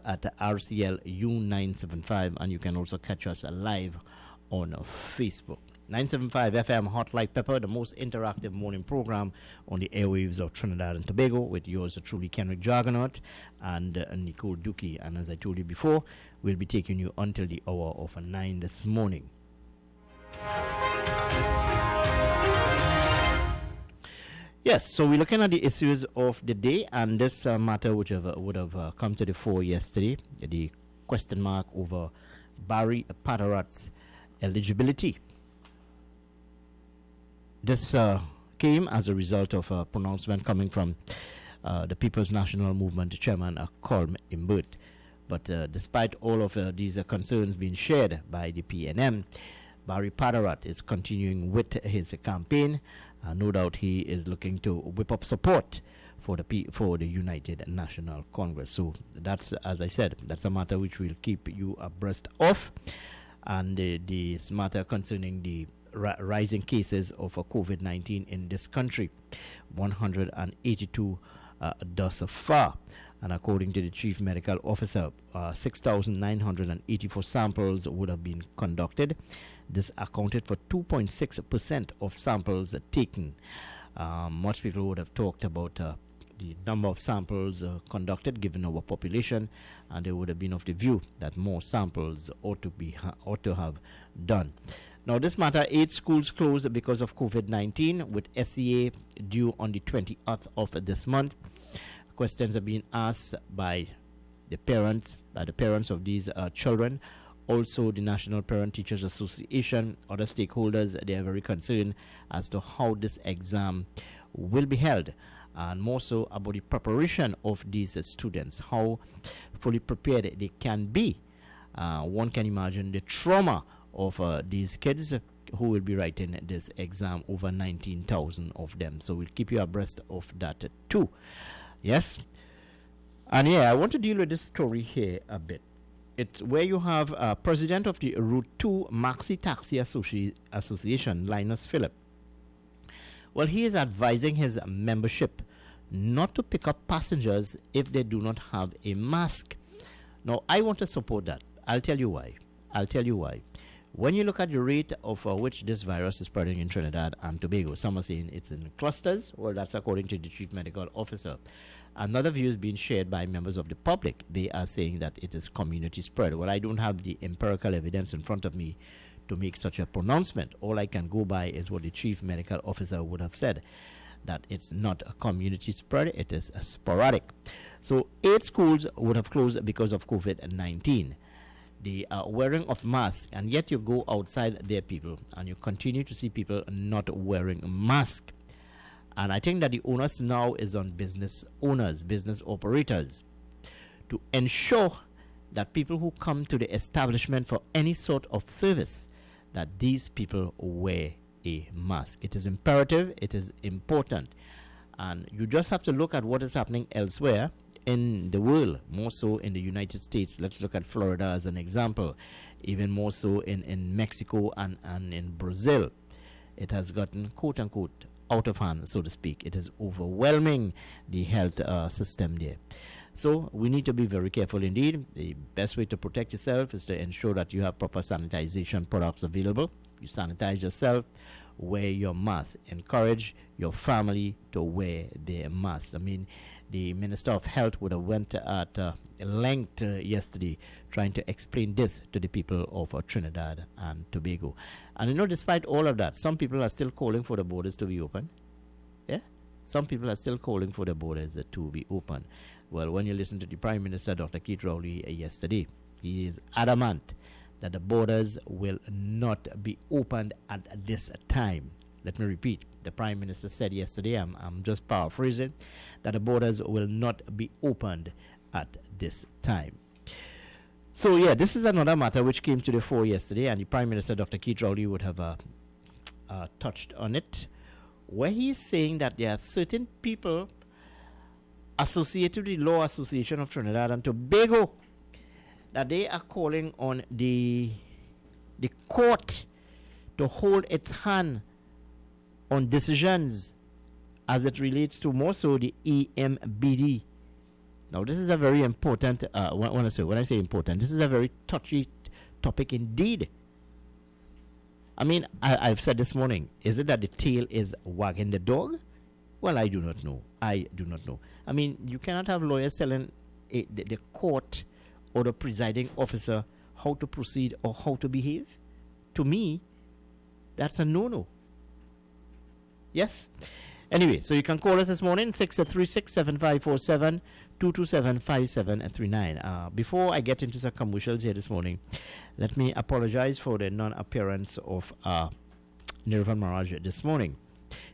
at RCL U975, and you can also catch us live on Facebook. 975 FM Hot Like Pepper, the most interactive morning program on the airwaves of Trinidad and Tobago, with yours truly, Kenrick Jargonaut and Nicole Dookie. And as I told you before, we'll be taking you until the hour of 9 this morning. Yes, so we're looking at the issues of the day, and this matter which would have come to the fore yesterday, the question mark over Barry Padarat's eligibility. This came as a result of a pronouncement coming from the People's National Movement chairman, Colm Imbert. But despite all of these concerns being shared by the PNM, Barry Padarat is continuing with his campaign. No doubt he is looking to whip up support for the United National Congress. So that's, as I said, that's a matter which we'll keep you abreast of. And this matter concerning the rising cases of COVID-19 in this country, 182 thus far. And according to the chief medical officer, 6,984 samples would have been conducted. This accounted for 2.6% of samples taken. Most people would have talked about the number of samples conducted given our population, and they would have been of the view that more samples ought to have done. Now, this matter, 8 schools closed because of COVID-19, with SEA due on the 20th of this month. Questions are being asked by the parents of these children. Also, the National Parent Teachers Association, other stakeholders, they are very concerned as to how this exam will be held, and more so about the preparation of these students, how fully prepared they can be. One can imagine the trauma of these kids who will be writing this exam, over 19,000 of them. So we'll keep you abreast of that too. Yes. And yeah, I want to deal with this story here a bit. It's where you have president of the Route 2 Maxi Taxi Association, Linus Phillip. Well, he is advising his membership not to pick up passengers if they do not have a mask. Now, I want to support that. I'll tell you why. When you look at the rate of which this virus is spreading in Trinidad and Tobago, some are saying it's in clusters. Well, that's according to the chief medical officer. Another view is being shared by members of the public. They are saying that it is community spread. Well, I don't have the empirical evidence in front of me to make such a pronouncement. All I can go by is what the chief medical officer would have said, that it's not a community spread, it is a sporadic. So 8 schools would have closed because of COVID-19. The wearing of masks, and yet you go outside there, people, and you continue to see people not wearing masks. And I think that the onus now is on business owners, business operators, to ensure that people who come to the establishment for any sort of service, that these people wear a mask. It is imperative, it is important. And you just have to look at what is happening elsewhere in the world, more so in the United States. Let's look at Florida as an example, even more so in Mexico and in Brazil. It has gotten, quote unquote, out of hand, so to speak. It is overwhelming the health system there. So we need to be very careful indeed. The best way to protect yourself is to ensure that you have proper sanitization products available. You sanitize yourself, wear your mask. Encourage your family to wear their masks. I mean, the Minister of Health would have went at length yesterday trying to explain this to the people of Trinidad and Tobago. And you know, despite all of that, some people are still calling for the borders to be open. Yeah? Some people are still calling for the borders to be open. Well, when you listen to the Prime Minister, Dr. Keith Rowley, yesterday, he is adamant that the borders will not be opened at this time. Let me repeat. The Prime Minister said yesterday, I'm just paraphrasing, that the borders will not be opened at this time. So, yeah, this is another matter which came to the fore yesterday, and the Prime Minister, Dr. Keith Rowley, would have touched on it, where he's saying that there are certain people associated with the Law Association of Trinidad and Tobago that they are calling on the court to hold its hand on decisions as it relates to more so the EMBD Now, this is a very important, when I say important, this is a very touchy topic indeed. I mean, I've said this morning, is it that the tail is wagging the dog? Well, I do not know. I do not know. I mean, you cannot have lawyers telling the court or the presiding officer how to proceed or how to behave. To me, that's a no-no. Yes? Anyway, so you can call us this morning, 636-7547, 227-5739. Before I get into some commercials here this morning, let me apologize for the non-appearance of Nirvan Maharaj this morning.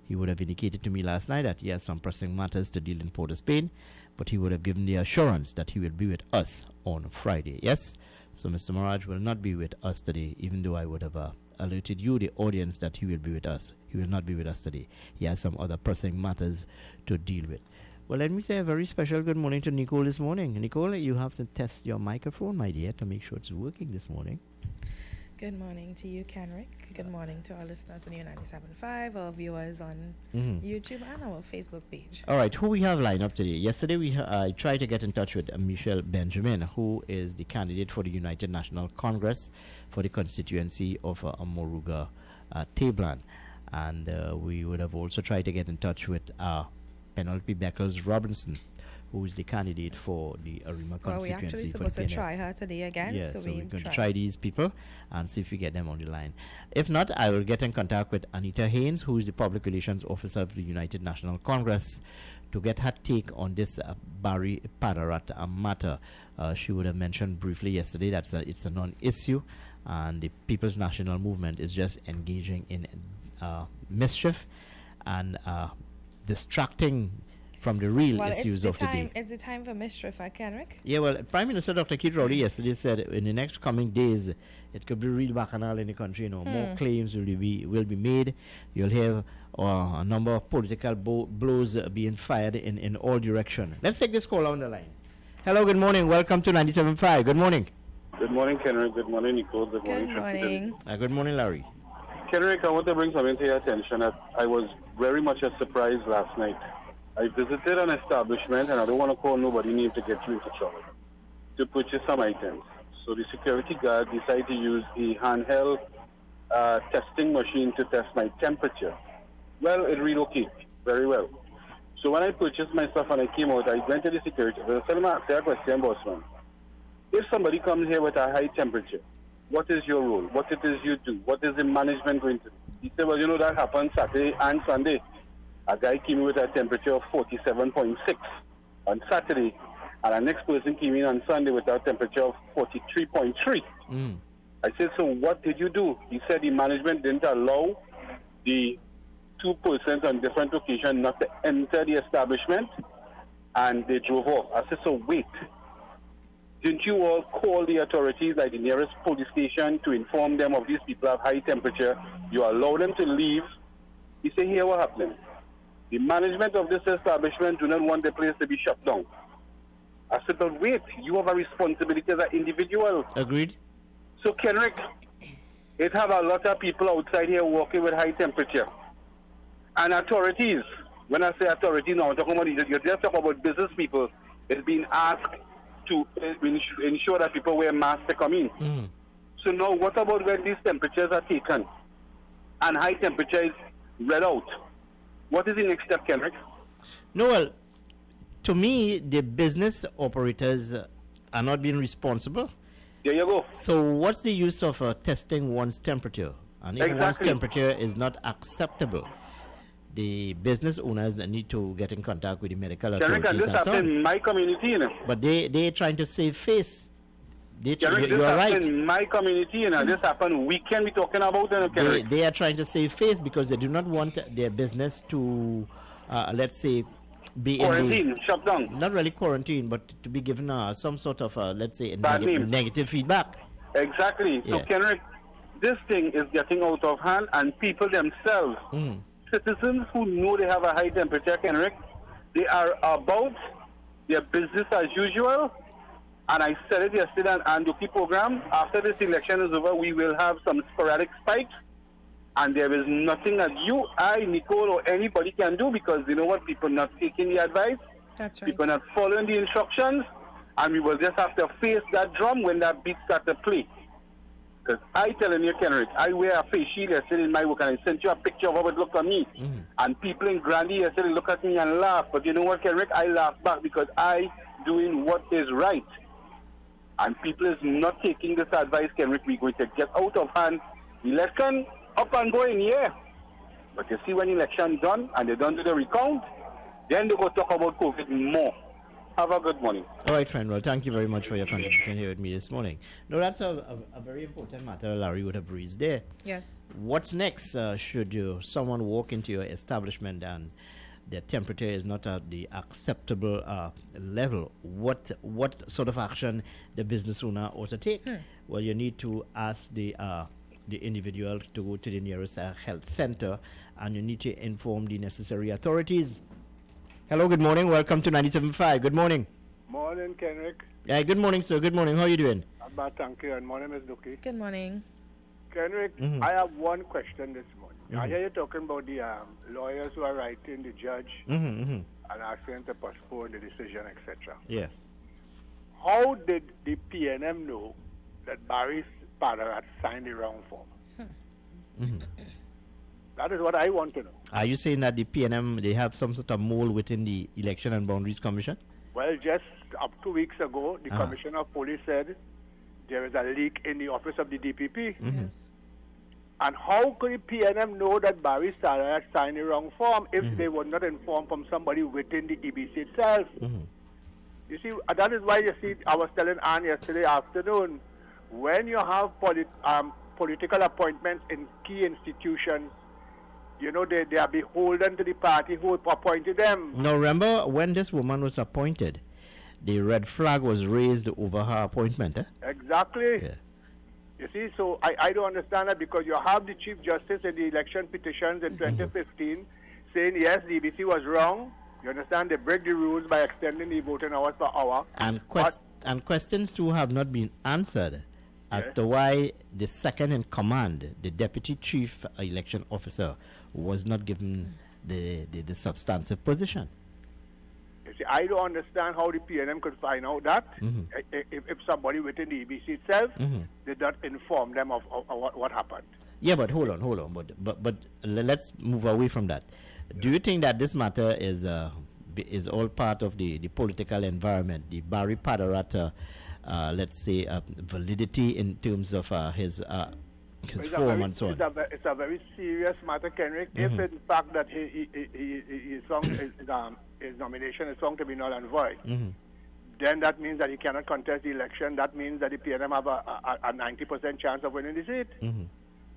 He would have indicated to me last night that he has some pressing matters to deal in Port of Spain, but he would have given the assurance that he will be with us on Friday. Yes? So Mr. Maharaj will not be with us today, even though I would have alerted you, the audience, that he will be with us. He will not be with us today. He has some other pressing matters to deal with. Well, let me say a very special good morning to Nicole this morning. Nicole, you have to test your microphone, my dear, to make sure it's working this morning. Good morning to you, Kenrick. Good morning to our listeners on U97.5, our viewers on YouTube and our Facebook page. All right, who we have lined up today? Yesterday, I tried to get in touch with Michelle Benjamin, who is the candidate for the United National Congress for the constituency of Moruga Tablan. And we would have also tried to get in touch with Penelope Beckles-Robinson, who is the candidate for the Arima constituency. Well, we're actually supposed to try her today again. Yeah, so we're going to try these people and see if we get them on the line. If not, I will get in contact with Anita Haynes, who is the Public Relations Officer of the United National Congress, to get her take on this Barry Padarat matter. She would have mentioned briefly yesterday that it's a non-issue, and the People's National Movement is just engaging in mischief and distracting from the real issues of the day. It's the time for mischief, Kenrick. Yeah, well, Prime Minister Dr. Keith Rowley yesterday said in the next coming days, it could be real bacchanal in the country. More claims will be made. You'll have a number of political blows being fired in all directions. Let's take this call on the line. Hello, good morning. Welcome to 97.5. Good morning. Good morning, Kenrick. Good morning, Nicole. Good morning. Good morning, Larry. Kenrick, I want to bring something to your attention that I was very much surprised last night. I visited an establishment, and I don't want to call nobody name to get you into trouble, to purchase some items. So the security guard decided to use a handheld testing machine to test my temperature. Well, it read okay, very well. So when I purchased my stuff and I came out, I went to the security. I said, "Ask a question, bossman. If somebody comes here with a high temperature, what is your role? What it is you do? What is the management going to do?" He said, "Well, that happened Saturday and Sunday. A guy came in with a temperature of 47.6 on Saturday, and the next person came in on Sunday with a temperature of 43.3. I said, "So what did you do?" He said the management didn't allow the two persons on different occasions not to enter the establishment, and they drove off. I said, "So wait, didn't you all call the authorities, like the nearest police station, to inform them of these people have high temperature? You allow them to leave." He said, "Here what happened. The management of this establishment do not want the place to be shut down." I said, "But wait, you have a responsibility as an individual." Agreed. So, Kenrick, it have a lot of people outside here working with high temperature. And authorities, when I say authorities now, I'm talking about, you just talk about business people, it's been asked to ensure that people wear masks to come in. So now, what about when these temperatures are taken and high temperature is read out? What is the next step, Kenrick? No, well, to me, the business operators are not being responsible. There you go. So what's the use of testing one's temperature? And if one's temperature is not acceptable, the business owners need to get in contact with the medical authorities. And this happens in my community, But they're trying to save face. This happens in my community, This happened weekend we're talking about. They are trying to save face because they do not want their business to, let's say, be quarantine, shut down. Not really quarantine, but to be given some sort of, let's say, negative feedback. Exactly. Yeah. So, Kenrick, this thing is getting out of hand, and people themselves, citizens who know they have a high temperature, Kenrick, they are about their business as usual. And I said it yesterday on Anduki program, after this election is over, we will have some sporadic spikes. And there is nothing that you, I, Nicole, or anybody can do, because you know what, people not taking the advice. That's right. People not following the instructions, and we will just have to face that drum when that beat start to play. Because I telling you, Kenrick, I wear a face shield yesterday in my work, and I sent you a picture of how it looked on me. And people in Grandy yesterday look at me and laugh. But you know what, Kenrick? I laugh back because I doing what is right. And people is not taking this advice, Kenrick. We're going to get out of hand. Election up and going, yeah. But you see when election done and they don't do the recount, then they go talk about COVID more. Have a good morning. All right, friend. Well, thank you very much for your contribution here with me this morning. No, that's a very important matter Larry would have raised there. Yes. What's next? Should someone walk into your establishment and their temperature is not at the acceptable level? What sort of action the business owner ought to take? Well, you need to ask the individual to go to the nearest health center, and you need to inform the necessary authorities. Hello, good morning. Welcome to 97.5. Good morning. Morning, Kenrick. Yeah, good morning, sir. Good morning. How are you doing? I'm bad, thank you. And morning, Ms. Duki. Good morning. Kenrick, I have one question this morning. I hear you talking about the lawyers who are writing the judge and asking to postpone the decision, etc. Yeah. How did the PNM know that Barry's father had signed the wrong form? That is what I want to know. Are you saying that the PNM, they have some sort of mole within the Election and Boundaries Commission? Well, just up 2 weeks ago, the Commissioner of Police said there is a leak in the office of the DPP. Yes. And how could the PNM know that Barry Sarah had signed the wrong form if they were not informed from somebody within the EBC itself? You see, that is why you see, I was telling Anne yesterday afternoon, when you have political appointments in key institutions, you know, they are beholden to the party who appointed them. Now, remember when this woman was appointed, the red flag was raised over her appointment, eh? Exactly. Yeah. You see, so I don't understand that, because you have the Chief Justice in the election petitions in 2015 saying, yes, the EBC was wrong. You understand? They break the rules by extending the voting hours per hour. And questions too have not been answered as to why the second in command, the Deputy Chief Election Officer, was not given the substantive position. You see, I don't understand how the PNM could find out that if somebody within the EBC itself did not inform them of what happened. Yeah, but hold on. But let's move away from that. Do you think that this matter is all part of the political environment, the Barry Padarata, let's say, validity in terms of his form and so on? It's a very serious matter, Kenrick. If in fact that his nomination is found to be null and void, then that means that he cannot contest the election. That means that the PNM have a 90% chance of winning the seat.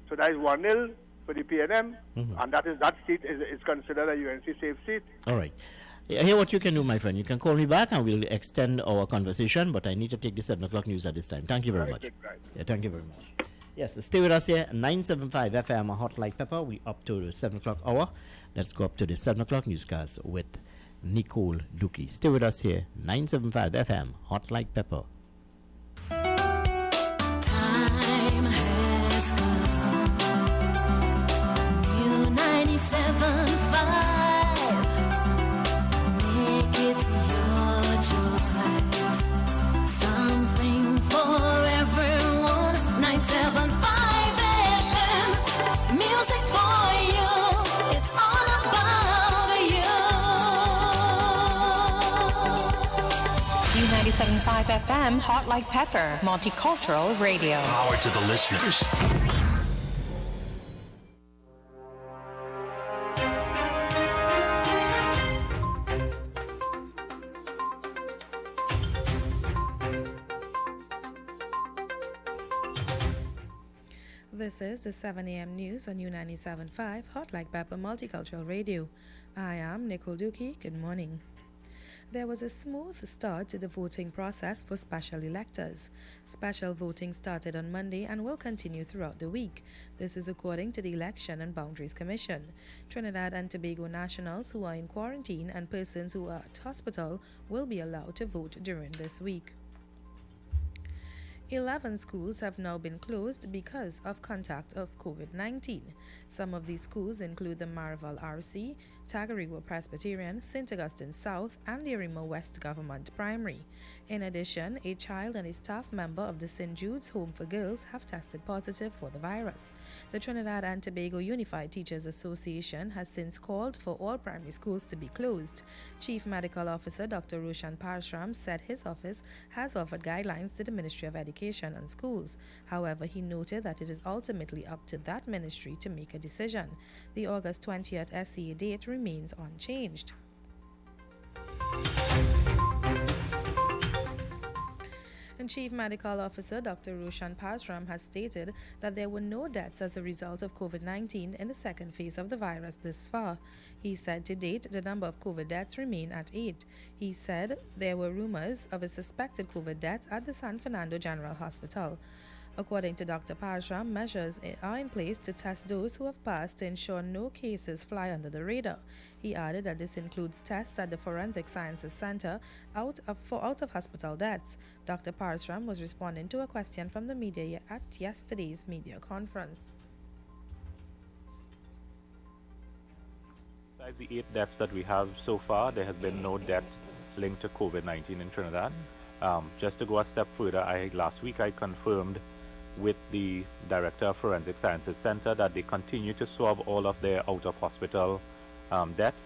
So that is 1-0 for the PNM, and that seat is considered a UNC safe seat. All right. Here what you can do, my friend. You can call me back and we'll extend our conversation, but I need to take the 7 o'clock news at this time. Thank you very much. Right. Yeah, thank you very much. Yes, stay with us here, 975 FM, Hot Like Pepper. We up to the 7 o'clock hour. Let's go up to the 7 o'clock newscast with Nicole Dookie. Stay with us here, 975 FM, Hot Like Pepper. Time has come. New 97.5. Make it your choice. Something for everyone. 975 FM. Music for you. It's all about you. New 97.5 FM, Hot Like Pepper, multicultural radio. Power to the listeners. This is the 7 a.m. news on U97.5 Hot Like Pepper Multicultural Radio. I am Nicole Dookie. Good morning. There was a smooth start to the voting process for special electors. Special voting started on Monday and will continue throughout the week. This is according to the Election and Boundaries Commission. Trinidad and Tobago nationals who are in quarantine and persons who are at hospital will be allowed to vote during this week. 11 schools have now been closed because of contact of COVID-19. Some of these schools include the Marival RC, Tagarigua Presbyterian, St. Augustine South, and Lerima West Government Primary. In addition, a child and a staff member of the St. Jude's Home for Girls have tested positive for the virus. The Trinidad and Tobago Unified Teachers Association has since called for all primary schools to be closed. Chief Medical Officer Dr. Roshan Parshram said his office has offered guidelines to the Ministry of Education and schools. However, he noted that it is ultimately up to that ministry to make a decision. The August 20th SCA date remains unchanged. And Chief Medical Officer Dr. Roshan Parshram has stated that there were no deaths as a result of COVID-19 in the second phase of the virus this far. He said to date the number of COVID deaths remain at 8. He said there were rumors of a suspected COVID death at the San Fernando General Hospital. According to Dr. Parshram, measures are in place to test those who have passed to ensure no cases fly under the radar. He added that this includes tests at the Forensic Sciences Center for out-of-hospital deaths. Dr. Parshram was responding to a question from the media at yesterday's media conference. Besides the 8 deaths that we have so far, there has been no death linked to COVID-19 in Trinidad. Just to go a step further, last week I confirmed with the Director of Forensic Sciences Center that they continue to swab all of their out-of-hospital deaths.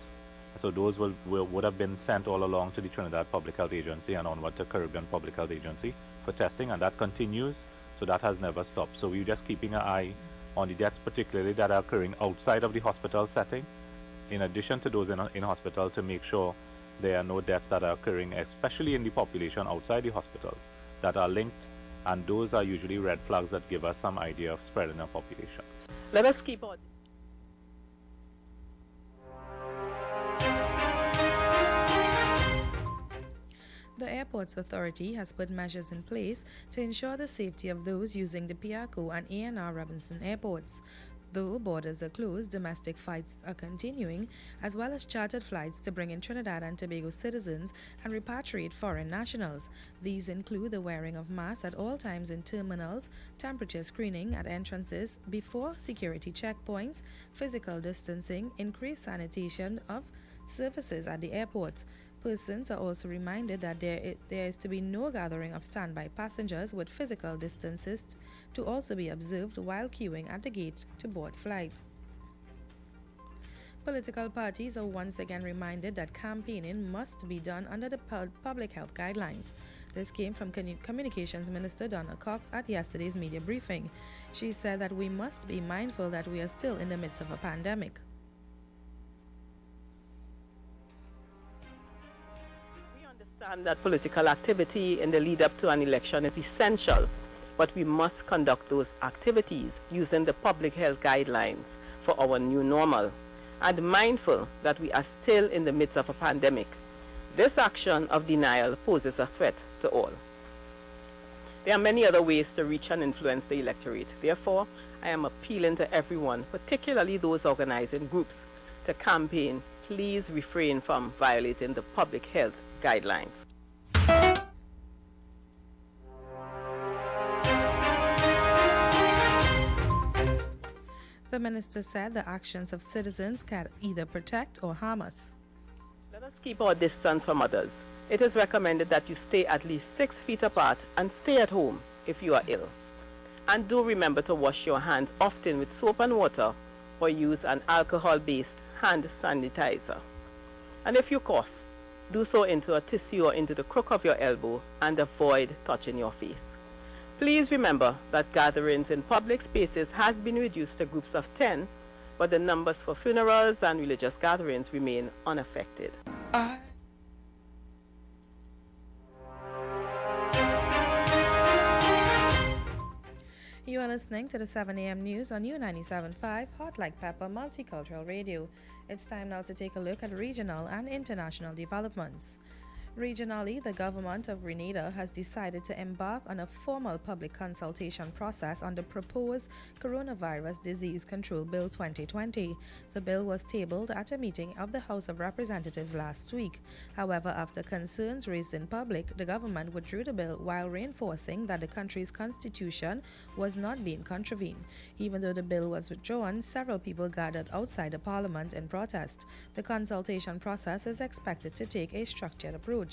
So those would have been sent all along to the Trinidad Public Health Agency and onward to Caribbean Public Health Agency for testing, and that continues, so that has never stopped. So we're just keeping an eye on the deaths, particularly that are occurring outside of the hospital setting, in addition to those in hospital, to make sure there are no deaths that are occurring, especially in the population outside the hospitals, that are linked, and those are usually red flags that give us some idea of spread in the population. Let us keep on. The Airports Authority has put measures in place to ensure the safety of those using the Piarco and A&R Robinson airports. Though borders are closed, domestic flights are continuing, as well as chartered flights to bring in Trinidad and Tobago citizens and repatriate foreign nationals. These include the wearing of masks at all times in terminals, temperature screening at entrances before security checkpoints, physical distancing, increased sanitation of surfaces at the airports. Persons are also reminded that there is to be no gathering of standby passengers, with physical distances to also be observed while queuing at the gate to board flights. Political parties are once again reminded that campaigning must be done under the public health guidelines. This came from Communications Minister Donna Cox at yesterday's media briefing. She said that we must be mindful that we are still in the midst of a pandemic. Understand that political activity in the lead up to an election is essential, but we must conduct those activities using the public health guidelines for our new normal, and mindful that we are still in the midst of a pandemic. This action of denial poses a threat to all. There are many other ways to reach and influence the electorate. Therefore, I am appealing to everyone, particularly those organizing groups, to campaign. Please refrain from violating the public health guidelines. The minister said the actions of citizens can either protect or harm us. Let us keep our distance from others. It is recommended that you stay at least 6 feet apart and stay at home if you are ill. And do remember to wash your hands often with soap and water, or use an alcohol-based hand sanitizer. And if you cough, do so into a tissue or into the crook of your elbow, and avoid touching your face. Please remember that gatherings in public spaces has been reduced to groups of 10, but the numbers for funerals and religious gatherings remain unaffected. You are listening to the 7 a.m. news on U97.5 Hot Like Pepper Multicultural Radio. It's time now to take a look at regional and international developments. Regionally, the government of Grenada has decided to embark on a formal public consultation process on the proposed Coronavirus Disease Control Bill 2020. The bill was tabled at a meeting of the House of Representatives last week. However, after concerns raised in public, the government withdrew the bill while reinforcing that the country's constitution was not being contravened. Even though the bill was withdrawn, several people gathered outside the parliament in protest. The consultation process is expected to take a structured approach.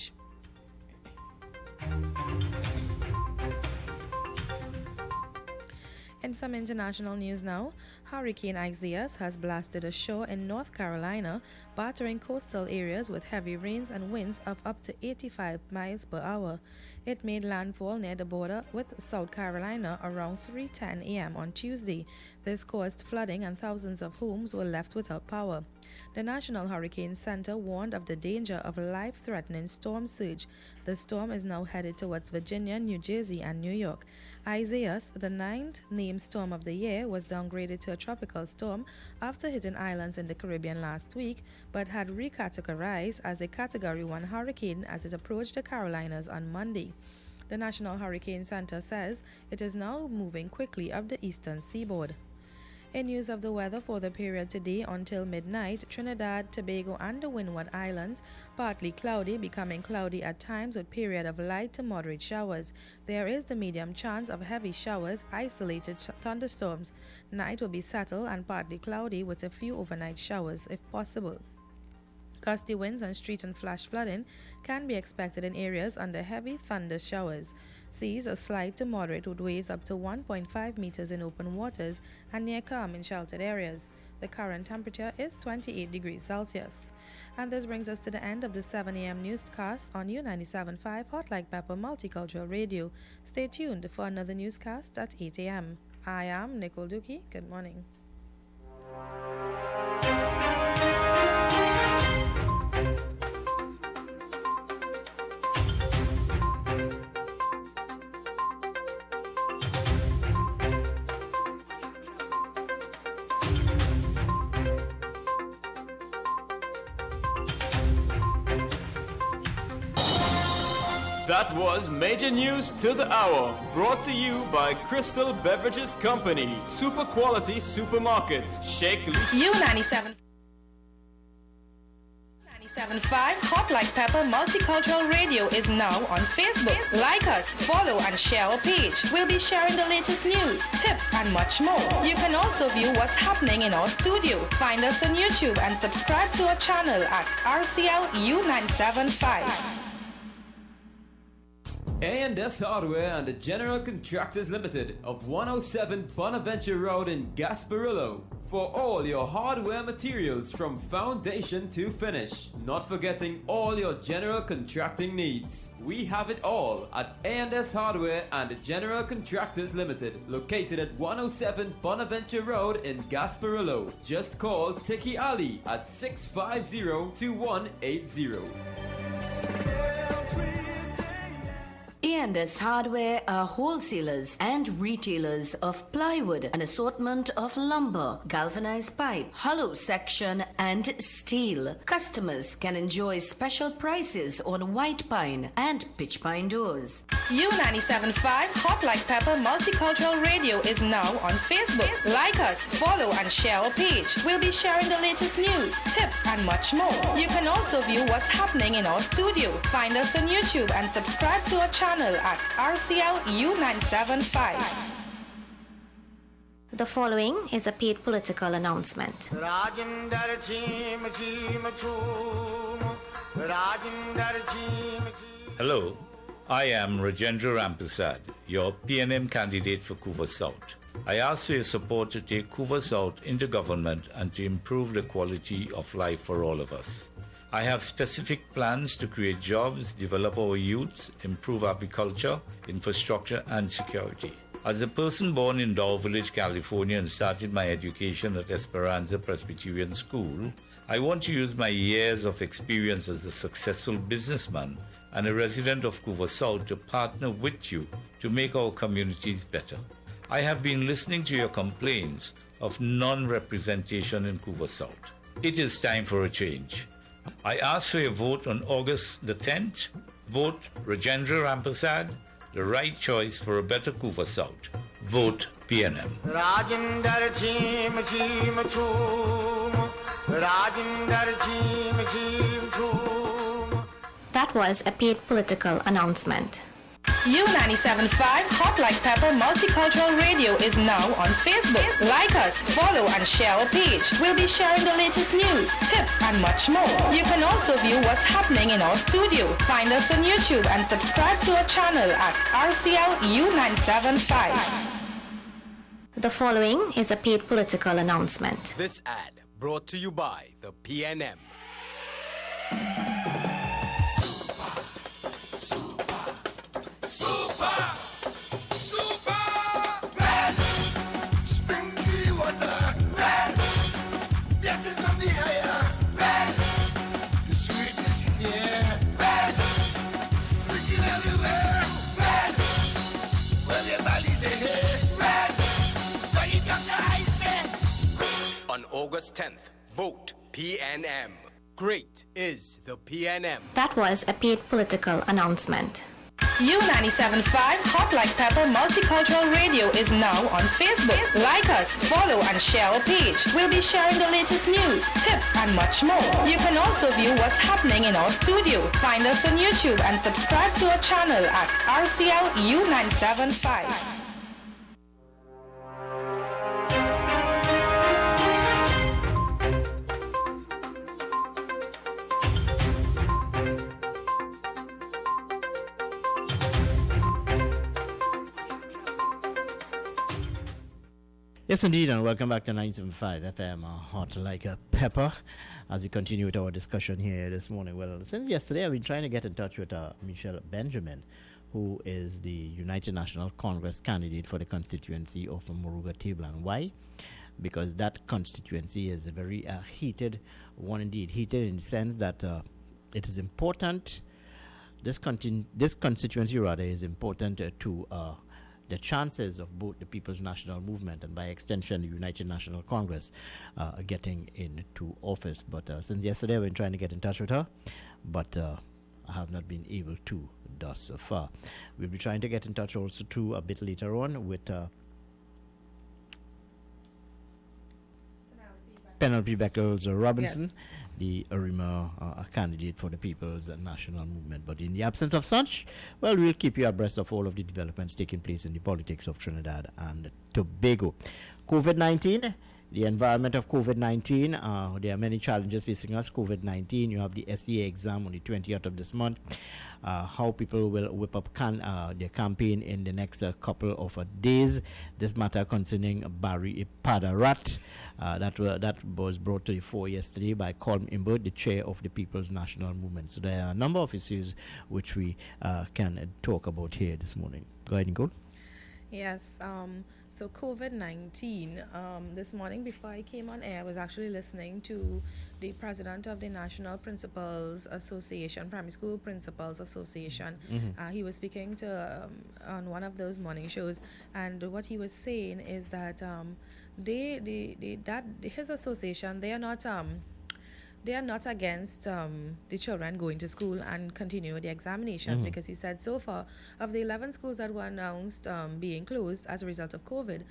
In some international news now, Hurricane Isaias has blasted ashore in North Carolina, battering coastal areas with heavy rains and winds of up to 85 miles per hour. It made landfall near the border with South Carolina around 3:10 a.m. on Tuesday. This caused flooding and thousands of homes were left without power. The National Hurricane Center warned of the danger of a life-threatening storm surge. The storm is now headed towards Virginia, New Jersey, and New York. Isaias, the 9th named storm of the year, was downgraded to a tropical storm after hitting islands in the Caribbean last week, but had recategorized as a Category 1 hurricane as it approached the Carolinas on Monday. The National Hurricane Center says it is now moving quickly up the eastern seaboard. In news of the weather for the period today until midnight, Trinidad, Tobago and the Windward Islands, partly cloudy, becoming cloudy at times with period of light to moderate showers. There is the medium chance of heavy showers, isolated thunderstorms. Night will be settled and partly cloudy with a few overnight showers if possible. Gusty winds and street and flash flooding can be expected in areas under heavy thunder showers. Seas are slight to moderate with waves up to 1.5 meters in open waters and near calm in sheltered areas. The current temperature is 28 degrees Celsius. And this brings us to the end of the 7 a.m. newscast on U97.5 Hot Like Pepper Multicultural Radio. Stay tuned for another newscast at 8 a.m. I am Nicole Dookie. Good morning. That was Major News to the Hour, brought to you by Crystal Beverages Company, super quality supermarket. Shake U97.5 Hot Like Pepper Multicultural Radio is now on Facebook. Like us, follow and share our page. We'll be sharing the latest news, tips and much more. You can also view what's happening in our studio. Find us on YouTube and subscribe to our channel at RCL U975. A&S Hardware and the General Contractors Limited of 107 Bonaventure Road in Gasparillo for all your hardware materials from foundation to finish. Not forgetting all your general contracting needs. We have it all at A&S Hardware and the General Contractors Limited, located at 107 Bonaventure Road in Gasparillo. Just call Tiki Ali at 650-2180. A&S Hardware are wholesalers and retailers of plywood, an assortment of lumber, galvanized pipe, hollow section, and steel. Customers can enjoy special prices on white pine and pitch pine doors. U97.5 Hot Like Pepper Multicultural Radio is now on Facebook. Like us, follow and share our page. We'll be sharing the latest news, tips and much more. You can also view what's happening in our studio. Find us on YouTube and subscribe to our channel at RCL U975. The following is a paid political announcement. Hello, I am Rajendra Rampersad, your PNM candidate for Couva South. I ask for your support to take Couva South into government and to improve the quality of life for all of us. I have specific plans to create jobs, develop our youths, improve agriculture, infrastructure, and security. As a person born in Dow Village, California, and started my education at Esperanza Presbyterian School, I want to use my years of experience as a successful businessman and a resident of Couva South to partner with you to make our communities better. I have been listening to your complaints of non-representation in Couva South. It is time for a change. I ask for your vote on August the 10th. Vote Rajendra Rampasad, the right choice for a better Kuva South. Vote PNM. Rajinder Jim Jim Choom. Rajinder Jim Jim Choom. That was a paid political announcement. U97.5 Hot Like Pepper Multicultural Radio is now on Facebook. Like us, follow and share our page. We'll be sharing the latest news, tips and much more. You can also view what's happening in our studio. Find us on YouTube and subscribe to our channel at RCL U975. The following is a paid political announcement. This ad brought to you by the PNM. On August 10th, vote PNM. Great is the PNM. That was a paid political announcement. U97.5 Hot Like Pepper Multicultural Radio is now on Facebook. Like us, follow and share our page. We'll be sharing the latest news, tips and much more. You can also view what's happening in our studio. Find us on YouTube and subscribe to our channel at RCL U975. Yes, indeed, and welcome back to 975 FM, Hot Like a Pepper, as we continue with our discussion here this morning. Well, since yesterday, I've been trying to get in touch with Michelle Benjamin, who is the United National Congress candidate for the constituency of Moruga Tablan. Why? Because that constituency is a very heated one indeed. Heated in the sense that it is important, this constituency rather is important to the chances of both the People's National Movement and by extension the United National Congress getting into office. But since yesterday I've been trying to get in touch with her, but I have not been able to thus so far. We'll be trying to get in touch also too a bit later on with Penelope Beckles Robinson, yes, the Arima candidate for the People's National Movement. But in the absence of such, well, we'll keep you abreast of all of the developments taking place in the politics of Trinidad and Tobago. COVID-19, the environment of COVID-19, there are many challenges facing us. COVID-19, you have the SEA exam on the 20th of this month. How people will whip up their campaign in the next couple of days. This matter concerning Barry Padarat, that was brought to the fore yesterday by Colm Imbert, the chair of the People's National Movement. So there are a number of issues which we can talk about here this morning. Go ahead, Nicole. Yes, so COVID-19, this morning before I came on air, I was actually listening to the president of the National Principals Association, Primary School Principals Association. Mm-hmm. He was speaking to on one of those morning shows, and what he was saying is that his association, they are not against the children going to school and continue the examinations, because he said so far of the 11 schools that were announced being closed as a result of COVID,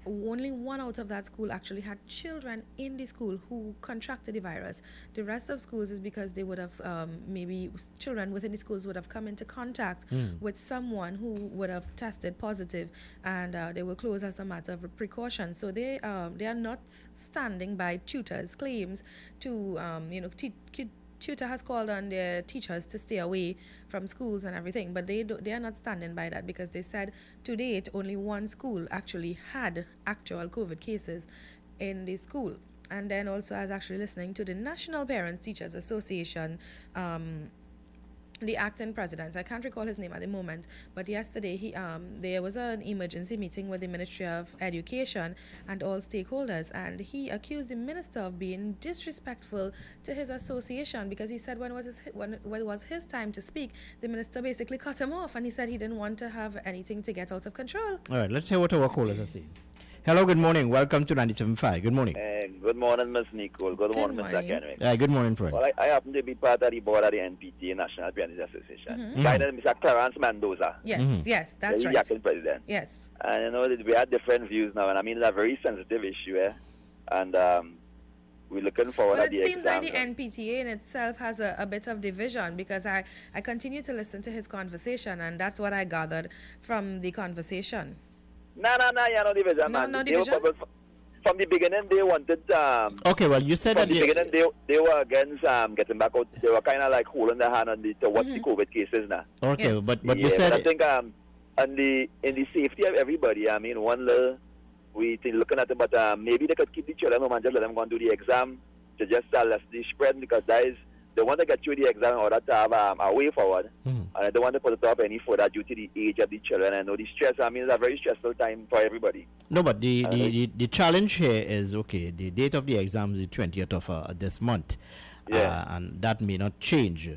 only one out of that school actually had children in the school who contracted the virus. The rest of schools is because they would have maybe children within the schools would have come into contact with someone who would have tested positive, and they were closed as a matter of precaution. So they are not standing by tutors' claims to tutor has called on their teachers to stay away from schools and everything, but they are not standing by that, because they said to date only one school actually had actual COVID cases in the school. And then also I was actually listening to the National Parents Teachers Association, the acting president, I can't recall his name at the moment, but yesterday there was an emergency meeting with the Ministry of Education and all stakeholders, and he accused the minister of being disrespectful to his association, because he said when it was his time to speak, the minister basically cut him off, and he said he didn't want to have anything to get out of control. All right, let's hear what our callers are saying. Hello, good morning. Welcome to 97.5. Good morning. Good morning, Ms. Nicole. Good morning, Mr. Kenrick. Good morning, friend. Well, I happen to be part of the board of the NPTA, National Pianist Association. Guided Mr. Clarence Mendoza. Yes, yes, that's right. Acting president. Yes. And you know, we have different views now, and I mean, it's a very sensitive issue, and we're looking forward Well, to the it seems like exam. the NPTA in itself has a bit of division, because I continue to listen to his conversation, and that's what I gathered from the conversation. No, yeah, no division, man. No They were division? from the beginning, they wanted. Okay, well, you said from that the beginning, they were against getting back out. They were kind of like holding their hand on to watch the COVID cases now. Okay, but yeah, you said but I think in the safety of everybody, I mean, one little we think looking at it, but maybe they could keep the children home and just let them go and do the exam to just less the spread, because that is they want to get through the exam in order to have a way forward, and I don't want to put it up any further due to the age of the children. I know the stress. I mean, it's a very stressful time for everybody. No, but the challenge here is, okay, the date of the exam is the 20th of this month, and that may not change.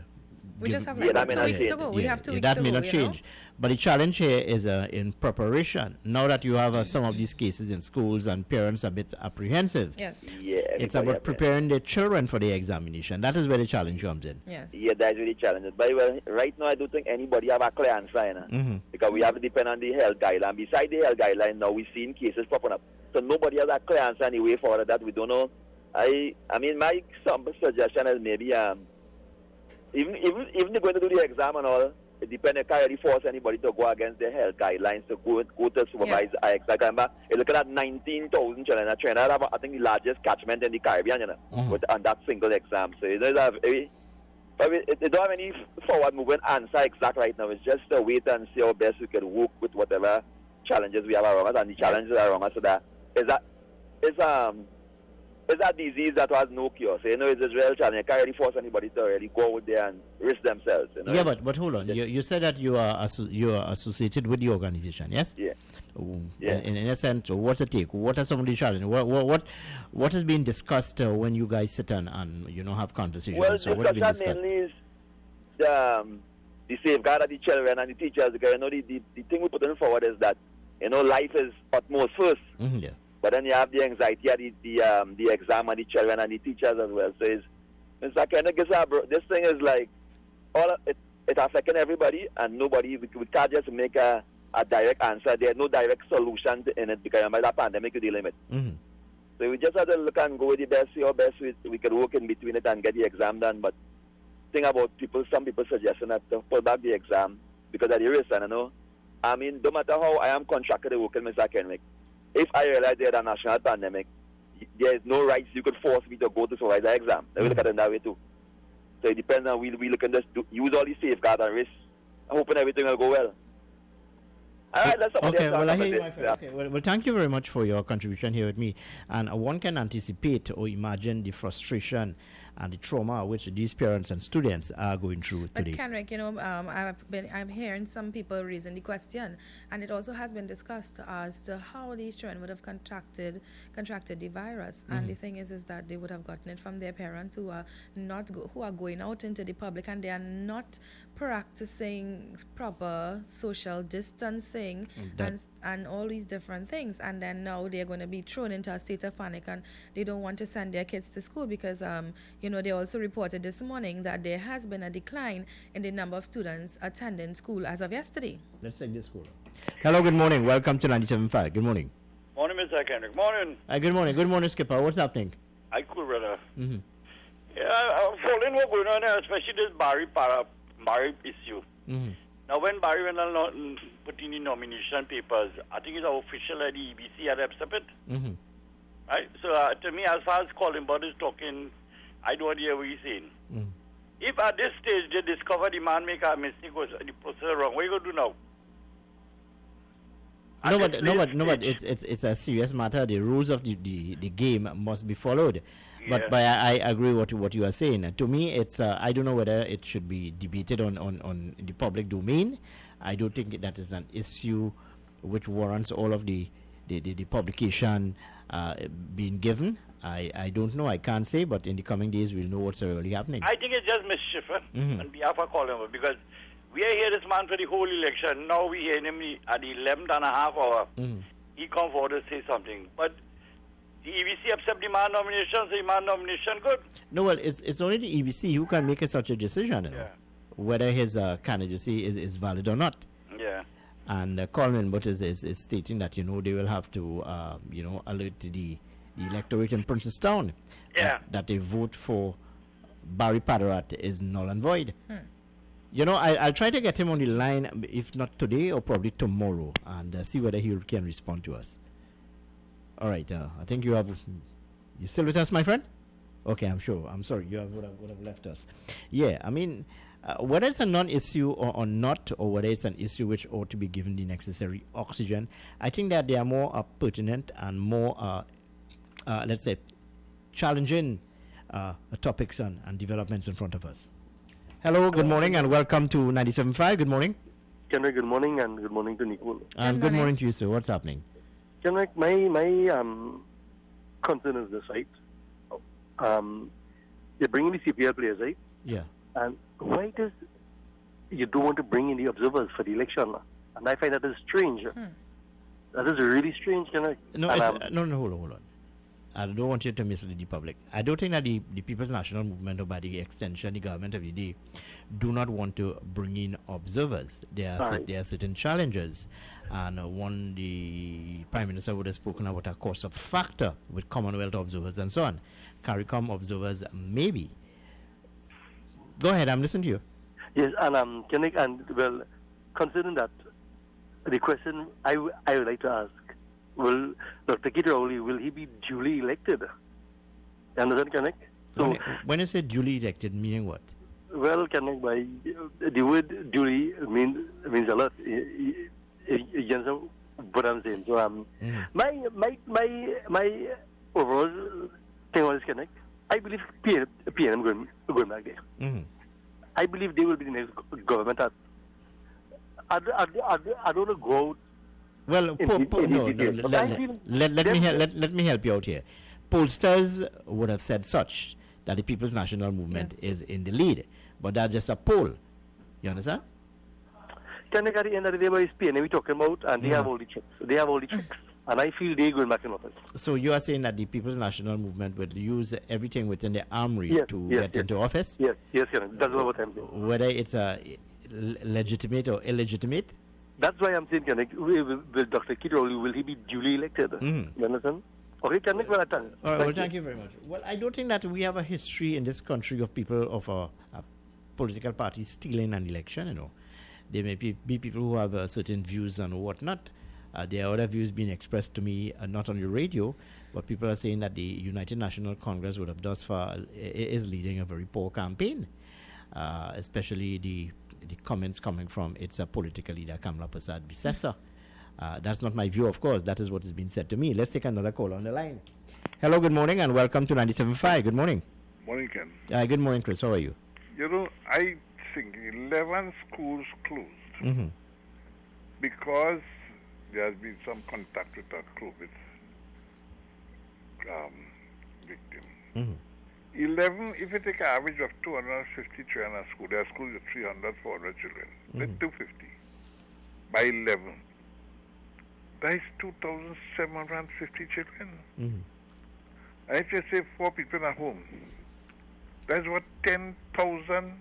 We just have like 2 weeks to go. We have 2 weeks to go. That may not change. But the challenge here is in preparation. Now that you have some of these cases in schools and parents are a bit apprehensive. Yes. Yeah. It's about preparing the children for the examination. That is where the challenge comes in. Yes. Yeah, that's really challenging. But well, right now, I don't think anybody have a clear answer, because we have to depend on the health guideline. Besides the health guideline, now we've seen cases popping up. So nobody has a clear answer anyway for that. We don't know. I mean, my suggestion is maybe even they're going to do the exam and all, it depends. It can't really force anybody to go against the health guidelines to go to supervise. Yes. I remember you're looking at 19,000 children. Trinidad have, I think, the largest catchment in the Caribbean, on that single exam. So it don't have any forward moving answer exact right now. It's just a wait and see how best we can work with whatever challenges we have around us, and the challenges are around us. So that it's a disease that has no cure. So, it's a real challenge. You can't really force anybody to really go out there and risk themselves. Yeah, but hold on. You said that you are associated with the organization, yes? Yeah. In a sense, what's the take? What are some of the challenges? What has been discussed when you guys sit and have conversations? Well, so what has been discussed? Mainly is the safeguard of the children and the teachers. Because, the thing we're putting forward is that, life is utmost first. Yeah. But then you have the anxiety of the exam and the children and the teachers as well. So Mr. Kenneth, this thing is like it affecting everybody, and nobody. We can't just make a direct answer. There's no direct solution in it, because remember that pandemic you're dealing with. So we just have to look and go with the best, see how best we can work in between it and get the exam done. But think about some people suggesting that to pull back the exam because of the risk, I mean, no matter how I am contracted to work in Mr. Kenrick, if I realize there's a national pandemic, there is no rights you could force me to go to supervise the exam. We look at it that way too. So it depends on we look at this, use all these safeguards and risks, hoping everything will go well. All right, let's okay, well, I hear you, my friend. Okay, well, thank you very much for your contribution here with me. And one can anticipate or imagine the frustration and the trauma which these parents and students are going through today. But Kenrick, I'm hearing some people raising the question, and it also has been discussed as to how these children would have contracted the virus. And the thing is that they would have gotten it from their parents who are going out into the public, and they are not practicing proper social distancing and all these different things. And then now they're going to be thrown into a state of panic, and they don't want to send their kids to school because they also reported this morning that there has been a decline in the number of students attending school as of yesterday. Let's take this call. Hello, good morning. Welcome to 97.5. Good morning. Morning, Mr. Kendrick. Morning. Good morning. Good morning, Skipper. What's happening? I cool, brother. Yeah, I'm following what's going on there, especially this Barry issue. Now, when Barry went on and put in the nomination papers, I think it's official that the EBC had accepted it. Right? So, to me, as far as Colin Budd is talking, I don't hear what he's saying. If at this stage they discover the man make a mistake or the process wrong, what are you going to do now? No, but it's a serious matter. The rules of the game must be followed. Yeah. But I agree with what you are saying. To me, it's I don't know whether it should be debated on the public domain. I don't think that is an issue which warrants all of the publication being given. I don't know. I can't say, but in the coming days we'll know what's really happening. I think it's just mischief on behalf of Colin, because we are here this man for the whole election. Now we hear him at the 11th and a half hour. he come forward to say something. But the EBC accept the man nomination, so the man nomination good. No, well, it's only the EBC who can make such a decision, you know, whether his candidacy is valid or not. Yeah. And Colin But is stating that, you know, they will have to, you know, alert the electorate in Princestown that they vote for Barry Padarat is null and void. You know, I'll try to get him on the line, if not today or probably tomorrow, and see whether he can respond to us. All right, I think you still with us, my friend? Okay, I'm sure. I'm sorry, you would have left us. Yeah, I mean, whether it's a non-issue or not, or whether it's an issue which ought to be given the necessary oxygen, I think that they are more pertinent and more, let's say, challenging topics and developments in front of us. Hello, good morning, and welcome to 97.5. Good morning. Kenrick, good morning, and good morning to Nicole. And good morning to you, sir. What's happening? Kenrick, my concern is this, right? You're bringing the CPL players, right? Yeah. And why does you don't want to bring in the observers for the election? And I find that is strange. That is really strange, Kenrick. No, hold on. I don't want you to mislead the public. I don't think that the People's National Movement, or by the extension, the government of the day, do not want to bring in observers. There are certain challenges. And the Prime Minister would have spoken about a cost of factor with Commonwealth observers and so on. CARICOM observers, maybe. Go ahead, I'm listening to you. Yes, and Kenrick, and well, considering that, the question I would like to ask, will Dr. Kitrauli, will he be duly elected? You understand, Kenrick? So, when you say duly elected, meaning what? Well, Kenrick, by the word duly means a lot. You understand what I'm saying? So, my overall thing on this, Kenrick, I believe PNM going back there. I believe they will be the next government. I don't want to go out. Well, let me help you out here. Pollsters would have said such, that the People's National Movement is in the lead, but that's just a poll. You understand? At the end of the day, what is PNM we talking about, and they have all the checks. And I feel they're going back in office. So you are saying that the People's National Movement will use everything within their armory to get into office? Yes, that's what I'm saying. Whether it's legitimate or illegitimate? That's why I'm saying, will Dr. Kitrauli, will he be duly elected? You understand? Okay, Kenrick, well done. All right, well, thank you very much. Well, I don't think that we have a history in this country of people of a political party stealing an election, you know. There may be people who have certain views and whatnot. There are other views being expressed to me, not on the radio, but people are saying that the United National Congress would have thus far is leading a very poor campaign, especially the comments coming from its political leader, Kamala Prasad Bisesa. That's not my view, of course. That is what has been said to me. Let's take another call on the line. Hello, good morning, and welcome to 97.5. Good morning. Morning, Ken. Good morning, Chris. How are you? You know, I think 11 schools closed because there has been some contact with a COVID victim. 11, if you take an average of 250 children at school, there are schools with 300, 400 children. That's 250 by 11. That is 2,750 children. And if you say 4 people at home, that's what 10,000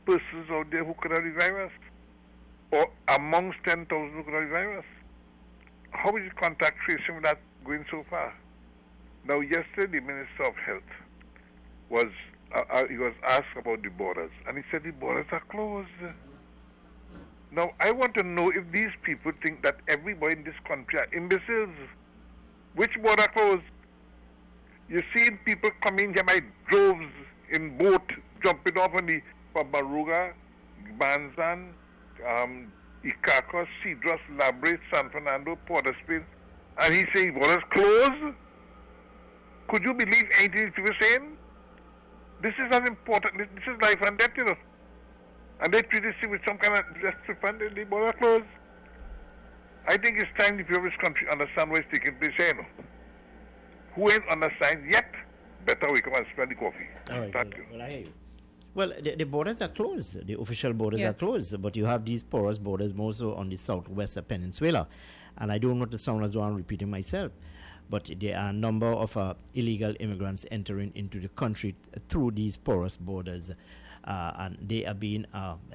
persons out there who could have the virus, or amongst 10,000 who could have the virus. How is contact tracing without going so far? Now, yesterday, the Minister of Health was asked about the borders, and he said the borders are closed. Now, I want to know if these people think that everybody in this country are imbeciles. Which border closed? You see people coming here by droves in boat, jumping off on from Baruga, Banzan, Icacos, Cedros, Labre, San Fernando, Port of Spain, and he saying borders closed? Could you believe anything he was saying? This is not important. This is life and death, you know. And they treat this with some kind of just fund the border closed. I think it's time the people of this country understand what is taking place here, you know. Who ain't understand yet, better we come and spend the coffee. All right, Thank you. Well, I hear you. Well, the borders are closed. The official borders are closed, but you have these porous borders more so on the southwest peninsula. and I don't want to sound as though I'm repeating myself, but there are a number of illegal immigrants entering into the country through these porous borders, and they are being,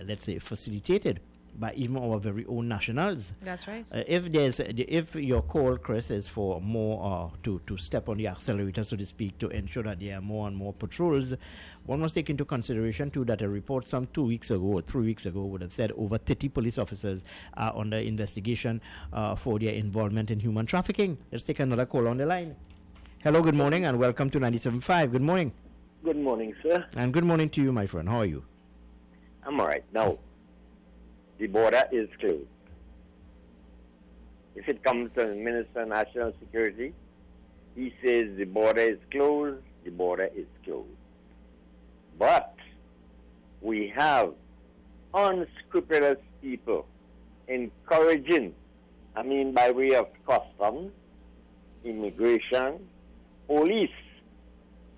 let's say, facilitated by even our very own nationals. That's right. If your call, Chris, is for more to step on the accelerator, so to speak, to ensure that there are more and more patrols, one must take into consideration too that a report some 2 weeks ago or 3 weeks ago would have said over 30 police officers are under investigation for their involvement in human trafficking. Let's take another call on the line. Hello, good morning, and welcome to 97.5. Good morning. Good morning, sir. And good morning to you, my friend. How are you? I'm all right. Now, the border is closed. If it comes to the Minister of National Security, he says the border is closed, the border is closed. But we have unscrupulous people encouraging, by way of customs, immigration, police.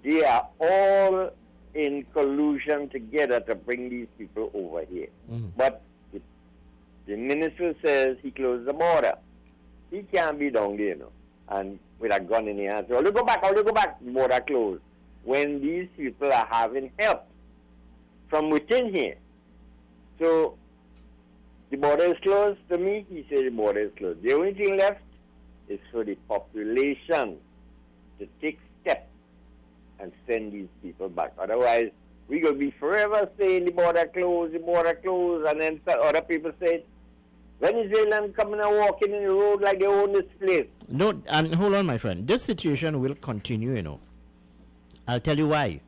They are all in collusion together to bring these people over here. But the minister says he closed the border. He can't be down there, and with a gun in his hand. So, go back, the border closed. When these people are having help from within here. So, the border is closed. To me, he said the border is closed. The only thing left is for the population to take steps and send these people back. Otherwise, we're going to be forever saying the border closed, and then other people say, Venezuelans coming and walking in the road like they own this place. No, and hold on, my friend. This situation will continue, I'll tell you why.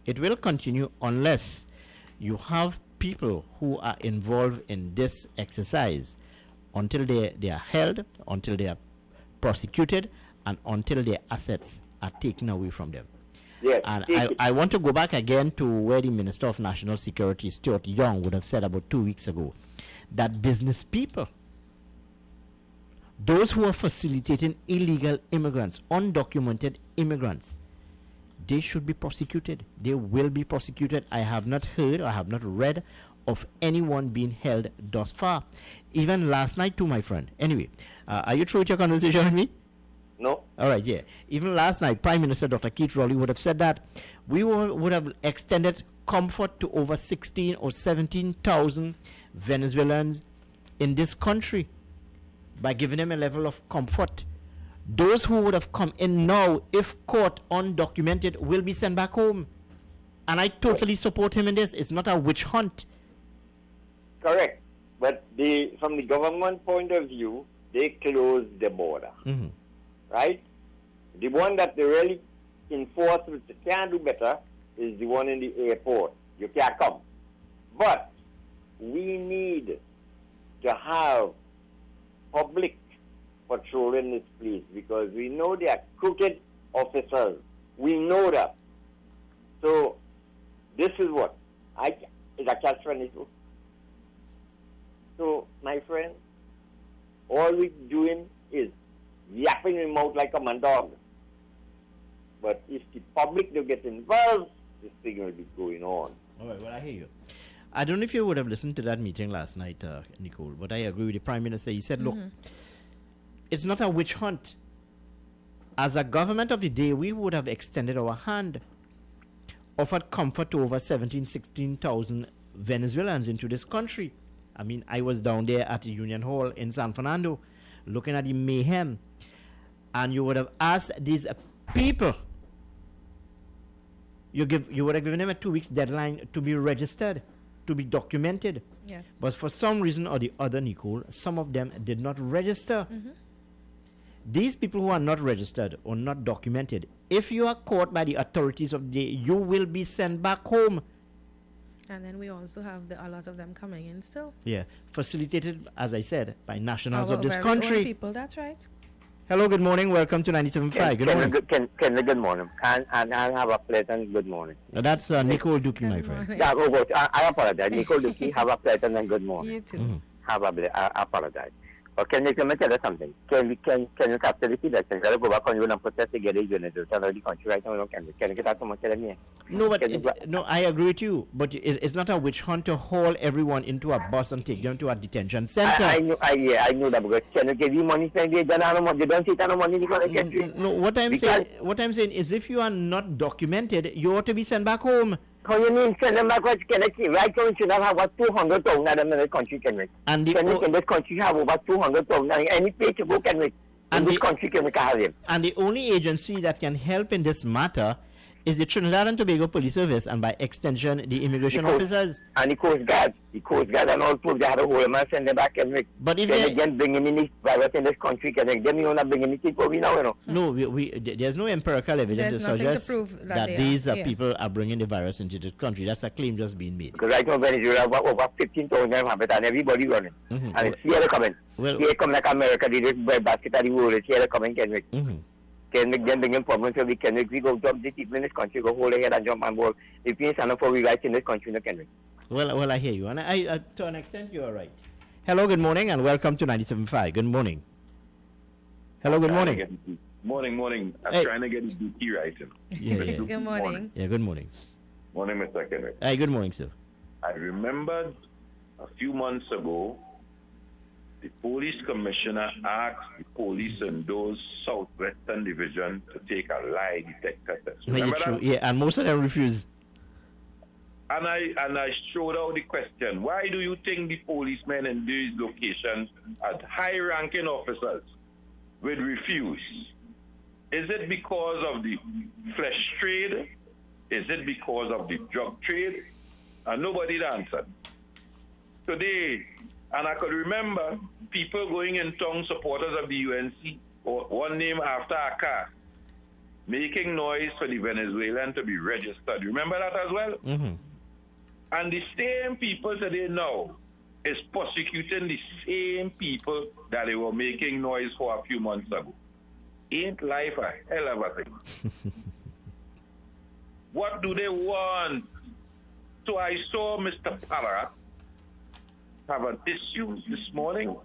It will continue unless you have people who are involved in this exercise until they are held, until they are prosecuted, and until their assets are taken away from them. Yes, and I want to go back again to where the Minister of National Security, Stuart Young, would have said about 2 weeks ago that business people, those who are facilitating illegal immigrants, undocumented immigrants, they should be prosecuted. They will be prosecuted. I have not heard, I have not read of anyone being held thus far. Even last night too, my friend. Anyway, are you through with your conversation with me? No. All right, yeah. Even last night, Prime Minister Dr. Keith Rowley would have said that we would have extended comfort to over 16 or 17,000 Venezuelans in this country by giving them a level of comfort. Those who would have come in now, if caught undocumented, will be sent back home. And I totally support him in this. It's not a witch hunt. Correct. But from the government point of view, they closed the border. Right? The one that they really enforce, which they can do better, is the one in the airport. You can't come. But we need to have public patrolling this place because we know they are crooked officers. We know that. So this is what it's a catch-22. So my friend, all we're doing is yapping him out like a man dog. But if the public don't get involved, this thing will be going on. All right, well, I hear you. I don't know if you would have listened to that meeting last night, Nicole, but I agree with the Prime Minister. He said, look, it's not a witch hunt. As a government of the day, we would have extended our hand, offered comfort to over 16,000 Venezuelans into this country. I was down there at the Union Hall in San Fernando looking at the mayhem, and you would have asked these people, you would have given them a 2 weeks deadline to be registered, to be documented. Yes. But for some reason or the other, Nicole, some of them did not register. These people who are not registered or not documented, if you are caught by the authorities of the day, you will be sent back home. And then we also have a lot of them coming in still. Yeah, facilitated, as I said, by nationals Our of this very country. own people, that's right. Hello, good morning. Welcome to 97.5. Good morning. Good morning. And I'll have a pleasant good morning. That's Nicole Dookie, my friend. Yeah, I apologize. Nicole Dookie, have a pleasant and good morning. You too. I apologize. Or can you come and tell us something? Can you capture the election? Can you go back on your and protest to get a unit to tell the country right now? Can you get out someone telling me? No, but no, I agree with you. But it's not a witch hunt to haul everyone into a bus and take them to a detention center. I know that, because can you give you money? They don't take no money because they get No, what I'm saying is, if you are not documented, you ought to be sent back home. How you mean send them back? Right now, we should have about 200,000 of them in the country, can we? And in this country have over 200,000. Any place to go, can we? In this country, can we have them? And the only agency that can help in this matter is the Trinidad and Tobago Police Service, and by extension, the immigration officers. And the Coast Guard. The Coast Guard and all folks, they have a whole man send them back, can we? But if they again bringing in this virus in this country, can we? Them you not bringing anything for we now, you know? No, there's no empirical evidence to suggest that these people are bringing the virus into the country. That's a claim just being made. Because right now, Venezuela have over 15,000 inhabitants and everybody running. And it's here coming. Here come like America, they just buy basket of the world. It's here coming, can we? Can make them bring in problems so we can we go jump the people in this country, go hold ahead and jump on board. If we stand up for we rights in this country, no can we? Well, I hear you, and I to an extent you are right. Hello, good morning, and welcome to 97.5. Good morning. Hello, good morning. Morning. I'm trying to get the DT right. Yeah. Good morning. Yeah, good morning. Morning, Mr. Kenneth. Hi, good morning, sir. I remembered a few months ago, the police commissioner asked the police in those southwestern division to take a lie detector test. Remember that? Yeah, and most of them refused. And I showed out the question: why do you think the policemen in these locations, as high-ranking officers, would refuse? Is it because of the flesh trade? Is it because of the drug trade? And nobody answered. Today, and I could remember people going in town, supporters of the UNC, or one name after a car, making noise for the Venezuelan to be registered. Remember that as well? And the same people today now is prosecuting the same people that they were making noise for a few months ago. Ain't life a hell of a thing? What do they want? So I saw Mr. Parra have an issue this morning,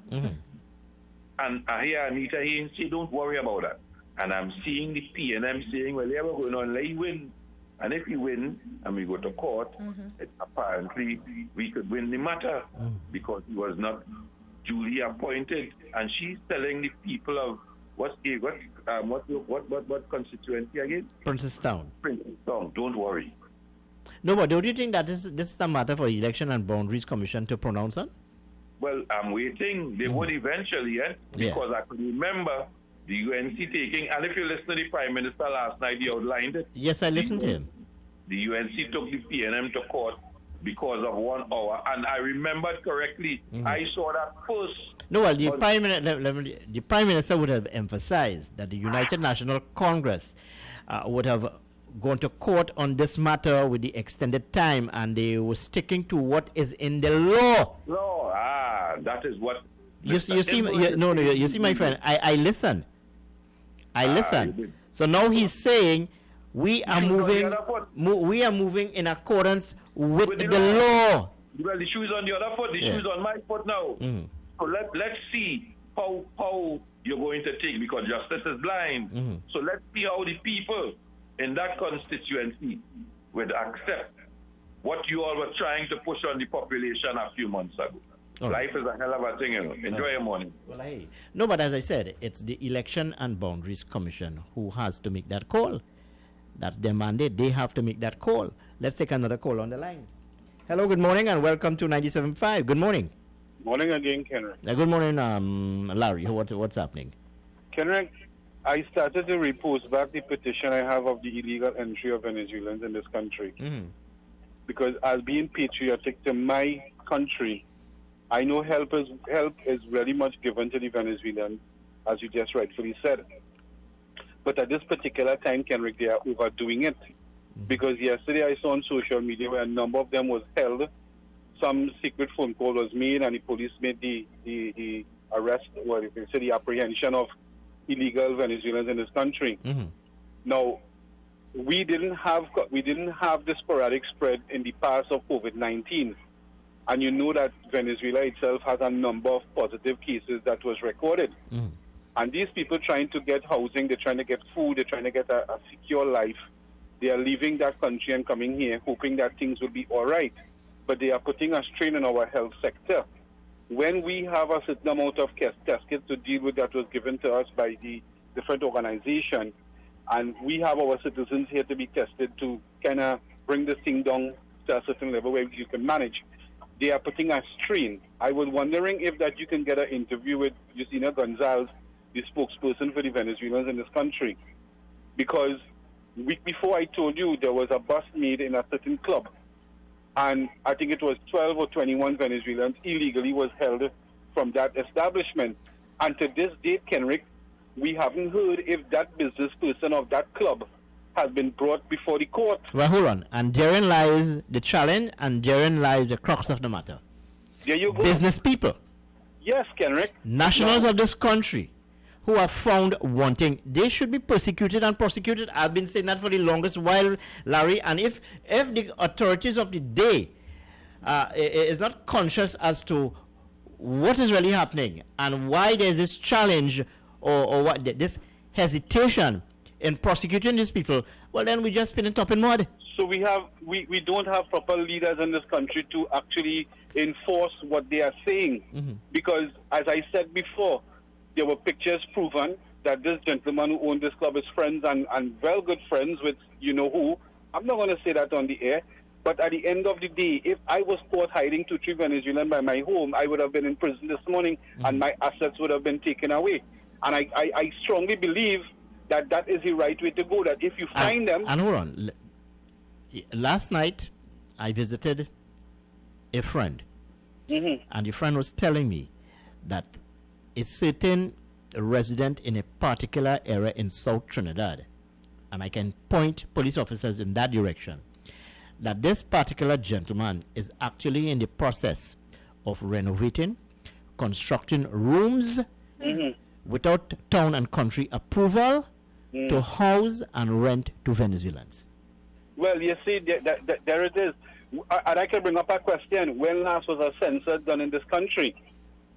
and I hear Anita here say, don't worry about that. And I'm seeing the PNM saying, well, whatever going on, let you win. And if you win and we go to court, apparently we could win the matter because he was not duly appointed. And she's telling the people of what constituency again? Princestown. Don't worry. No, but don't you think that this is a matter for Election and Boundaries Commission to pronounce on? Well, I'm waiting. They would eventually, because I could remember the UNC taking, and if you listen to the Prime Minister last night, he outlined it. Yes, I listened to him. The UNC took the PNM to court because of 1 hour, and I remembered correctly. I saw that first. No, well, the Prime Minister would have emphasized that the United National Congress would have gone to court on this matter with the extended time, and they were sticking to what is in the law. That is what. You see, my friend. I listen. So now he's saying we are moving in accordance with the law. Well, the shoe is on the other foot. The shoe is on my foot now. So let's see how you're going to take, because justice is blind. So let's see how the people in that constituency would accept what you all were trying to push on the population a few months ago. Life is a hell of a thing, you know. Enjoy your morning. Well, no, but as I said, it's the Election and Boundaries Commission who has to make that call. That's their mandate. They have to make that call. Let's take another call on the line. Hello, good morning, and welcome to 97.5. Good morning. Morning again, Kenrick. Good morning, Larry. What's happening? Kenrick, I started to repost back the petition I have of the illegal entry of Venezuelans in this country. Because as being patriotic to my country, I know help is really much given to the Venezuelans, as you just rightfully said. But at this particular time, Kenrick, they are overdoing it. Because yesterday I saw on social media where a number of them was held. Some secret phone call was made, and the police made the arrest, or you can say the apprehension of illegal Venezuelans in this country. Now, we didn't have the sporadic spread in the past of COVID-19. and you know that Venezuela itself has a number of positive cases that was recorded. And these people trying to get housing, they're trying to get food, they're trying to get a secure life. They are leaving that country and coming here, hoping that things will be all right. But they are putting a strain on our health sector. When we have a certain amount of test kits to deal with that was given to us by the different organization, and we have our citizens here to be tested to kind of bring this thing down to a certain level where you can manage, they are putting a strain. I was wondering if that you can get an interview with Yusina Gonzalez, the spokesperson for the Venezuelans in this country. Because week before I told you there was a bust made in a certain club, and I think it was 12 or 21 Venezuelans illegally was held from that establishment. And to this date, Kenrick, we haven't heard if that business person of that club has been brought before the court. Well, hold on. And therein lies the challenge, and therein lies the crux of the matter. There you go. Business people. Yes, Kenrick. Nationals of this country who are found wanting, they should be persecuted and prosecuted. I've been saying that for the longest while, Larry. And if the authorities of the day is not conscious as to what is really happening and why there's this challenge or what this hesitation in prosecuting these people, well, then we just spin it up in mud. So we don't have proper leaders in this country to actually enforce what they are saying. Because, as I said before, there were pictures proven that this gentleman who owned this club is friends and well good friends with you know who. I'm not going to say that on the air, but at the end of the day, if I was caught hiding 2-3 Venezuelans by my home, I would have been in prison this morning and my assets would have been taken away. And I strongly believe that that is the right way to go, that if you find them... And hold on. Last night, I visited a friend. And the friend was telling me that a certain resident in a particular area in South Trinidad, and I can point police officers in that direction, that this particular gentleman is actually in the process of renovating, constructing rooms without town and country approval to house and rent to Venezuelans. Well, you see, there it is. And I can bring up a question. When last was a census done in this country?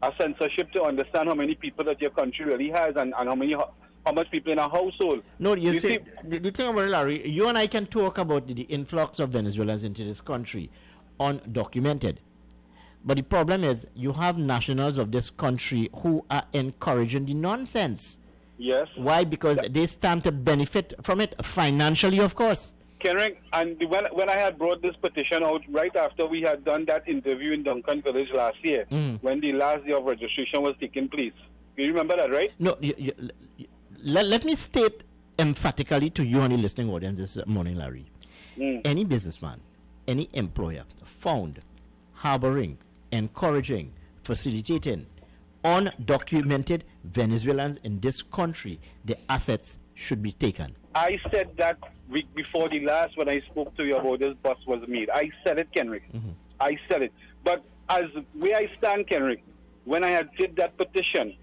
A censorship to understand how many people that your country really has and how much people in a household. No, you see, the thing about it, Larry, you and I can talk about the influx of Venezuelans into this country, undocumented. But the problem is, you have nationals of this country who are encouraging the nonsense. Yes. Why? Because they stand to benefit from it financially, of course. Kenrick, and when I had brought this petition out right after we had done that interview in Duncan Village last year, when the last day of registration was taking place. You remember that, right? No, let me state emphatically to you and the listening audience this morning, Larry. Any businessman, any employer found harboring, encouraging, facilitating undocumented Venezuelans in this country, the assets should be taken. I said that week before the last when I spoke to you about this bus was made. I said it, Kenrick. I said it. But as where I stand, Kenrick, when I had did that petition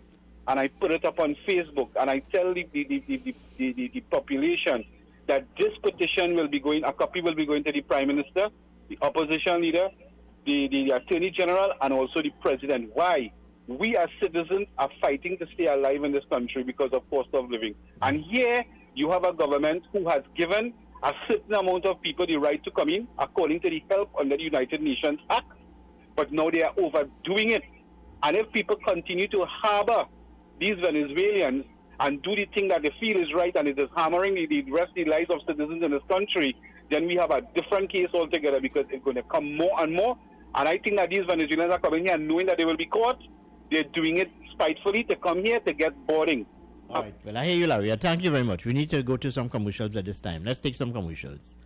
and I put it up on Facebook and I tell the population that this petition will be going, a copy will be going to the Prime Minister, the opposition leader, the Attorney General, and also the President. Why? We as citizens are fighting to stay alive in this country because of cost of living. And here you have a government who has given a certain amount of people the right to come in according to the help under the United Nations Act. But now they are overdoing it. And if people continue to harbor these Venezuelans and do the thing that they feel is right and it is hammering the rest of the lives of citizens in this country, then we have a different case altogether because it's going to come more and more. And I think that these Venezuelans are coming here knowing that they will be caught. They're doing it spitefully to come here to get boarding. All right. Well, I hear you, Larry. Thank you very much. We need to go to some commercials at this time. Let's take some commercials.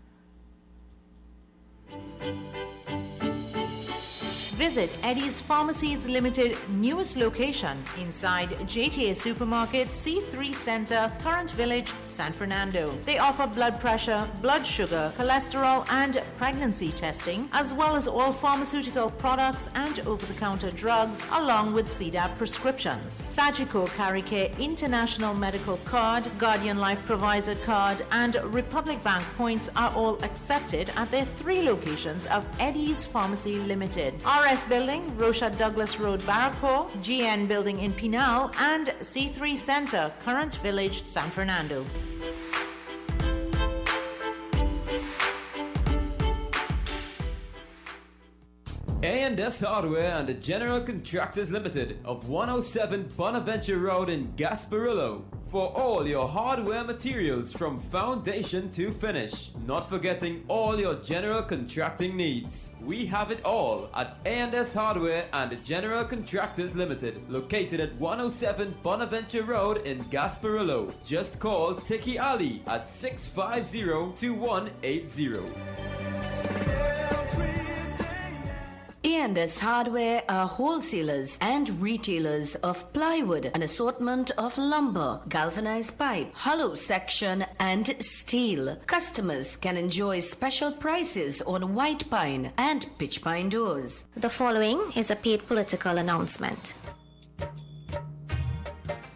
Visit Eddie's Pharmacies Limited newest location inside JTA Supermarket, C3 Center, Current Village, San Fernando. They offer blood pressure, blood sugar, cholesterol, and pregnancy testing, as well as all pharmaceutical products and over-the-counter drugs, along with CDAP prescriptions. Sagicor Caricare International Medical Card, Guardian Life Provider Card, and Republic Bank points are all accepted at their 3 locations of Eddie's Pharmacy Limited. Our RS Building, Rocha Douglas Road, Barrackpore, GN Building in Pinal, and C3 Center, Current Village, San Fernando. A&S Hardware and the General Contractors Limited of 107 Bonaventure Road in Gasparillo. For all your hardware materials from foundation to finish. Not forgetting all your general contracting needs. We have it all at A&S Hardware and the General Contractors Limited, located at 107 Bonaventure Road in Gasparillo. Just call Tiki Ali at 650-2180. A&S Hardware are wholesalers and retailers of plywood, an assortment of lumber, galvanized pipe, hollow section, and steel. Customers can enjoy special prices on white pine and pitch pine doors. The following is a paid political announcement.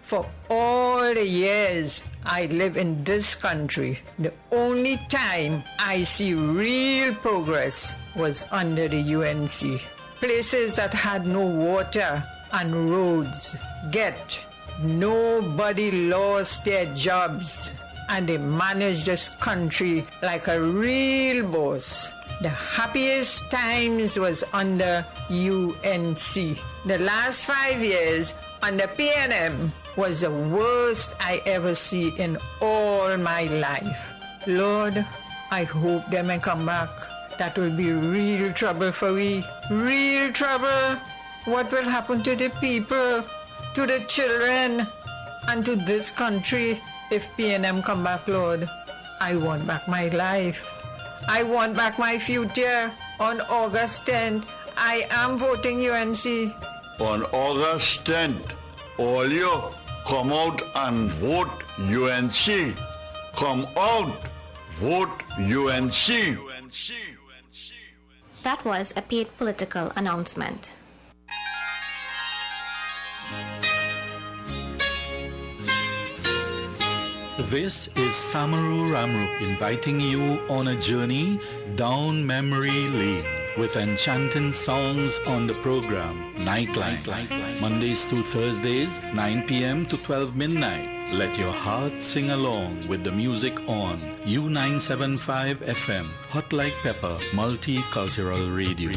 For all the years I live in this country, the only time I see real progress was under the UNC. Places that had no water and roads, yet nobody lost their jobs and they managed this country like a real boss. The happiest times was under UNC. The last 5 years under PNM was the worst I ever see in all my life. Lord, I hope they may come back. That will be real trouble for we. Real trouble. What will happen to the people, to the children, and to this country if PNM come back, Lord? I want back my life. I want back my future. On August 10th, I am voting UNC. On August 10th, all you come out and vote UNC. Come out, vote UNC. That was a paid political announcement. This is Samaru Ramrup inviting you on a journey down memory lane with enchanting songs on the program Nightline. Mondays to Thursdays, 9 p.m. to 12 midnight. Let your heart sing along with the music on U975 FM, Hot Like Pepper, Multicultural Radio.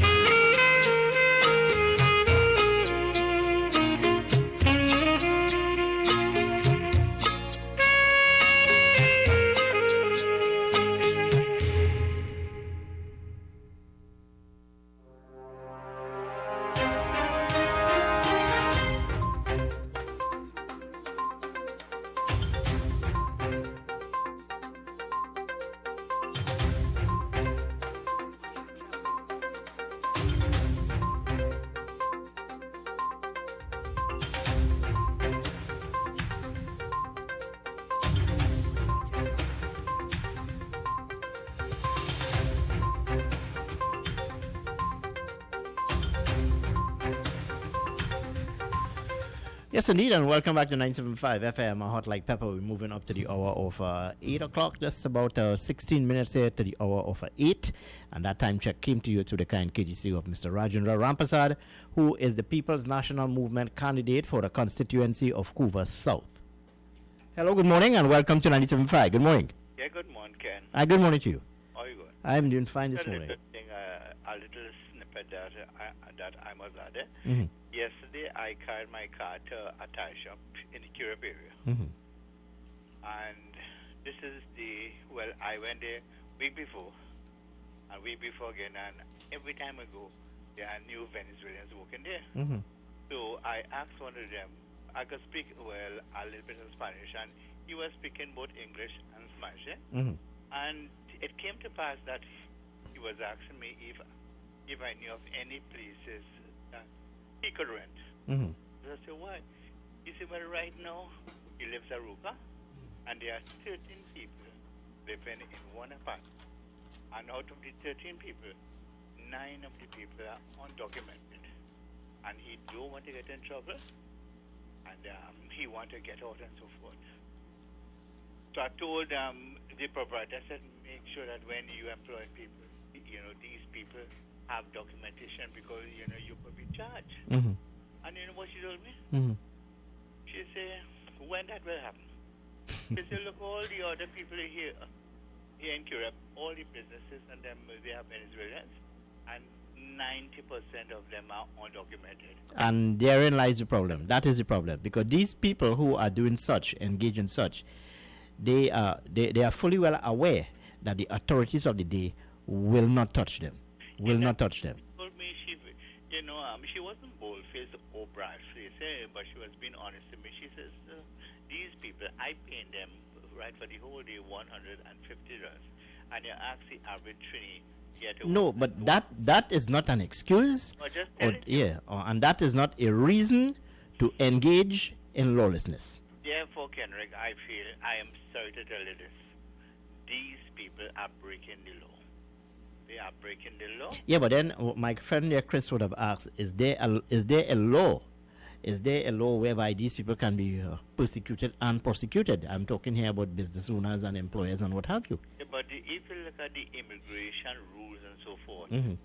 Yes, indeed, and welcome back to 975 FM, Hot Like Pepper. We're moving up to the hour of 8 o'clock, just about 16 minutes here to the hour of 8. And that time check came to you through the kind courtesy of Mr. Rajendra Rampasad, who is the People's National Movement candidate for the constituency of Couva South. Hello, good morning, and welcome to 975. Good morning. Yeah, good morning, Ken. Good morning to you. How are you going? I'm doing fine this morning. A little snippet that I must add. Mm-hmm. Yesterday, I carried my car to a tire shop in the Curab area. Mm-hmm. And this is I went there week before, and week before again, and every time I go, there are new Venezuelans working there. Mm-hmm. So I asked one of them, I could speak, a little bit of Spanish, and he was speaking both English and Spanish. Mm-hmm. And it came to pass that he was asking me if I knew of any places that he could rent. Mm-hmm. So I said, why? He said, well, right now, he lives at Ruka, and there are 13 people living in one apartment. And out of the 13 people, 9 of the people are undocumented. And he don't want to get in trouble, and he want to get out and so forth. So I told the proprietor, I said, make sure that when you employ people, these people have documentation because you could be charged. Mm-hmm. And you know what she told me? Mm-hmm. She said, when that will happen? She said, look, all the other people here in Europe, all the businesses and them, they have Venezuelans, and 90% of them are undocumented. And therein lies the problem. That is the problem, because these people who are doing such, engage in such, they are fully well aware that the authorities of the day will not touch them. Will not touch them. Told me she wasn't bold-faced or brash-faced, but she was being honest to me. She says, these people, I pay them right for the whole day $150, and you ask the average Trini. No, but that is not an excuse. And that is not a reason to engage in lawlessness. Therefore, Kenrick, I feel I am sorry to tell you this. These people are breaking the law. They are breaking the law. Yeah, but then my friend there, Chris, would have asked, is there a law? Is there a law whereby these people can be persecuted and prosecuted? I'm talking here about business owners and employers and what have you. Yeah, but if you look at the immigration rules and so forth, Mm-hmm.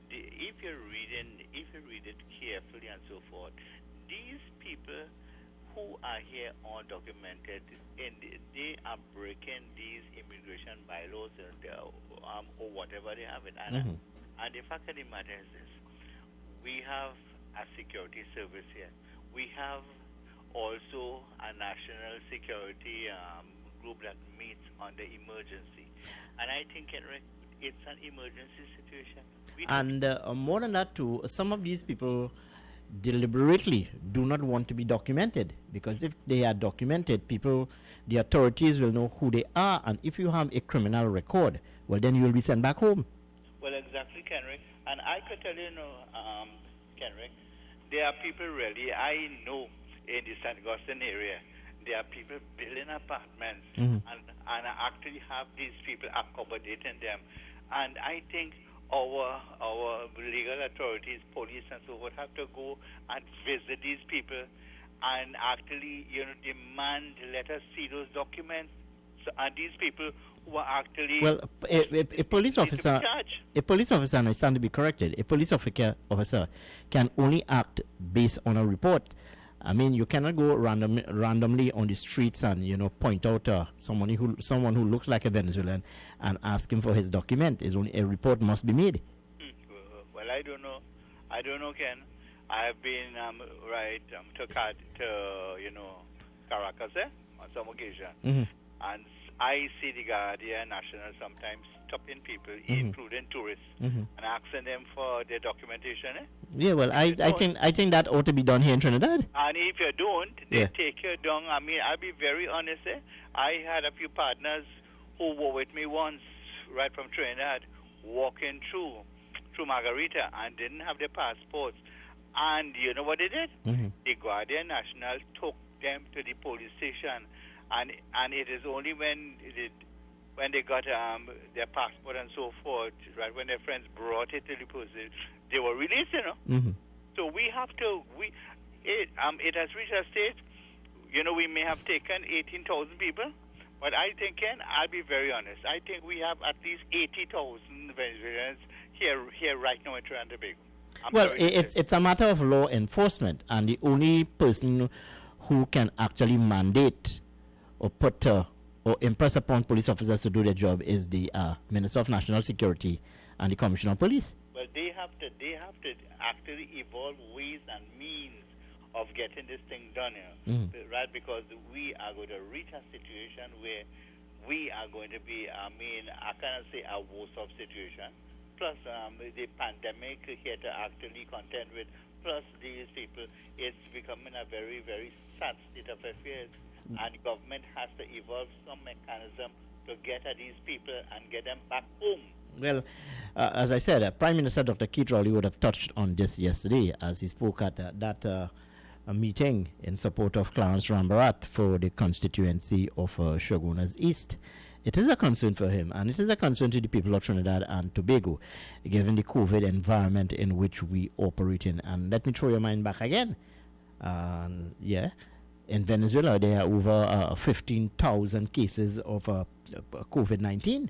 if you read it carefully and so forth, these people who are here undocumented, and they are breaking these immigration bylaws or whatever they have it. And the fact of the matter is this: we have a security service here. We have also a national security group that meets on the emergency. And I think, Henrik, it's an emergency situation. And more than that too, some of these people deliberately do not want to be documented, because if they are documented, the authorities will know who they are, and if you have a criminal record, well, then you will be sent back home. Well, exactly, Kenrick. And I could tell you, Kenrick, there are people really, I know in the St. Augustine area, there are people building apartments and actually have these people accommodating them. And I think our legal authorities, police and so forth, have to go and visit these people and actually, demand, let us see those documents. So, and these people who are actually... Well, a police officer, and I stand to be corrected, a police officer can only act based on a report. I mean, you cannot go randomly on the streets and, point out someone who looks like a Venezuelan and ask him for his document. A report must be made. Well, I don't know, Ken. I have been to Caracas on some occasion, and I see the Guardia National sometimes stopping people, including tourists, and asking them for their documentation. Yeah, well, I think that ought to be done here in Trinidad. And if you don't, they take you down. I mean, I'll be very honest. I had a few partners who were with me once, right from Trinidad, walking through Margarita, and didn't have their passports. And you know what they did? The Guardia National took them to the police station, and it is only when they got their passport and so forth, right, when their friends brought it to the police, they were released, So we have to, it has reached a stage, we may have taken 18,000 people, but I think, Ken, I'll be very honest, I think we have at least 80,000 Venezuelans here right now in Trinidad and Tobago. Well, it's a matter of law enforcement, and the only person who can actually mandate or put or impress upon police officers to do their job is the Minister of National Security and the Commissioner of Police. Well, they have to actually evolve ways and means of getting this thing done, right? Because we are going to reach a situation where we are going to be, I cannot say a worse-off situation. Plus, the pandemic here to actually contend with. Plus, these people, it's becoming a very, very sad state of affairs. And the government has to evolve some mechanism to get at these people and get them back home. Well, as I said, Prime Minister Dr. Keith Rowley would have touched on this yesterday as he spoke at that meeting in support of Clarence Rambarat for the constituency of Shogunas East. It is a concern for him, and it is a concern to the people of Trinidad and Tobago, given the COVID environment in which we operate in. And let me throw your mind back again. In Venezuela, there are over 15,000 cases of COVID-19.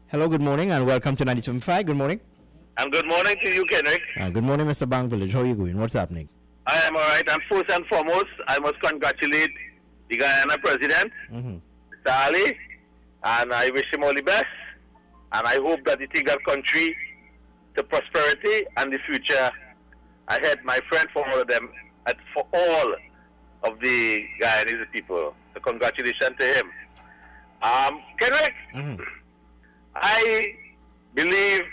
Hello, good morning, and welcome to 97.5. Good morning. And good morning to you, Kendrick. Good morning, Mr. Bank Village. How are you going? What's happening? I am all right. And first and foremost, I must congratulate the Guyana president, Mr. Ali, and I wish him all the best. And I hope that he take that country to prosperity and the future ahead, my friend, for all of them, and for all of the Guyanese people. So congratulations to him. Kendrick, I believe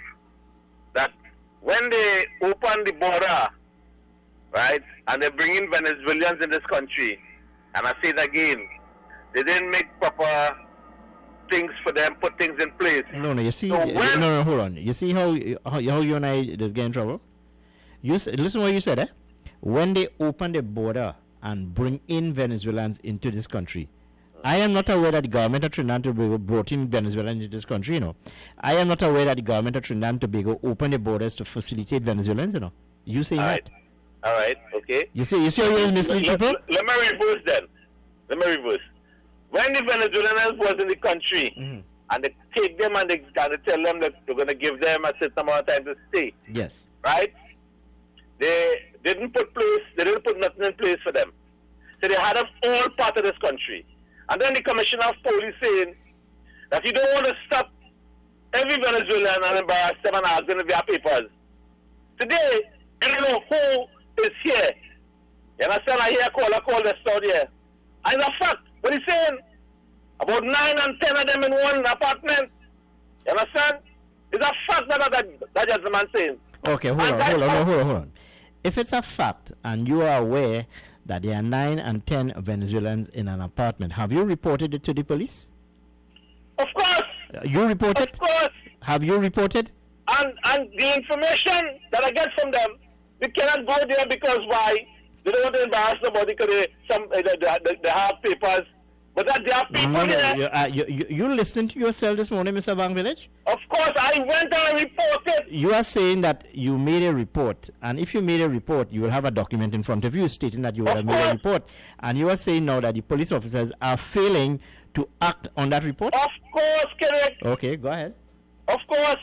that when they open the border, right, and they bring in Venezuelans in this country, and I say it again, they didn't make proper things for them, put things in place. No, you see, So no, hold on. You see how you and I just get in trouble? Listen what you said, eh? When they open the border and bring in Venezuelans into this country, I am not aware that the government of Trinidad and Tobago brought in Venezuelans into this country, you know. I am not aware that the government of Trinidad and Tobago opened the borders to facilitate Venezuelans, you know. You saying that? All right, okay. You see how you mislead people? Let me reverse then. Let me reverse. When the Venezuelans was in the country, and they take them and they tell them that they're going to give them a certain amount of time to stay, yes, right? They didn't put nothing in place for them. So they had them all part of this country. And then the commissioner of police saying that you don't want to stop every Venezuelan and embarrass them and ask them if they have papers. Today, you don't know who is here. You understand? I hear a call this out here. And it's a fact. What he's saying, about 9 and 10 of them in one apartment. You understand? It's a fact that gentleman saying. Okay, hold on. If it's a fact and you are aware that there are 9 and 10 Venezuelans in an apartment, have you reported it to the police? Of course. You reported? Of course. Have you reported? And the information that I get from them, they cannot go there because why? They don't want to embarrass nobody because they have papers. But that there are people there. You listened to yourself this morning, Mr. Bang Village? Of course, I went and reported. You are saying that you made a report, and if you made a report, you will have a document in front of you stating that you would have made a report. And you are saying now that the police officers are failing to act on that report? Of course, correct. Okay, go ahead. Of course.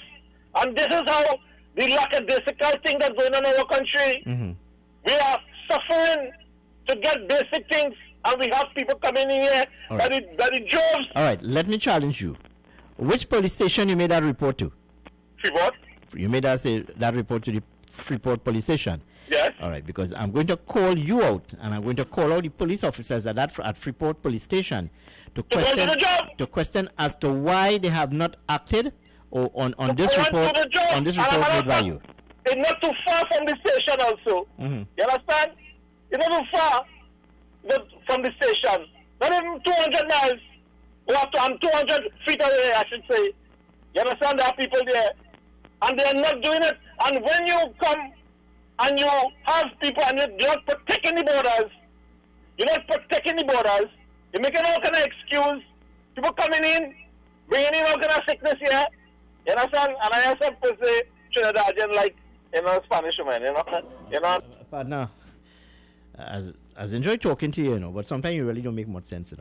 And this is how the lackadaisical thing that's going on in our country. We are suffering to get basic things, and we have people coming in here that the jobs. All right, let me challenge you. Which police station you made that report to? Freeport. You made that report to the Freeport police station? Yes. All right, because I'm going to call you out, and I'm going to call out the police officers at Freeport police station to question as to why they have not acted on this report made by you. It's not too far from the station also. You understand? It's not too far from the station. Not even 200 miles. I'm 200 feet away, I should say. You understand? There are people there. And they are not doing it. And when you come and you have people and you're not protecting the borders, you're making all kind of excuse. People coming in, bringing in all kind of sickness here. You understand? And I have to say Trinidadian like, Spanish woman, Partner, as enjoy talking to you, but sometimes you really don't make much sense,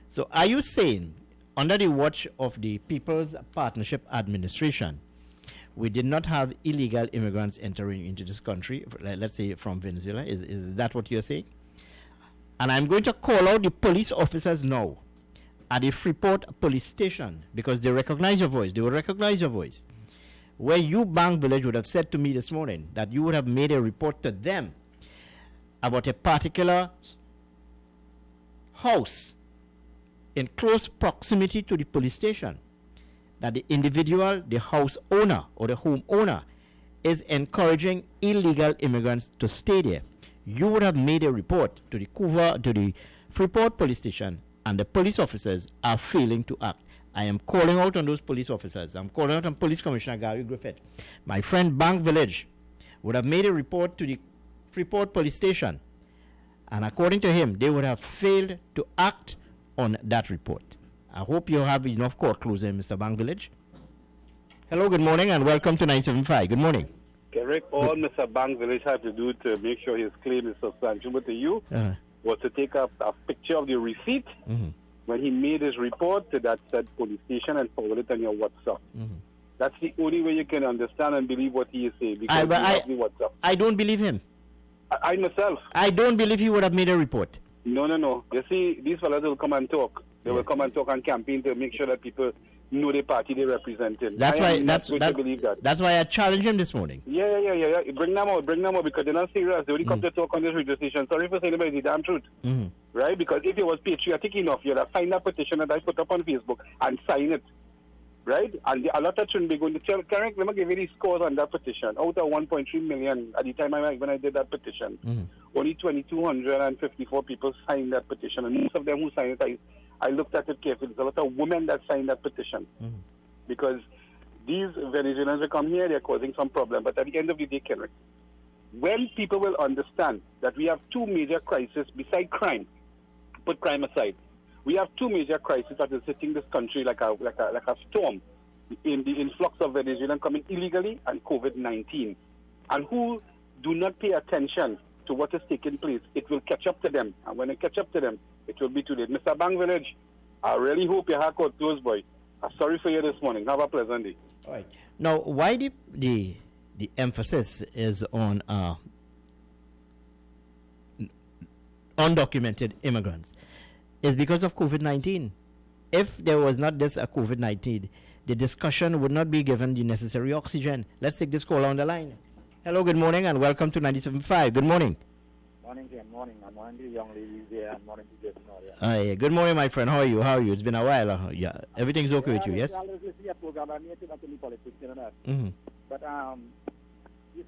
So are you saying, under the watch of the People's Partnership Administration, we did not have illegal immigrants entering into this country, let's say from Venezuela? Is that what you're saying? And I'm going to call out the police officers now at the Freeport police station because they recognize your voice. They will recognize your voice. Where you, Bank Village, would have said to me this morning that you would have made a report to them about a particular house in close proximity to the police station, that the individual, the house owner or the home owner, is encouraging illegal immigrants to stay there. You would have made a report to the Freeport police station, and the police officers are failing to act. I am calling out on those police officers. I'm calling out on Police Commissioner Gary Griffith. My friend Bank Village would have made a report to the Freeport police station, and according to him, they would have failed to act on that report. I hope you have enough court closure, Mr. Bank Village. Hello, good morning, and welcome to 975. Good morning. Correct. All Mr. Bank Village had to do to make sure his claim is substantial to you was to take a picture of the receipt when he made his report to that said police station and forward it on your WhatsApp. That's the only way you can understand and believe what he is saying. Because I don't believe him. I myself. I don't believe he would have made a report. No. You see, these fellas will come and talk. They will come and talk and campaign to make sure that people know the party they represent. That's why I challenged him this morning. Yeah. Bring them out because they're not serious. They only come to talk on this radio station. Sorry for saying about the damn truth. Right? Because if it was patriotic enough, you'd have signed that petition that I put up on Facebook and sign it. Right? And a lot of shouldn't be going to tell. Correct? Let me give you the scores on that petition. Out of 1.3 million at the time when I did that petition, only 2,254 people signed that petition. And most of them who signed it, I looked at it carefully. There's a lot of women that signed that petition. Because these Venezuelans will come here, they're causing some problem. But at the end of the day, Kendrick, when people will understand that we have two major crises beside crime, put crime aside, we have two major crises that is hitting this country like a storm in the influx of Venezuelans coming illegally and COVID-19. And who do not pay attention to what is taking place, it will catch up to them. And when it catch up to them, it will be too late. Mr. Bang Village, I really hope your heart got close, boy. I'm sorry for you this morning. Have a pleasant day. All right. Now, why the emphasis is on undocumented immigrants is because of COVID-19. If there was not this COVID-19, the discussion would not be given the necessary oxygen. Let's take this call on the line. Hello, good morning, and welcome to 97.5. Good morning. Morning, morning. I'm morning to the young ladies there, and morning to Jason. Yeah. Good morning, my friend. How are you? It's been a while. Yeah, everything's okay with you, yes? But you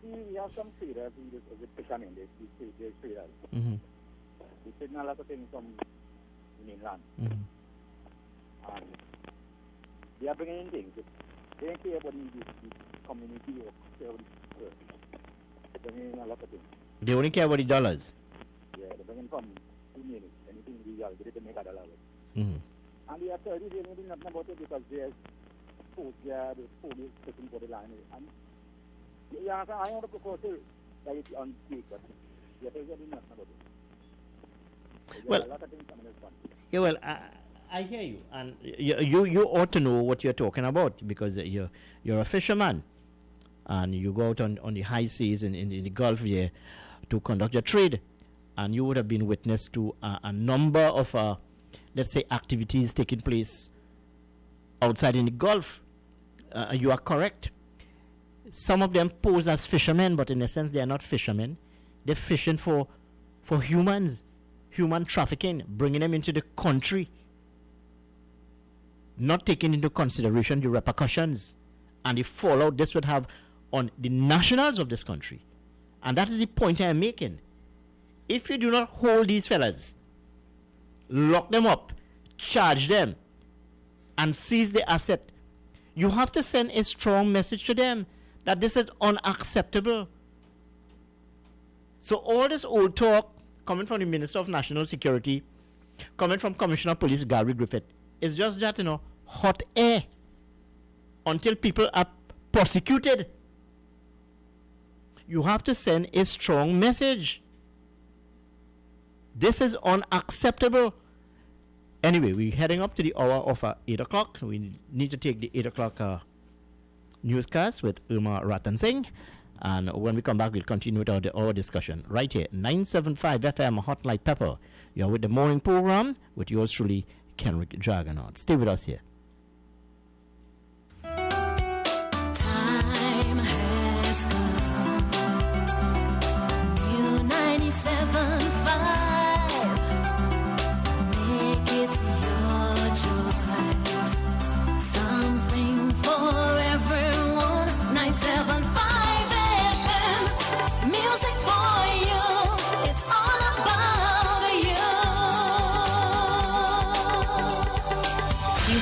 see, we have some traders with fishermen. They're traders. They trading a lot of things from the mainland. And they are bringing in things. They don't care about the community or care about the church. They're bringing in a lot of things. They only care about the dollars. Yeah, they're bringing from 2 minutes. Anything legal, they didn't make $1. Mm-hmm. And the authorities, they know nothing about it because there's folks there, there's police sitting for the line. And yeah, I want to propose that it's on speak, but the authorities know nothing about it. Well, a lot of things coming in front. Yeah, well, I hear you, and you ought to know what you're talking about because you're a fisherman, and you go out on the high seas in the Gulf there to conduct your trade, and you would have been witness to a number of let's say activities taking place outside in the Gulf. You are correct. Some of them pose as fishermen, but in a sense they are not fishermen. They're fishing for humans, human trafficking, bringing them into the country, not taking into consideration the repercussions and the fallout this would have on the nationals of this country. And that is the point I am making. If you do not hold these fellas, lock them up, charge them, and seize the asset, you have to send a strong message to them that this is unacceptable. So all this old talk coming from the Minister of National Security, coming from Commissioner of Police Gary Griffith, is just that, hot air until people are prosecuted. You have to send a strong message. This is unacceptable. Anyway, we're heading up to the hour of 8 o'clock. We need to take the 8 o'clock newscast with Irma Ratan Singh. And when we come back, we'll continue with our discussion right here, 975 FM Hot Like Pepper. You're with the morning program with yours truly, Kenrick Dragonaut. Stay with us here. Time has come. New 97.5. Make it your choice. Something for everyone. 975 FM. Music for you. It's all about you.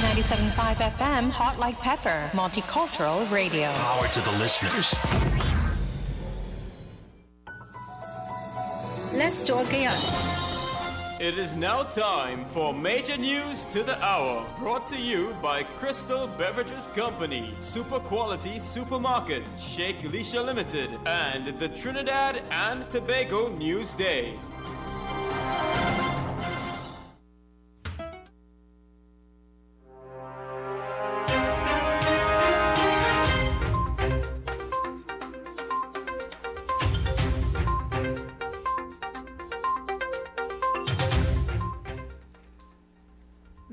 97.5 FM, Hot Like Pepper, multicultural radio. Power to the listeners. Let's talk again. It is now time for Major News to the Hour, brought to you by Crystal Beverages Company, Super Quality Supermarket, Sheikh Lisha Limited, and the Trinidad and Tobago News Day.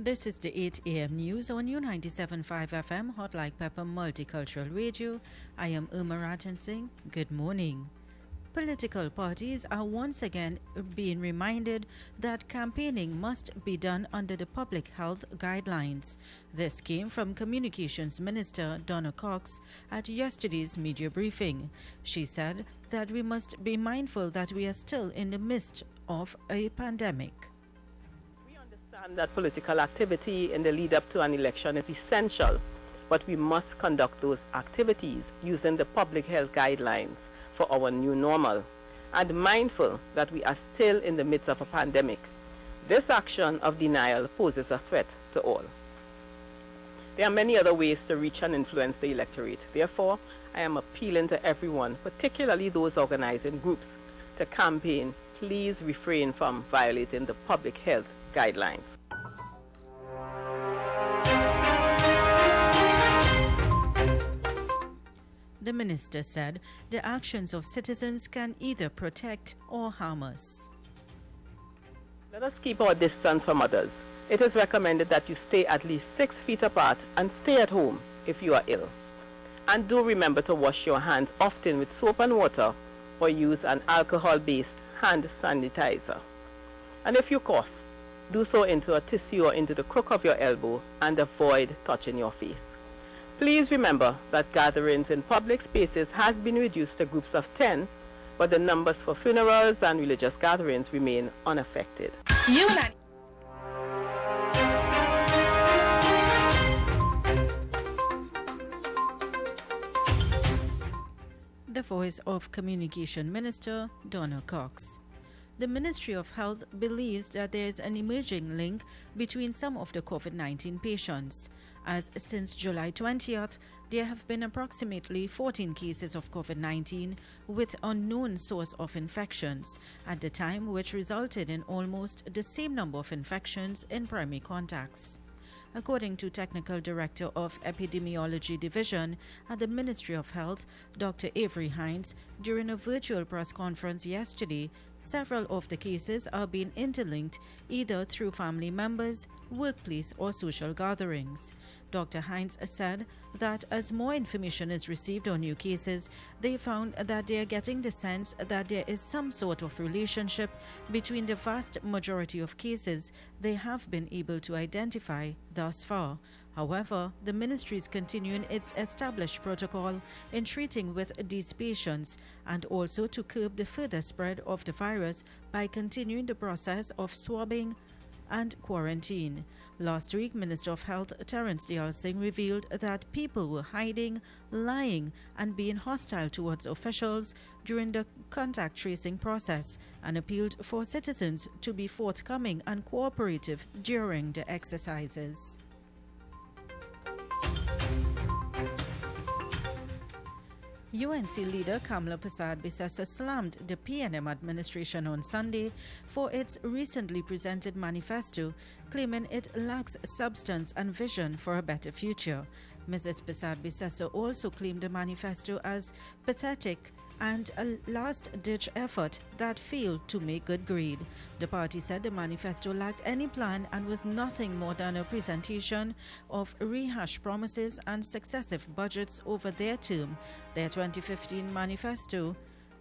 This is the 8 a.m. news on U97.5 FM, Hot Like Pepper Multicultural Radio. I am Uma Ratan Singh. Good morning. Political parties are once again being reminded that campaigning must be done under the public health guidelines. This came from Communications Minister Donna Cox at yesterday's media briefing. She said that we must be mindful that we are still in the midst of a pandemic. And that political activity in the lead up to an election is essential, but we must conduct those activities using the public health guidelines for our new normal, and mindful that we are still in the midst of a pandemic. This action of denial poses a threat to all. There are many other ways to reach and influence the electorate. Therefore, I am appealing to everyone, particularly those organizing groups, to campaign. Please refrain from violating the public health guidelines. The minister said the actions of citizens can either protect or harm us. Let us keep our distance from others. It is recommended that you stay at least 6 feet apart and stay at home if you are ill. And do remember to wash your hands often with soap and water or use an alcohol-based hand sanitizer. And if you cough, do so into a tissue or into the crook of your elbow and avoid touching your face. Please remember that gatherings in public spaces has been reduced to groups of 10, but the numbers for funerals and religious gatherings remain unaffected. The voice of Communication Minister Donna Cox. The Ministry of Health believes that there is an emerging link between some of the COVID-19 patients, as since July 20th, there have been approximately 14 cases of COVID-19 with unknown source of infections at the time, which resulted in almost the same number of infections in primary contacts. According to Technical Director of Epidemiology Division at the Ministry of Health, Dr. Avery Hines, during a virtual press conference yesterday, several of the cases are being interlinked either through family members, workplace, or social gatherings. Dr. Hines said that as more information is received on new cases, they found that they are getting the sense that there is some sort of relationship between the vast majority of cases they have been able to identify thus far. However, the ministry is continuing its established protocol in treating with these patients and also to curb the further spread of the virus by continuing the process of swabbing and quarantine. Last week, Minister of Health Terence Dayal Singh revealed that people were hiding, lying, and being hostile towards officials during the contact tracing process and appealed for citizens to be forthcoming and cooperative during the exercises. UNC leader Kamla Persad-Bissessar slammed the PNM administration on Sunday for its recently presented manifesto, claiming it lacks substance and vision for a better future. Mrs. Persad-Bissessar also claimed the manifesto as pathetic and a last-ditch effort that failed to make good grade. The party said the manifesto lacked any plan and was nothing more than a presentation of rehashed promises and successive budgets over their term. Their 2015 manifesto,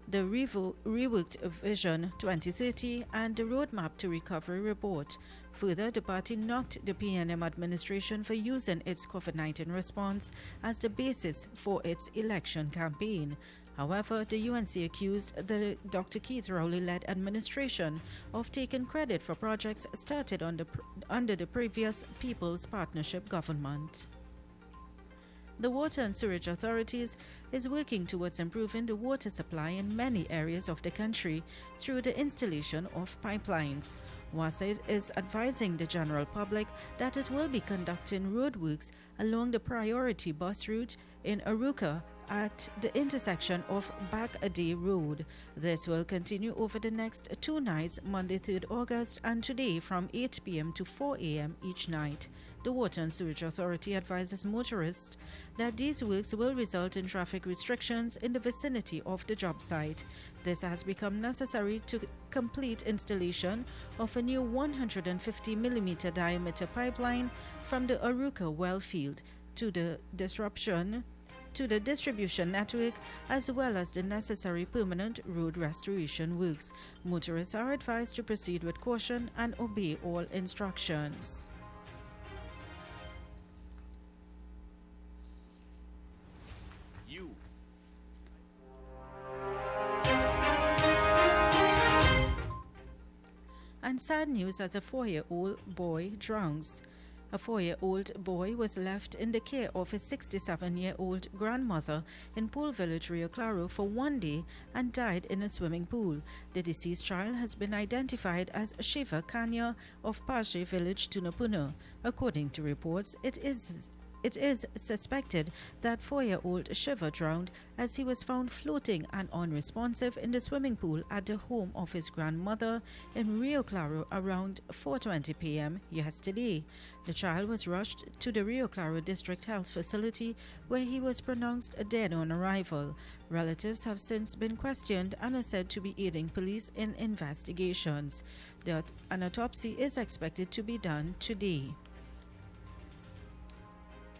the reworked Vision 2030 and the Roadmap to Recovery report. Further, the party knocked the PNM administration for using its COVID-19 response as the basis for its election campaign. However, the UNC accused the Dr. Keith Rowley-led administration of taking credit for projects started under the previous People's Partnership government. The Water and Sewerage Authorities is working towards improving the water supply in many areas of the country through the installation of pipelines. WASA is advising the general public that it will be conducting roadworks along the priority bus route in Aruka at the intersection of Back-A-Day Road. This will continue over the next 2 nights, Monday 3rd August and today from 8 p.m. to 4 a.m. each night. The Water and Sewage Authority advises motorists that these works will result in traffic restrictions in the vicinity of the job site. This has become necessary to complete installation of a new 150 mm diameter pipeline from the Aruka well field to the distribution network, as well as the necessary permanent road restoration works. Motorists are advised to proceed with caution and obey all instructions. And sad news as a 4-year-old boy drowns. A 4-year-old boy was left in the care of his 67-year-old grandmother in Pool Village, Rio Claro for 1 day and died in a swimming pool. The deceased child has been identified as Shiva Kanya of Pashe Village, Tunapuna. According to reports, it is suspected that 4-year-old Shiva drowned as he was found floating and unresponsive in the swimming pool at the home of his grandmother in Rio Claro around 4:20 p.m. yesterday. The child was rushed to the Rio Claro District Health Facility where he was pronounced dead on arrival. Relatives have since been questioned and are said to be aiding police in investigations. An autopsy is expected to be done today.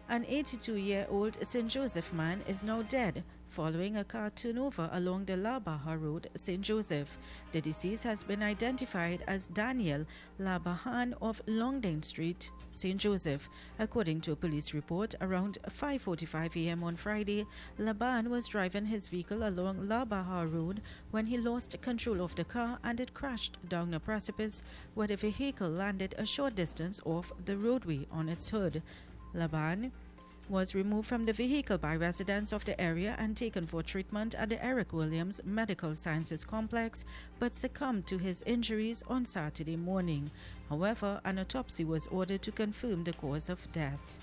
An 82-year-old St. Joseph man is now dead following a car turnover along the La Baja Road, St. Joseph. The deceased has been identified as Daniel Labahan of Longdane Street, St. Joseph. According to a police report, around 5:45 a.m. on Friday, Laban was driving his vehicle along La Baja Road when he lost control of the car and it crashed down a precipice where the vehicle landed a short distance off the roadway on its hood. Laban was removed from the vehicle by residents of the area and taken for treatment at the Eric Williams Medical Sciences Complex, but succumbed to his injuries on Saturday morning. However, an autopsy was ordered to confirm the cause of death.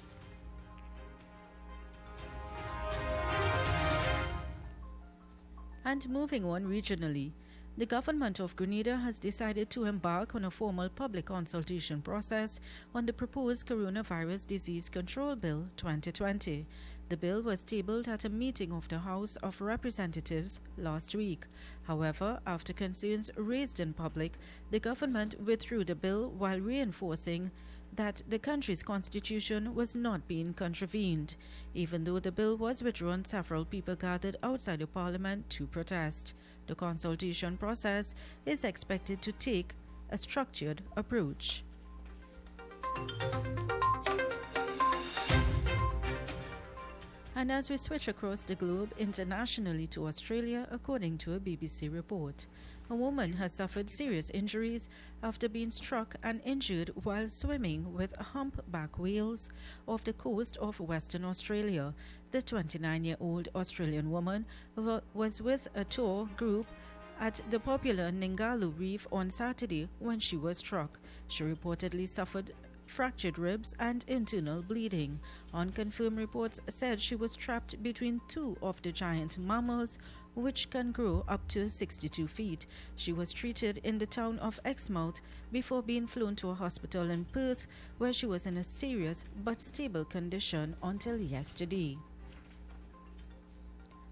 And moving on regionally, the government of Grenada has decided to embark on a formal public consultation process on the proposed Coronavirus Disease Control Bill 2020. The bill was tabled at a meeting of the House of Representatives last week. However, after concerns raised in public, the government withdrew the bill while reinforcing that the country's constitution was not being contravened. Even though the bill was withdrawn, several people gathered outside the parliament to protest. The consultation process is expected to take a structured approach. And as we switch across the globe internationally to Australia, according to a BBC report, a woman has suffered serious injuries after being struck and injured while swimming with humpback whales off the coast of Western Australia. The 29-year-old Australian woman was with a tour group at the popular Ningaloo Reef on Saturday when she was struck. She reportedly suffered fractured ribs and internal bleeding. Unconfirmed reports said she was trapped between two of the giant mammals, which can grow up to 62 feet. She was treated in the town of Exmouth before being flown to a hospital in Perth, where she was in a serious but stable condition until yesterday.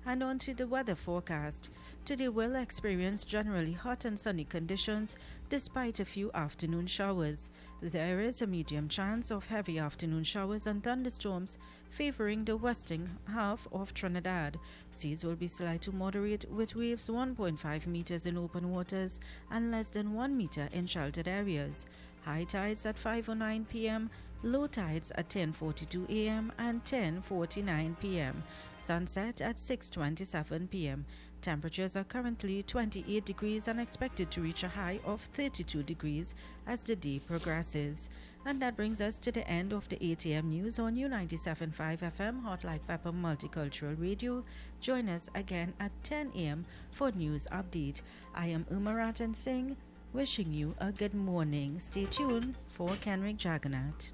And on to the weather forecast. Today we'll experience generally hot and sunny conditions despite a few afternoon showers. There is a medium chance of heavy afternoon showers and thunderstorms favoring the western half of Trinidad. Seas will be slight to moderate with waves 1.5 meters in open waters and less than 1 meter in sheltered areas. High tides at 5:09 p.m., low tides at 10:42 a.m. and 10:49 p.m. Sunset at 6:27 p.m. Temperatures are currently 28 degrees and expected to reach a high of 32 degrees as the day progresses. And that brings us to the end of the 8 a.m. news on U97.5 FM Hot Like Pepper Multicultural Radio. Join us again at 10 a.m. for news update. I am Umaratan Singh, wishing you a good morning. Stay tuned for Kenrick Jagannath.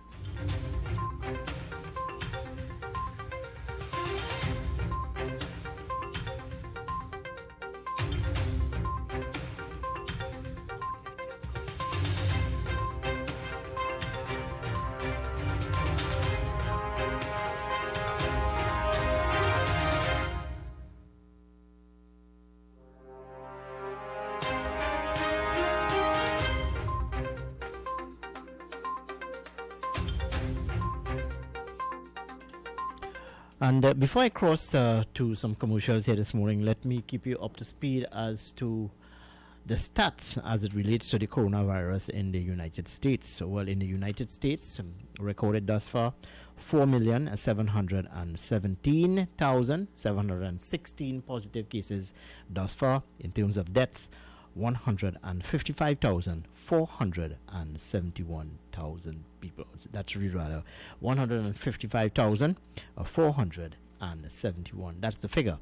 And before I cross to some commercials here this morning, let me keep you up to speed as to the stats as it relates to the coronavirus in the United States. So, well, in the United States, recorded thus far 4,717,716 positive cases thus far. In terms of deaths, 155,471 people. That's really rather 155,471. That's the figure,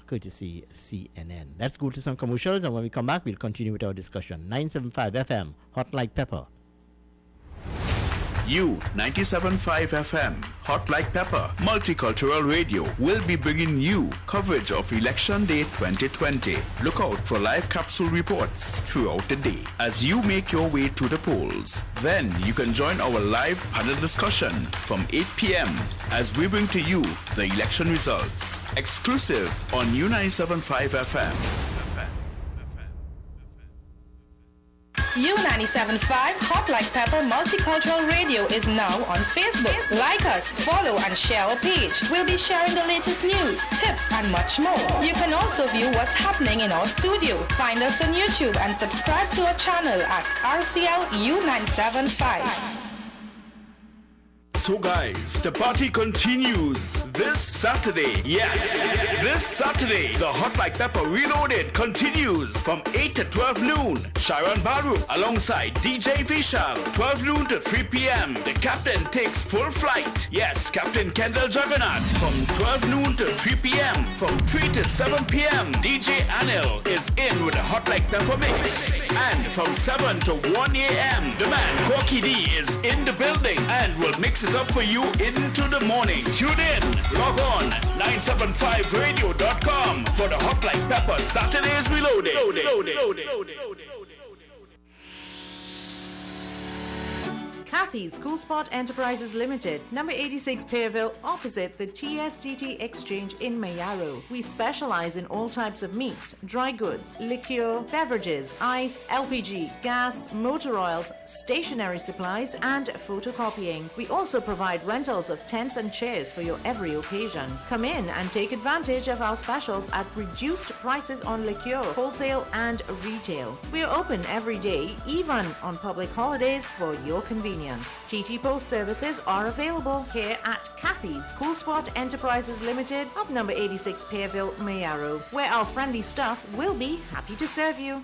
courtesy CNN. Let's go to some commercials, and when we come back, we'll continue with our discussion. 975 FM, Hot Like Pepper. U97.5 FM, Hot Like Pepper, Multicultural Radio will be bringing you coverage of Election Day 2020. Look out for live capsule reports throughout the day as you make your way to the polls. Then you can join our live panel discussion from 8 p.m. as we bring to you the election results. Exclusive on U97.5 FM. U97.5 Hot Like Pepper Multicultural Radio is now on Facebook. Like us, follow and share our page. We'll be sharing the latest news, tips and much more. You can also view what's happening in our studio. Find us on YouTube and subscribe to our channel at RCL U975. So guys, the party continues this Saturday. Yes, this Saturday, the Hot Like Pepper Reloaded continues from 8 to 12 noon. Sharon Baru alongside DJ Vishal, 12 noon to 3 p.m. The captain takes full flight. Yes, Captain Kendall Juggernaut from 12 noon to 3 p.m. From 3 to 7 p.m. DJ Anil is in with the Hot Like Pepper mix. And from 7 to 1 a.m. the man Corky D is in the building and will mix it up for you into the morning. Tune in, log on 975radio.com for the Hot Like Pepper Saturdays Reloaded. Kathy's Cool Spot Enterprises Limited, number 86 Pearville, opposite the TSTT Exchange in Mayaro. We specialize in all types of meats, dry goods, liqueur, beverages, ice, LPG, gas, motor oils, stationery supplies, and photocopying. We also provide rentals of tents and chairs for your every occasion. Come in and take advantage of our specials at reduced prices on liqueur, wholesale and retail. We are open every day, even on public holidays, for your convenience. TT Post services are available here at Kathy's Cool Spot Enterprises Limited of number 86 Pearville, Mayaro, where our friendly staff will be happy to serve you.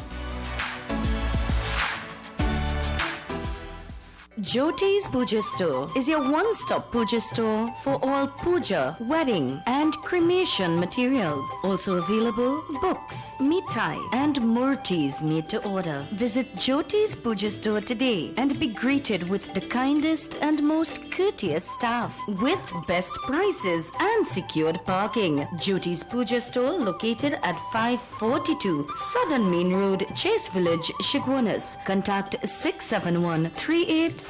Jyoti's Puja Store is your one-stop puja store for all puja, wedding and cremation materials. Also available books, mithai and murtis made to order. Visit Jyoti's Puja Store today and be greeted with the kindest and most courteous staff with best prices and secured parking. Jyoti's Puja Store located at 542 Southern Main Road, Chase Village, Shigwanas. Contact 671-3849.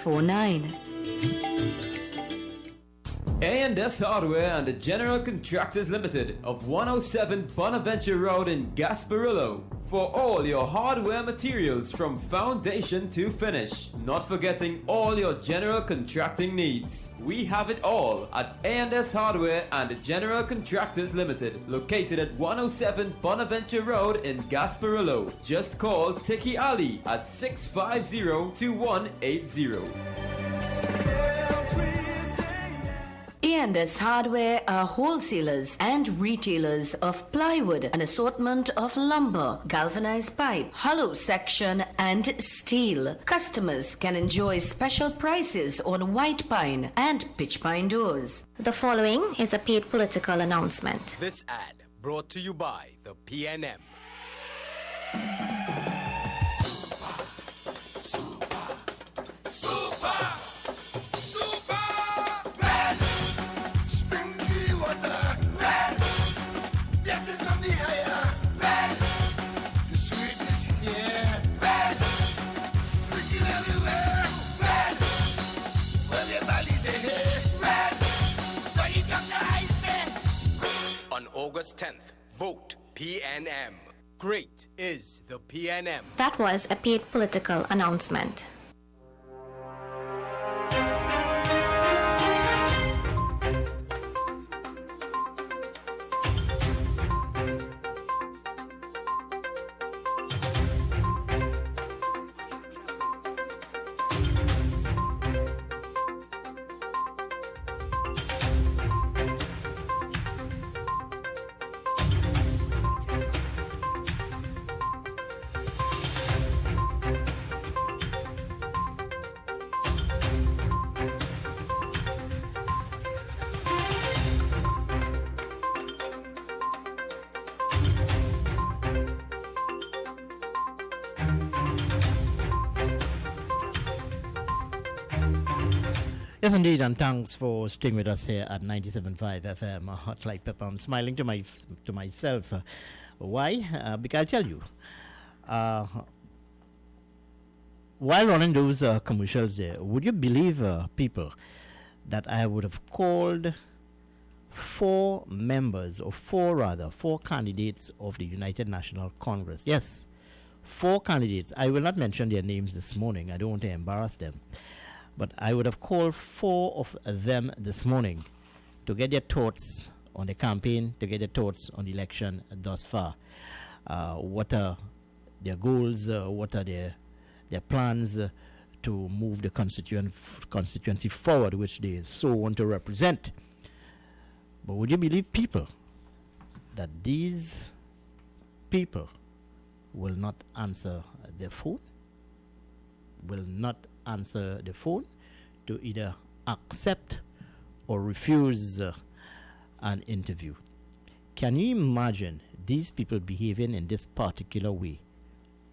A&S Hardware and the General Contractors Limited of 107 Bonaventure Road in Gasparillo for all your hardware materials from foundation to finish. Not forgetting all your general contracting needs. We have it all at A&S Hardware and the General Contractors Limited, located at 107 Bonaventure Road in Gasparillo. Just call Tiki Ali at 650-2180. A&S Hardware are wholesalers and retailers of plywood, an assortment of lumber, galvanized pipe, hollow section, and steel. Customers can enjoy special prices on white pine and pitch pine doors. The following is a paid political announcement. This ad brought to you by the PNM. On August 10th, vote PNM. Great is the PNM. That was a paid political announcement. Yes, indeed, and thanks for staying with us here at 97.5 FM, Hot Like Pepper. I'm smiling to myself. Why? Because I'll tell you. While running those commercials there, would you believe, people, that I would have called four candidates of the United National Congress? Yes, four candidates. I will not mention their names this morning. I don't want to embarrass them. But I would have called four of them this morning to get their thoughts on the campaign, to get their thoughts on the election thus far. What are their goals? What are their plans to move the constituency forward, which they so want to represent? But would you believe, people, that these people will not answer their phone? Will not answer the phone to either accept or refuse an interview. Can you imagine these people behaving in this particular way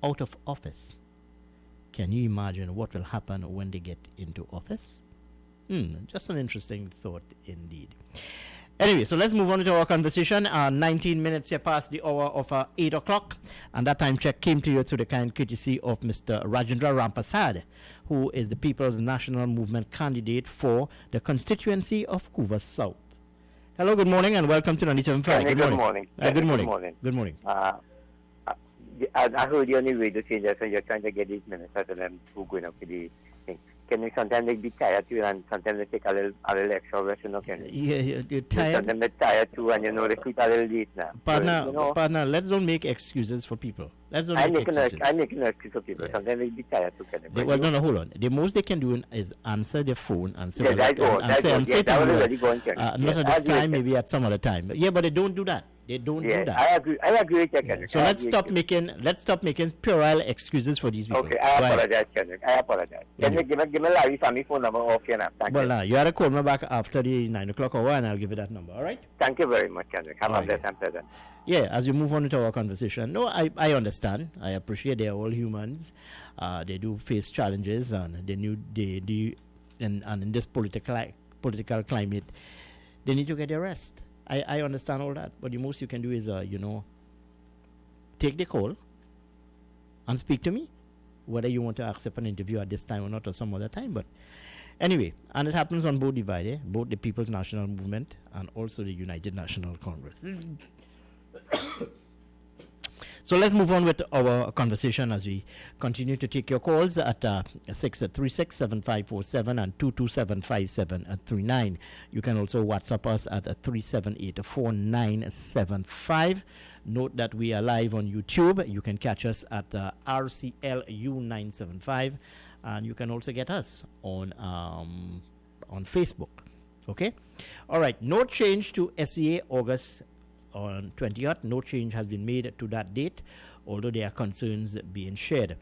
out of office? Can you imagine what will happen when they get into office? Just an interesting thought indeed. Anyway, so let's move on to our conversation. 19 minutes here past the hour of 8 o'clock. And that time check came to you through the kind courtesy of Mr. Rajendra Rampasad, who is the People's National Movement candidate for the constituency of Couva South. Hello, good morning, and welcome to 97.5. Good morning. Good morning. Good morning. I heard you on the radio saying that you're trying to get these ministers and them who going up to the thing. Can you sometimes they be tired too, and sometimes they take a little extra rest, can you? You're tired. Sometimes they're tired too, and they quit a little late now. Partner, let's don't make excuses for people. I'm making an excuse for people. Yeah. Sometimes they be tired too, can you? No, hold on. The most they can do is answer their phone and say, not at this time, maybe at some other time. Yeah, but they don't do that. They don't do that. I agree with you, Kenneth. So let's stop making puerile excuses for these people. Okay, I apologize, Kenneth. I apologize. Can you give me Larry's family phone number off here now? Thank you. You have to call me back after the 9 o'clock hour and I'll give you that number, all right? Thank you very much, Kenneth. Have a blessed and pleasant. Yeah, as we move on to our conversation, no, I understand. I appreciate they're all humans. They do face challenges, and in this political climate, they need to get their rest. I understand all that, but the most you can do is, take the call and speak to me, whether you want to accept an interview at this time or not, or some other time. But anyway, and it happens on both divides, both the People's National Movement and also the United National Congress. So let's move on with our conversation as we continue to take your calls at 636-7547 and 227-5739. You can also WhatsApp us at 378-4975. Note that we are live on YouTube. You can catch us at RCLU975, and you can also get us on Facebook. Okay? All right. No change to SEA August on 20th. No change has been made to that date, although there are concerns being shared.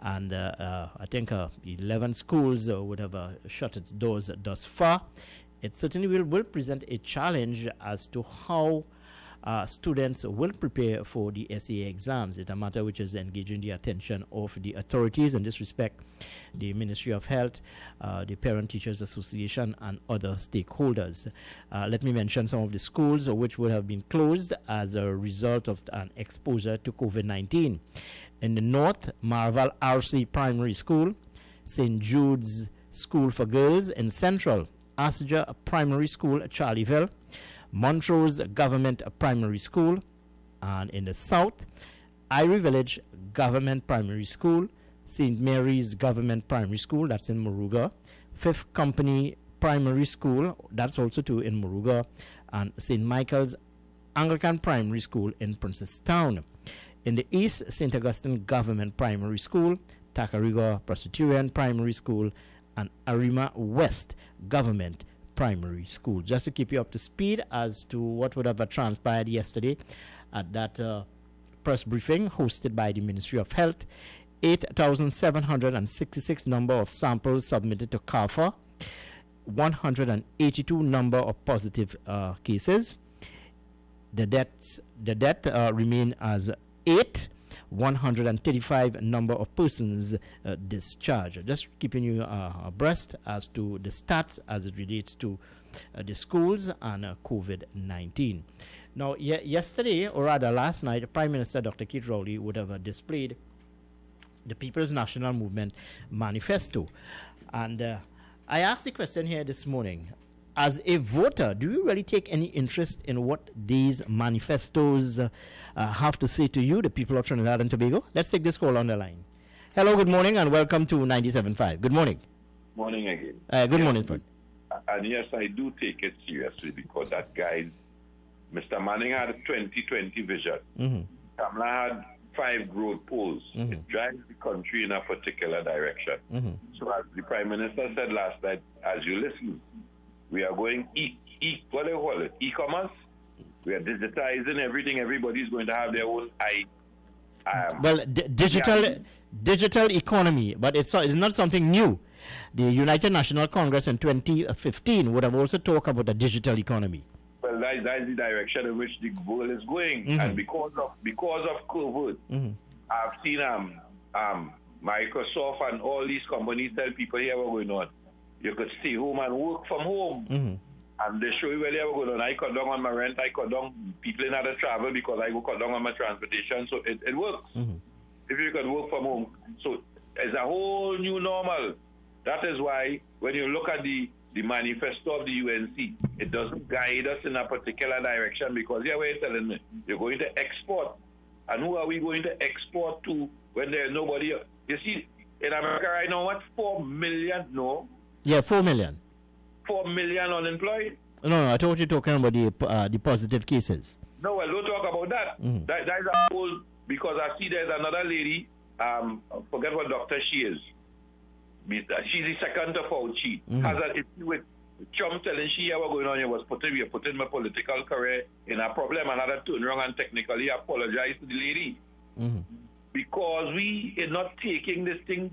And I think 11 schools would have shut its doors thus far. It certainly will present a challenge as to how students will prepare for the SEA exams. It's a matter which is engaging the attention of the authorities. In this respect, the Ministry of Health, the Parent Teachers Association, and other stakeholders. Let me mention some of the schools which would have been closed as a result of an exposure to COVID-19. In the north, Marval RC Primary School, St. Jude's School for Girls. In central, Asja Primary School, Charlieville, Montrose Government Primary School, and in the south, Irie Village Government Primary School, St. Mary's Government Primary School, that's in Moruga, Fifth Company Primary School, that's also too in Moruga, and St. Michael's Anglican Primary School in Princestown. In the east, St. Augustine Government Primary School, Takariga Presbyterian Primary School, and Arima West Government Primary School. Just to keep you up to speed as to what would have transpired yesterday at that press briefing hosted by the Ministry of Health. 8,766 number of samples submitted to CARFA, 182 number of positive cases. The death remain as 8, 135 number of persons discharged. Just keeping you abreast as to the stats as it relates to the schools and COVID-19. Now, yesterday, or rather last night, Prime Minister Dr. Keith Rowley would have displayed the People's National Movement Manifesto. And I asked the question here this morning, as a voter, do you really take any interest in what these manifestos have to say to you, the people of Trinidad and Tobago? Let's take this call on the line. Hello, good morning, and welcome to 97.5. Good morning. Morning again. Good morning, friend. And yes, I do take it seriously because that guy, Mr. Manning, had a 2020 vision. Kamala had 5 growth poles. It drives the country in a particular direction. So as the Prime Minister said last night, as you listen, we are going what do you call it? E-commerce. We are digitizing everything. Everybody's going to have their own digital economy, but it's not something new. The United National Congress in 2015 would have also talked about the digital economy. Well, that's the direction in which the world is going, and because of COVID, I've seen Microsoft and all these companies tell people here what's going on. You could stay home and work from home, and they show you where they are going on. I cut down on my rent. I cut down people in how to travel because I go cut down on my transportation. So it works if you can work from home. So it's a whole new normal. That is why when you look at the manifesto of the UNC, it doesn't guide us in a particular direction because here where you're telling me you're going to export. And who are we going to export to when there's nobody? You see, in America right now, what, 4 million? No. Yeah, 4 million. 4 million unemployed? No, I thought you were talking about the positive cases. No, well, don't talk about that. That is a whole, because I see there's another lady, forget what doctor she is. She's the second to Fauci. Has an issue with Trump telling she what going on here was putting my political career in a problem, and had to turn around and technically apologize to the lady. Because we are not taking this thing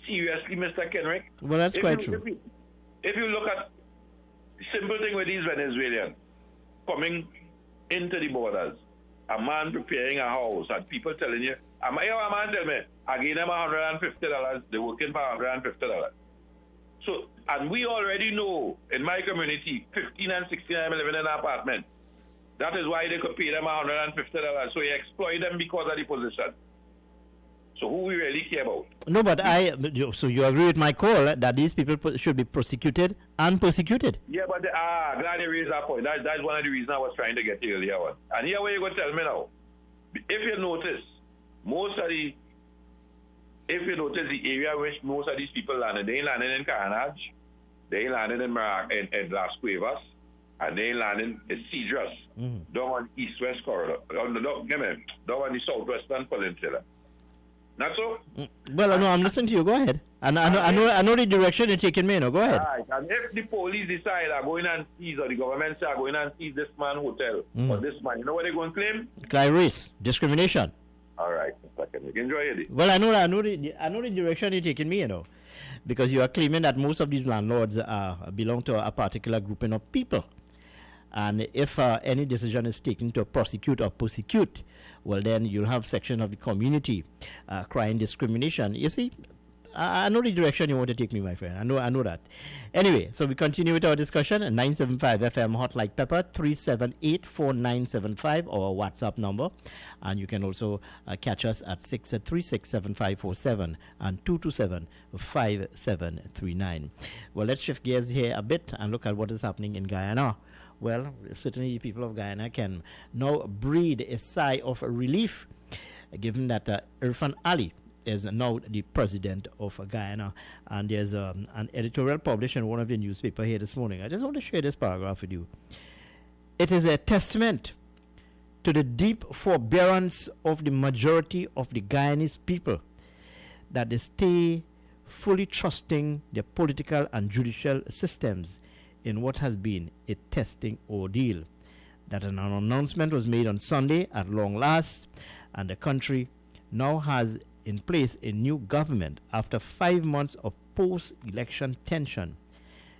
seriously, Mr. Kenrick. Well, that's quite true. If you look at the simple thing with these Venezuelans coming into the borders, a man preparing a house, and people telling you, a man tell me, I gave them $150, they're working for $150. So, and we already know, in my community, 15 and 16, I'm living in an apartment. That is why they could pay them $150. So you exploit them because of the position. So who we really care about? No, but so you agree with my call that these people should be prosecuted and persecuted? Yeah, but glad you raised that point. That's one of the reasons I was trying to get you earlier on. And here what you going to tell me now, if you notice, if you notice the area in which most of these people landed, they ain't landing in Carnage, they ain't landing in Las Cuevas, and they ain't landing in Cedras, down on east-west corridor, down on the southwestern peninsula. Not so? Well, no, I'm listening to you. Go ahead. And I know the direction you're taking me. No, go ahead. Right. And if the police decide are going and seize, or the government say are going and seize this man hotel or this man, you know what they're going to claim? Race, discrimination. All right, enjoy it. Well, I know the direction you're taking me, because you are claiming that most of these landlords belong to a particular grouping of people, and if any decision is taken to prosecute or persecute, well, then you'll have section of the community crying discrimination. You see, I know the direction you want to take me, my friend. I know that. Anyway, so we continue with our discussion. 975 FM Hot Like Pepper, 378-4975, our WhatsApp number. And you can also catch us at 636-7547 and 227-5739. Well, let's shift gears here a bit and look at what is happening in Guyana. Well, certainly the people of Guyana can now breathe a sigh of relief, given that Irfan Ali is now the president of Guyana. And there's an editorial published in one of the newspapers here this morning. I just want to share this paragraph with you. It is a testament to the deep forbearance of the majority of the Guyanese people that they stay fully trusting their political and judicial systems in what has been a testing ordeal. That an announcement was made on Sunday at long last, and the country now has in place a new government after 5 months of post-election tension.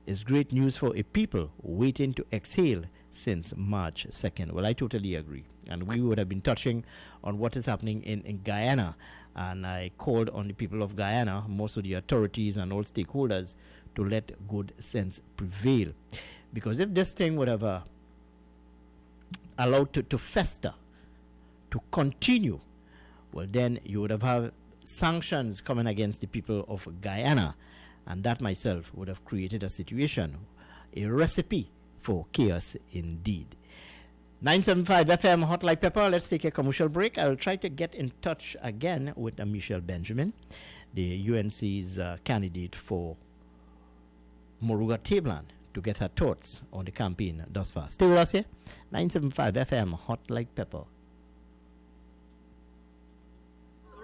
Is great news for a people waiting to exhale since March 2nd. Well, I totally agree. And we would have been touching on what is happening in Guyana. And I called on the people of Guyana, most of the authorities and all stakeholders, to let good sense prevail. Because if this thing would have allowed to fester, to continue, well, then you would have had sanctions coming against the people of Guyana. And that myself would have created a situation, a recipe for chaos indeed. 975 FM Hot Like Pepper. Let's take a commercial break. I'll try to get in touch again with Michelle Benjamin, the UNC's candidate for Moruga Tableland, to get her thoughts on the campaign thus far. Stay with us here. 975 FM Hot Like Pepper.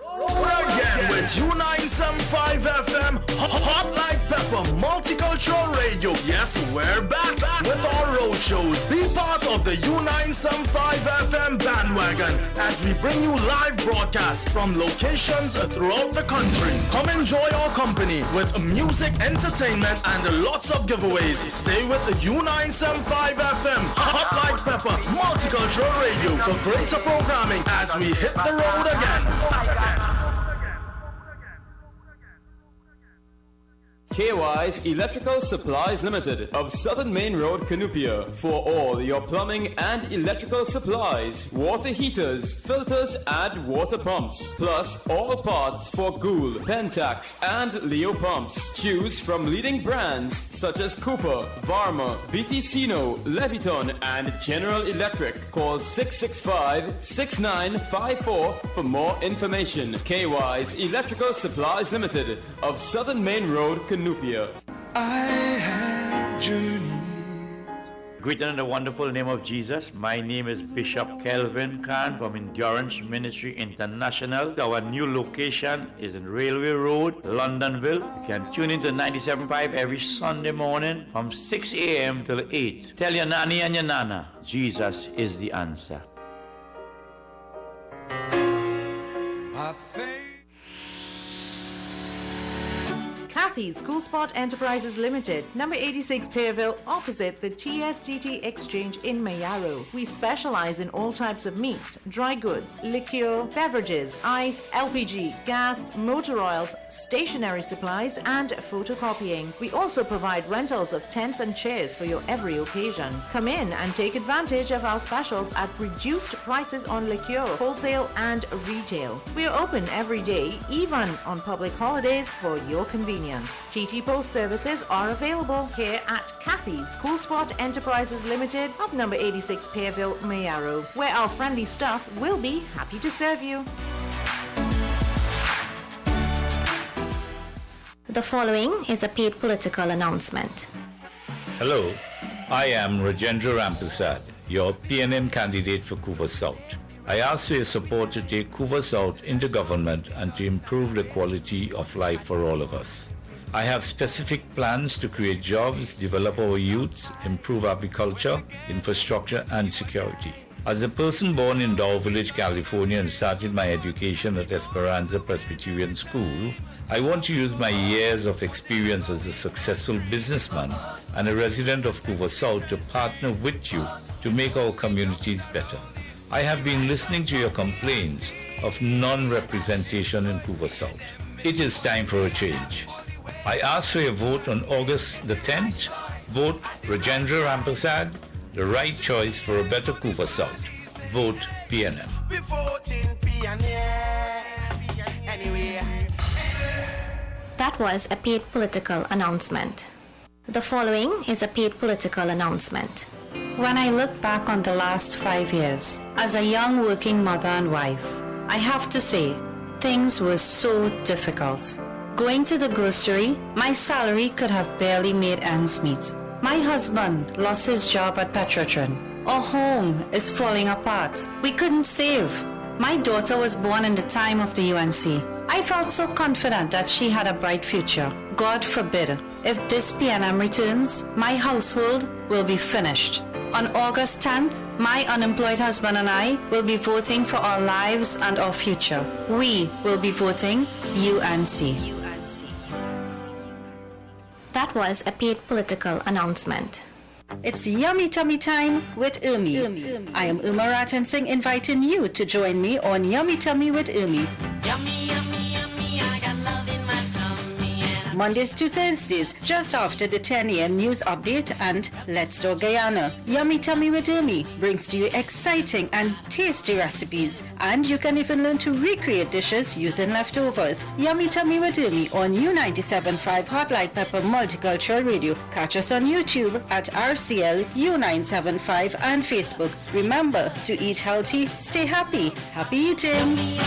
Again with U975 FM Hot Like Pepper Multicultural Radio. Yes, we're back with our road shows. Be part of the U975 FM bandwagon as we bring you live broadcasts from locations throughout the country. Come enjoy our company with music, entertainment, and lots of giveaways. Stay with the U975 FM Hot Like Pepper Multicultural Radio for greater programming as we hit the road again. KY's Electrical Supplies Limited of Southern Main Road, Canupia, for all your plumbing and electrical supplies, water heaters, filters and water pumps, plus all parts for Gould, Pentax and Leo pumps. Choose from leading brands such as Cooper, Varma, BTCino, Leviton and General Electric. Call 665-6954 for more information. KY's Electrical Supplies Limited of Southern Main Road, Canupia. I have journeyed. Greeted in the wonderful name of Jesus. My name is Bishop Kelvin Khan from Endurance Ministry International. Our new location is in Railway Road, Londonville. You can tune into 97.5 every Sunday morning from 6 a.m. till 8. Tell your nanny and your nana, Jesus is the answer. Kathy's Cool Spot Enterprises Limited, number 86 Pearville, opposite the TSTT Exchange in Mayaro. We specialize in all types of meats, dry goods, liqueur, beverages, ice, LPG, gas, motor oils, stationery supplies, and photocopying. We also provide rentals of tents and chairs for your every occasion. Come in and take advantage of our specials at reduced prices on liqueur, wholesale and retail. We are open every day, even on public holidays, for your convenience. TT Post services are available here at Kathy's Cool Spot Enterprises Limited of number 86 Pearville, Mayaro, where our friendly staff will be happy to serve you. The following is a paid political announcement. Hello, I am Rajendra Rampersad, your PNM candidate for Couva South. I ask for your support to take Couva South into government and to improve the quality of life for all of us. I have specific plans to create jobs, develop our youths, improve agriculture, infrastructure and security. As a person born in Dow Village, California and started my education at Esperanza Presbyterian School, I want to use my years of experience as a successful businessman and a resident of Couva South to partner with you to make our communities better. I have been listening to your complaints of non-representation in Couva South. It is time for a change. I ask for your vote on August the 10th. Vote Rajendra Rampersad, the right choice for a better Couva South. Vote PNM. We voting PNM anyway. That was a paid political announcement. The following is a paid political announcement. When I look back on the last 5 years, as a young working mother and wife, I have to say, things were so difficult. Going to the grocery, my salary could have barely made ends meet. My husband lost his job at Petrotron. Our home is falling apart. We couldn't save. My daughter was born in the time of the UNC. I felt so confident that she had a bright future. God forbid, if this PNM returns, my household will be finished. On August 10th, my unemployed husband and I will be voting for our lives and our future. We will be voting UNC. That was a paid political announcement. It's Yummy Tummy Time with Ermi. I am Irma Ratan Singh inviting you to join me on Yummy Tummy with Ermi. Yummy, yummy, yummy, I got love in my tummy. Mondays to Thursdays, just after the 10 a.m. news update and Let's Talk Guyana. Yummy Tummy with Ermi brings to you exciting and tasty recipes, and you can even learn to recreate dishes using leftovers. Yummy Tummy with Ermi on U97.5 Hot Like Pepper Multicultural Radio. Catch us on YouTube at RCL U975 and Facebook. Remember to eat healthy, stay happy. Happy eating!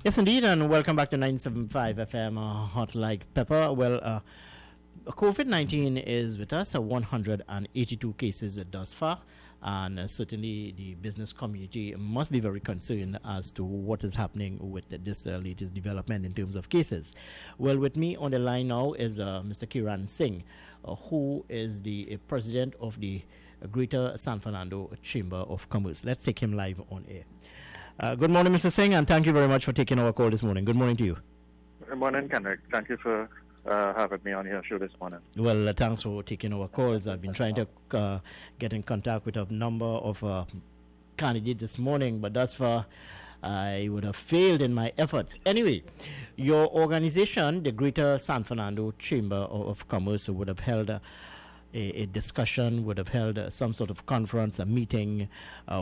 Yes, indeed, and welcome back to 975 FM Hot Like Pepper. Well, COVID-19 is with us, 182 cases thus far, and certainly the business community must be very concerned as to what is happening with this latest development in terms of cases. Well, with me on the line now is Mr. Kiran Singh, who is the president of the Greater San Fernando Chamber of Commerce. Let's take him live on air. Good morning, Mr. Singh, and thank you very much for taking our call this morning. Good morning to you. Good morning, Kendrick. Thank you for having me on your show this morning. Well, thanks for taking our calls. I've been trying to get in contact with a number of candidates this morning, but thus far I would have failed in my efforts. Anyway, your organization, the Greater San Fernando Chamber of Commerce, would have held a discussion, would have held some sort of conference, a meeting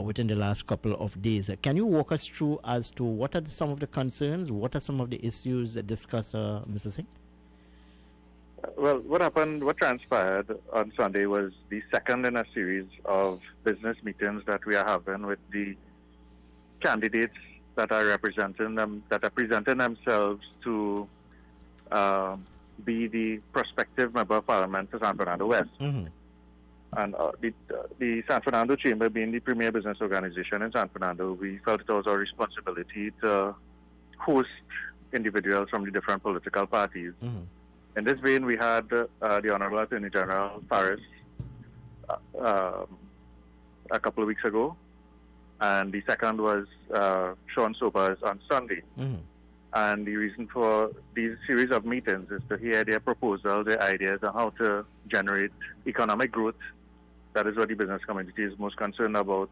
within the last couple of days. Can you walk us through as to what are some of the concerns, what are some of the issues discussed, Mr. Singh? Well, what transpired on Sunday was the second in a series of business meetings that we are having with the candidates that are representing themselves to be the prospective member of parliament for San Fernando West. Mm-hmm. And the San Fernando Chamber, being the premier business organization in San Fernando, we felt it was our responsibility to host individuals from the different political parties. Mm-hmm. In this vein, we had the Honorable Attorney General Paris a couple of weeks ago, and the second was Sean Sobers on Sunday. Mm-hmm. And the reason for these series of meetings is to hear their proposals, their ideas on how to generate economic growth. That is what the business community is most concerned about,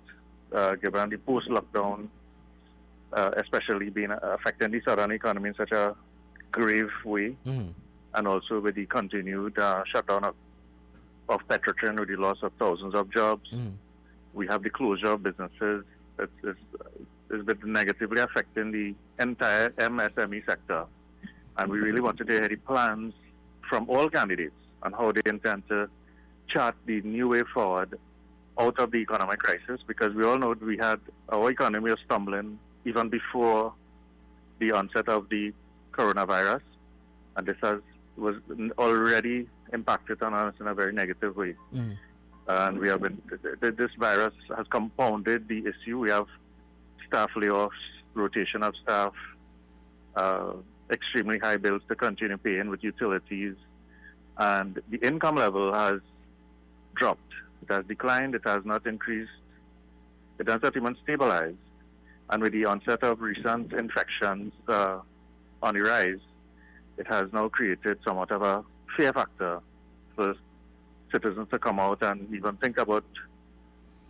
given the post-lockdown, especially being affecting the southern economy in such a grave way, and also with the continued shutdown of Petrotrin, with the loss of thousands of jobs. We have the closure of businesses. It's been negatively affecting the entire MSME sector. And we really wanted to hear the plans from all candidates on how they intend to chart the new way forward out of the economic crisis, because we all know our economy was stumbling even before the onset of the coronavirus, and this was already impacted on us in a very negative way. And this virus has compounded the issue. We have staff layoffs, rotation of staff, extremely high bills to continue paying with utilities, and the income level has dropped. It has declined. It has not increased. It has not even stabilized. And with the onset of recent infections on the rise, it has now created somewhat of a fear factor for citizens to come out and even think about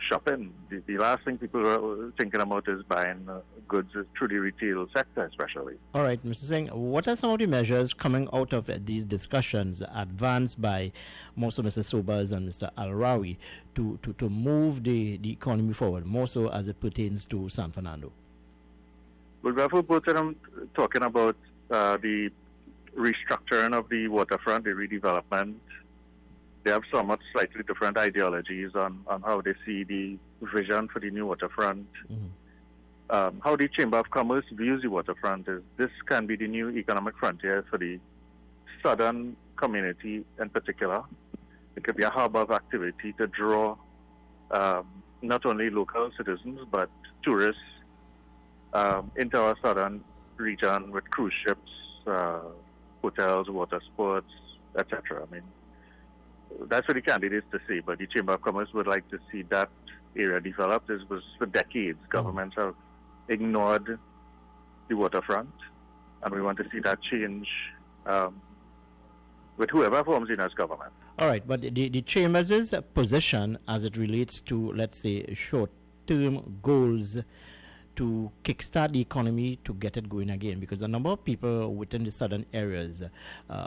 shopping. The last thing people are thinking about is buying goods through the retail sector, especially. All right, Mr. Singh, what are some of the measures coming out of these discussions advanced by most of Mr. Sobers and Mr. Al-Rawi to move the economy forward, more so as it pertains to San Fernando? Well, we're both of them talking about the restructuring of the waterfront, the redevelopment. They have somewhat slightly different ideologies on how they see the vision for the new waterfront. How the Chamber of Commerce views the waterfront is this can be the new economic frontier for the southern community in particular, it could be a hub of activity to draw not only local citizens but tourists into our southern region with cruise ships, hotels, water sports, etc. I mean, that's for the candidates to say, but the Chamber of Commerce would like to see that area developed. This was for decades. Governments have ignored the waterfront, and we want to see that change with whoever forms in as government. All right, but the Chamber's position as it relates to, let's say, short-term goals to kickstart the economy to get it going again, because a number of people within the southern areas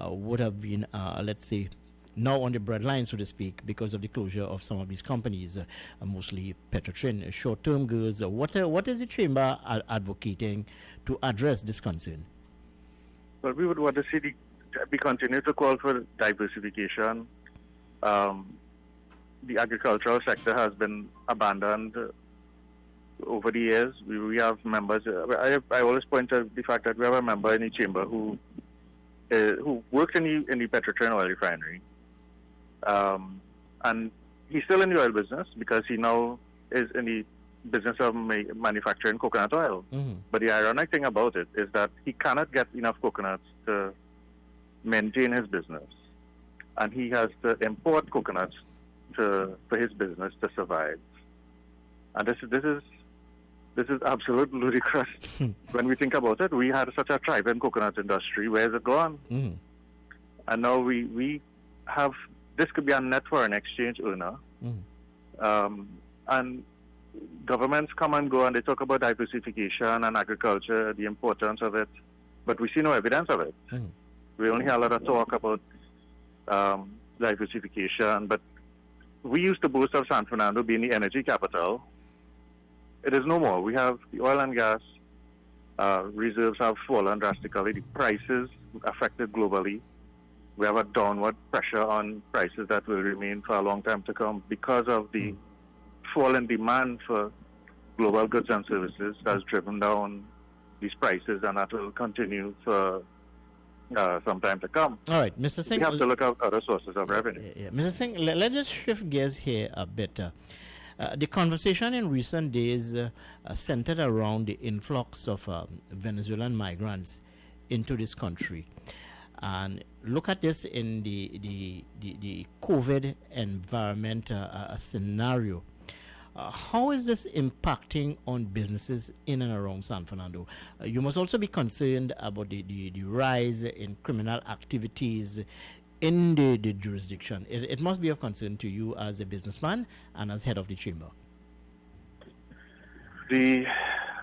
would have been, let's say, now on the breadline, so to speak, because of the closure of some of these companies, mostly Petrotrin. Short-term goals. What is the Chamber advocating to address this concern? Well, we would want to see we continue to call for diversification. The agricultural sector has been abandoned over the years. We have members. I always point to the fact that we have a member in the chamber who works in the Petrotrin oil refinery, and he's still in the oil business because he now is in the business of manufacturing coconut oil. But the ironic thing about it is that he cannot get enough coconuts to maintain his business, and he has to import coconuts for his business to survive. And this is absolutely ludicrous. When we think about it, we had such a thriving coconut industry. Where is it gone? And now we have, this could be a net foreign exchange earner. And governments come and go and they talk about diversification and agriculture, the importance of it, but we see no evidence of it. We only hear a lot of talk about diversification, but we used to boast of San Fernando being the energy capital. It is no more. We have the oil and gas reserves have fallen drastically. The prices affected globally. We have a downward pressure on prices that will remain for a long time to come because of the fall in demand for global goods and services that has driven down these prices, and that will continue for some time to come. All right, Mr. Singh. We have to look at other sources of revenue. Mr. Singh, let's just shift gears here a bit. The conversation in recent days centered around the influx of Venezuelan migrants into this country. And look at this in the COVID environment scenario. How is this impacting on businesses in and around San Fernando? You must also be concerned about the rise in criminal activities in the jurisdiction. It must be of concern to you as a businessman and as head of the chamber. The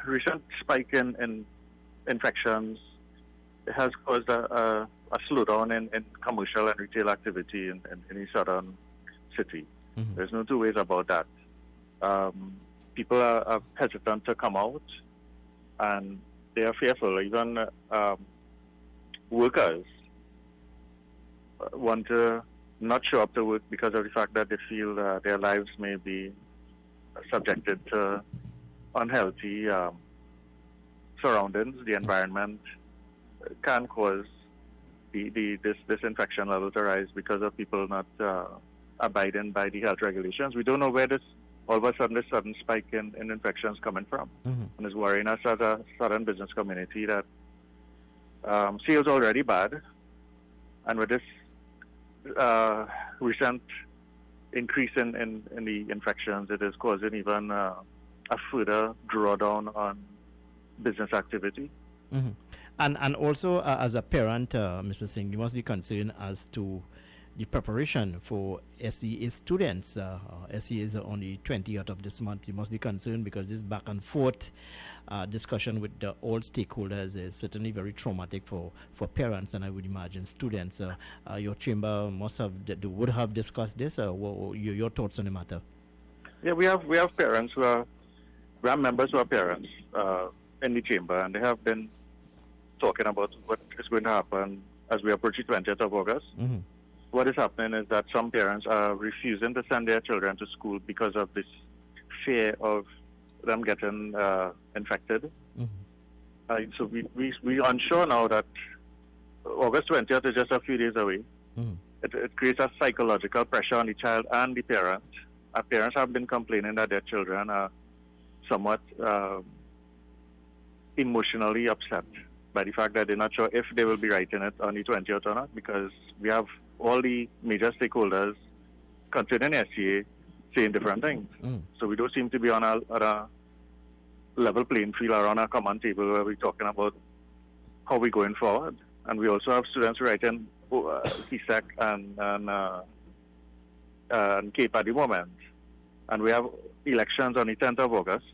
recent spike in infections has caused a slowdown in commercial and retail activity in the southern city. There's no two ways about that. People are hesitant to come out, and they are fearful. Even workers want to not show up to work because of the fact that they feel their lives may be subjected to unhealthy surroundings. The environment can cause this infection level to rise because of people not abiding by the health regulations. We don't know where this all of a sudden this sudden spike in infections coming from, and it's worrying us as a southern business community that sales already bad, and with this recent increase in the infections, it is causing even a further drawdown on business activity. And also as a parent, Mr. Singh, you must be concerned as to the preparation for SEA students. SEA is on the 20th of this month. You must be concerned because this back and forth discussion with all stakeholders is certainly very traumatic for parents, and I would imagine students. Your chamber would have discussed this. Your thoughts on the matter? Yeah, we have parents we have members who are parents in the chamber, and they have been talking about what is going to happen as we approach the 20th of August. What is happening is that some parents are refusing to send their children to school because of this fear of them getting infected. So we unsure now that August 20th is just a few days away. It creates a psychological pressure on the child and the parent. Our parents have been complaining that their children are somewhat emotionally upset by the fact that they're not sure if they will be writing it on the 20th or not, because we have all the major stakeholders concerning SCA saying different things. So we don't seem to be on a level playing field or on a common table where we're talking about how we're going forward. And we also have students writing CSEC and CAPE at the moment. And we have elections on the 10th of August.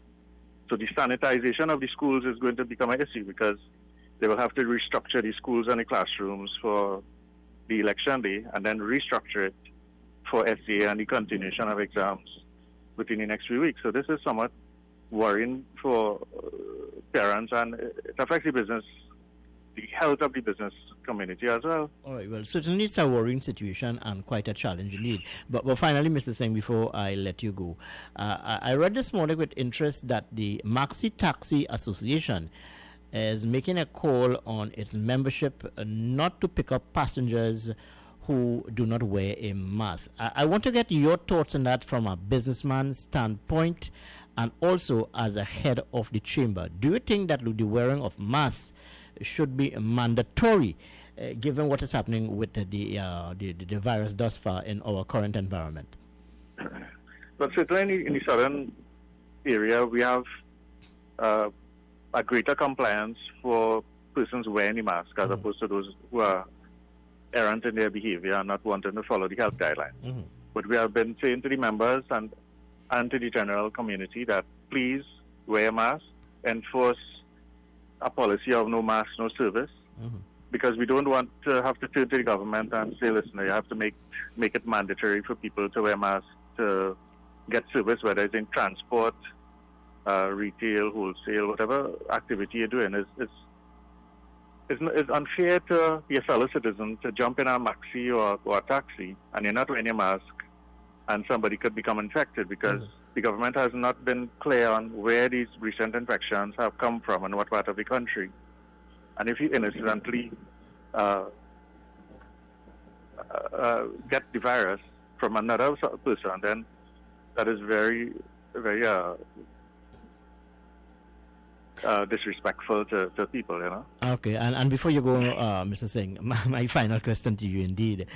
So the sanitization of the schools is going to become an issue, because they will have to restructure the schools and the classrooms for the election day and then restructure it for SCA and the continuation of exams within the next few weeks. So this is somewhat worrying for parents, and it affects the business, the health of the business community as well. All right, well, certainly it's a worrying situation and quite a challenge indeed. But finally, Mr. Singh, before I let you go, I read this morning with interest that the Maxi Taxi Association is making a call on its membership not to pick up passengers who do not wear a mask. I want to get your thoughts on that from a businessman's standpoint and also as a head of the chamber. Do you think that the wearing of masks should be mandatory, given what is happening with the virus thus far in our current environment? But certainly in the southern area, we have a greater compliance for persons wearing a mask as opposed to those who are errant in their behavior and not wanting to follow the health guidelines. But we have been saying to the members and to the general community that please wear a mask, enforce a policy of no mask, no service, because we don't want to have to turn to the government and say, listen, you have to make it mandatory for people to wear masks to get service, whether it's in transport, retail, wholesale, whatever activity you're doing. It's unfair to your fellow citizen to jump in a maxi or a taxi and you're not wearing a mask and somebody could become infected, because the government has not been clear on where these recent infections have come from and what part of the country. And if you innocently get the virus from another person, then that is very, very disrespectful to people, you know. Okay, and before you go, Mr. Singh, my final question to you indeed.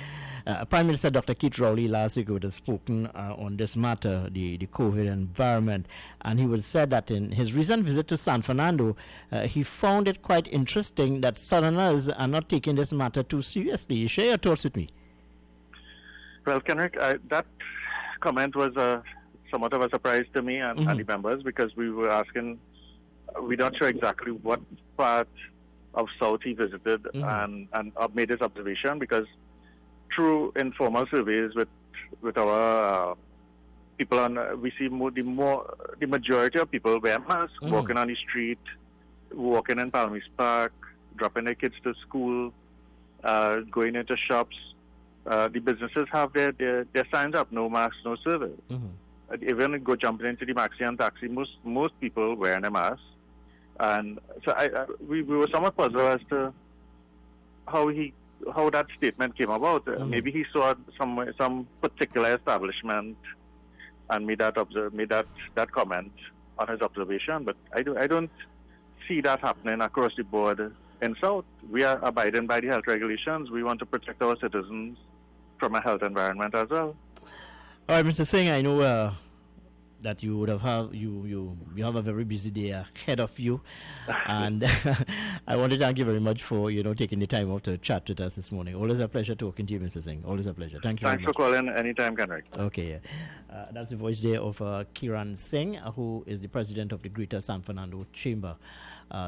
Prime Minister Dr. Keith Rowley last week would have spoken on this matter, the COVID environment, and he would have said that in his recent visit to San Fernando, he found it quite interesting that Southerners are not taking this matter too seriously. Share your thoughts with me. Well, Kenrick, that comment was somewhat of a surprise to me and the members, because we were asking, we're not sure exactly what part of South he visited and made his observation, because through informal surveys with our people, we see the majority of people wear masks, walking on the street, walking in Palmy's Park, dropping their kids to school, going into shops. The businesses have their signs up, no mask, no service. Even go jumping into the maxi and taxi, most people wearing a mask. And so we were somewhat puzzled as to how that statement came about. Maybe he saw some particular establishment and made that comment on his observation. But I don't see that happening across the board in South. We are abiding by the health regulations. We want to protect our citizens from a health environment as well. All right, Mr. Singh, I know that you would have you have a very busy day ahead of you, and I want to thank you very much for taking the time out to chat with us this morning. Always a pleasure talking to you, Mr. Singh. Always a pleasure. Thank you. Thanks for calling anytime, Kenrick. Okay, that's the voice there of Kiran Singh, who is the president of the Greater San Fernando Chamber,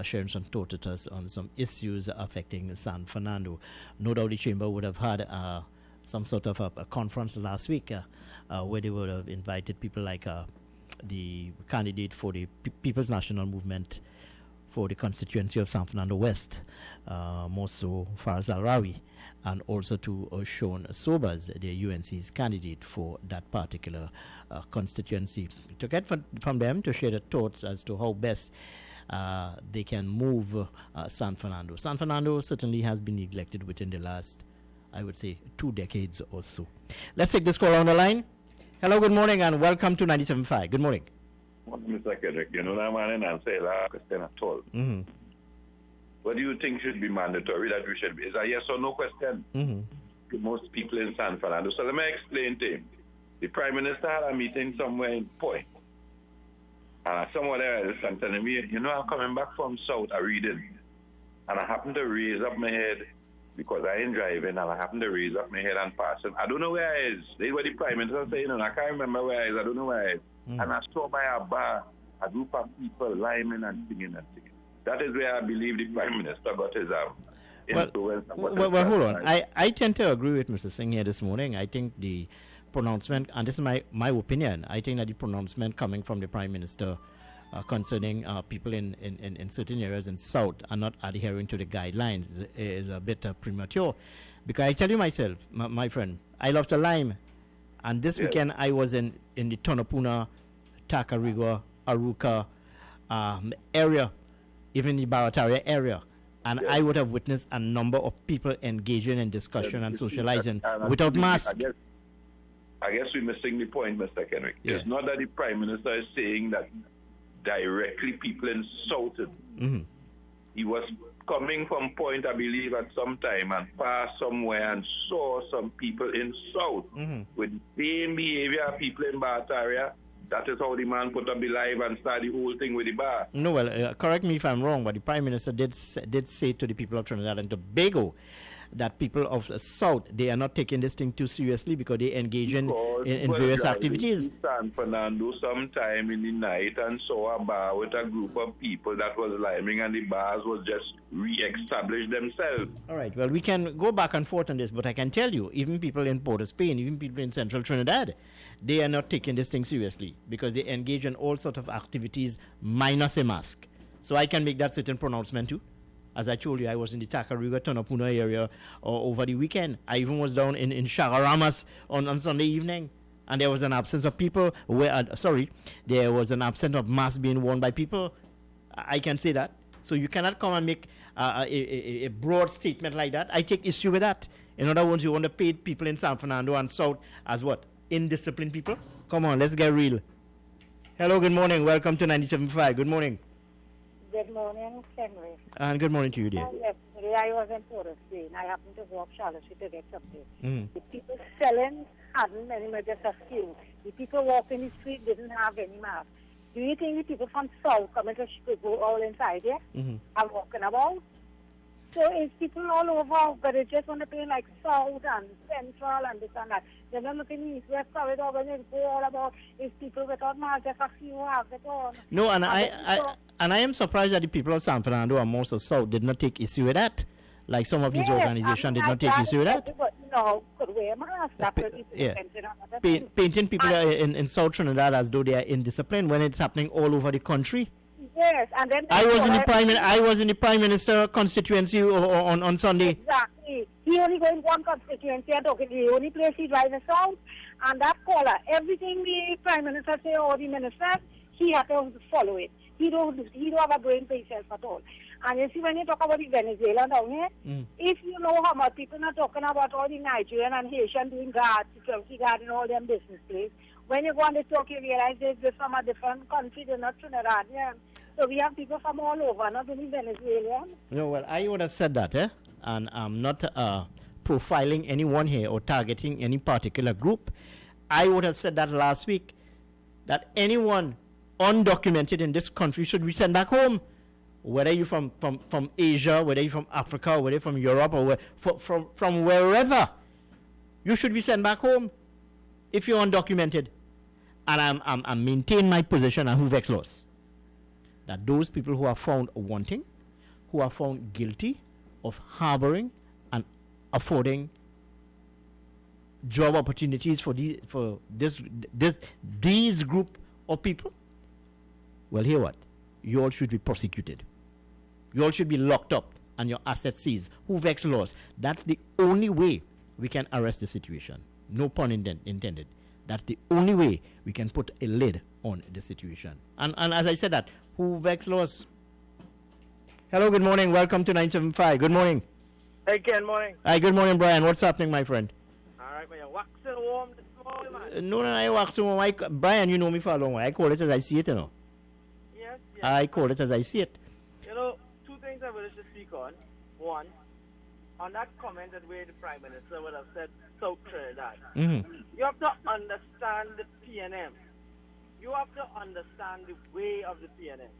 sharing some thoughts with us on some issues affecting San Fernando. No doubt the chamber would have had some sort of a conference last week where they would have invited people like the candidate for the People's National Movement for the constituency of San Fernando West, more so Faraz Al-Rawi, and also to Sean Sobers, the UNC's candidate for that particular constituency, to get from them to share their thoughts as to how best they can move San Fernando. San Fernando certainly has been neglected within the last, I would say, 2 decades or so. Let's take this call on the line. Hello, good morning, and welcome to 97.5. Good morning. Mr. Kendrick, you know that man and answer a question at all. Mm-hmm. What do you think should be mandatory that we should be? Is a yes or no question to most people in San Fernando. So let me explain to him. The Prime Minister had a meeting somewhere in Point. And someone else and telling me, you know, I'm coming back from South, I reading. And I happened to raise up my head because I ain't driving, and I happened to raise up my head and pass. And I don't know where I is. This is what the Prime Minister saying, and I can't remember where I is. I don't know where I is. And I saw by a bar a group of people liming and singing and singing. That is where I believe the Prime Minister got his influence. Well, hold on. I tend to agree with Mr. Singh here this morning. I think the pronouncement, and this is my opinion, I think that the pronouncement coming from the Prime Minister concerning people in certain areas in South are not adhering to the guidelines is a bit premature. Because I tell you myself, my friend, I love to lime. And this weekend I was in the Tonopuna, Tacarigua, Aruca area, even the Barataria area. And I would have witnessed a number of people engaging in discussion and socializing without masks. I guess we're missing the point, Mr. Kendrick. Yeah. It's not that the Prime Minister is saying that directly people insulted. He was coming from Point, I believe, at some time and passed somewhere and saw some people insult with the same behavior people in Barataria. That is how the man put up the live and start the whole thing with the bar. No, well, correct me if I'm wrong, but the Prime Minister did say to the people of Trinidad and Tobago that people of the South, they are not taking this thing too seriously because they engage in various activities. San Fernando sometime in the night and saw a bar with a group of people that was liming, and the bars was just re-established themselves. All right, well, we can go back and forth on this, but I can tell you, even people in Port of Spain, even people in Central Trinidad, they are not taking this thing seriously because they engage in all sorts of activities minus a mask. So I can make that certain pronouncement too. As I told you, I was in the Tacarigua, Tonopuna area over the weekend. I even was down in Chagaramas on Sunday evening. And there was an absence of people. There was an absence of masks being worn by people. I can say that. So you cannot come and make a broad statement like that. I take issue with that. In other words, you want to paint people in San Fernando and South as what? Indisciplined people? Come on, let's get real. Hello, good morning. Welcome to 97.5. Good morning. Good morning, Henry. And good morning to you, dear. Yesterday I was in Port of Spain. I happened to go up Charlotte Street to get something. The people selling hadn't any just a few. The people walking the street didn't have any mask. Do you think the people from South coming to Chicago all inside here are walking about? So it's people all over, but they just want to play like South and Central and this and that. They're not looking East, West Corridor when they go all about it's people without masks, just a few have it on. No, and I am surprised that the people of San Fernando and most of South did not take issue with that. Like some of these organizations did not take issue with that. No, could wear masks. Painting people in South Trinidad as though they are indisciplined when it's happening all over the country. Yes, and then I was in the Prime Minister constituency on Sunday. Exactly. He only going one constituency and talking the only place he drives is South, and that caller, everything the Prime Minister say or the minister, he had to follow it. He don't have a brain for himself at all. And you see, when you talk about the Venezuela down here, if you know how much people are talking about all the Nigerian and Haitian doing guard, security guard in all them business places, when you go on the talk, you realize they're from a different country, they're not Trinidadian. So we have people from all over, not only Venezuelan. No, well, I would have said that, and I'm not profiling anyone here or targeting any particular group. I would have said that last week, that anyone undocumented in this country should be sent back home. Whether you're from Asia, whether you're from Africa, whether you're from Europe, or from wherever, you should be sent back home if you're undocumented. And I'm maintain my position and who vex laws. That those people who are found wanting, who are found guilty of harboring and affording job opportunities for these group of people, well, hear what? You all should be prosecuted. You all should be locked up and your assets seized. Who vex laws? That's the only way we can arrest the situation. No pun intended. That's the only way we can put a lid on the situation. And as I said that, who vex laws? Hello, good morning. Welcome to 975. Good morning. Hey, Ken, morning. Hi, good morning, Brian. What's happening, my friend? All right, man, you're waxing warm this morning, man. No, I wax on Brian, you know me for a long while. I call it as I see it, you know. Yes. I call it as I see it. You know, two things I wish to speak on. One, on that comment that where the Prime Minister would have said South Trinidad. You have to understand the PNM. You have to understand the way of the PNM.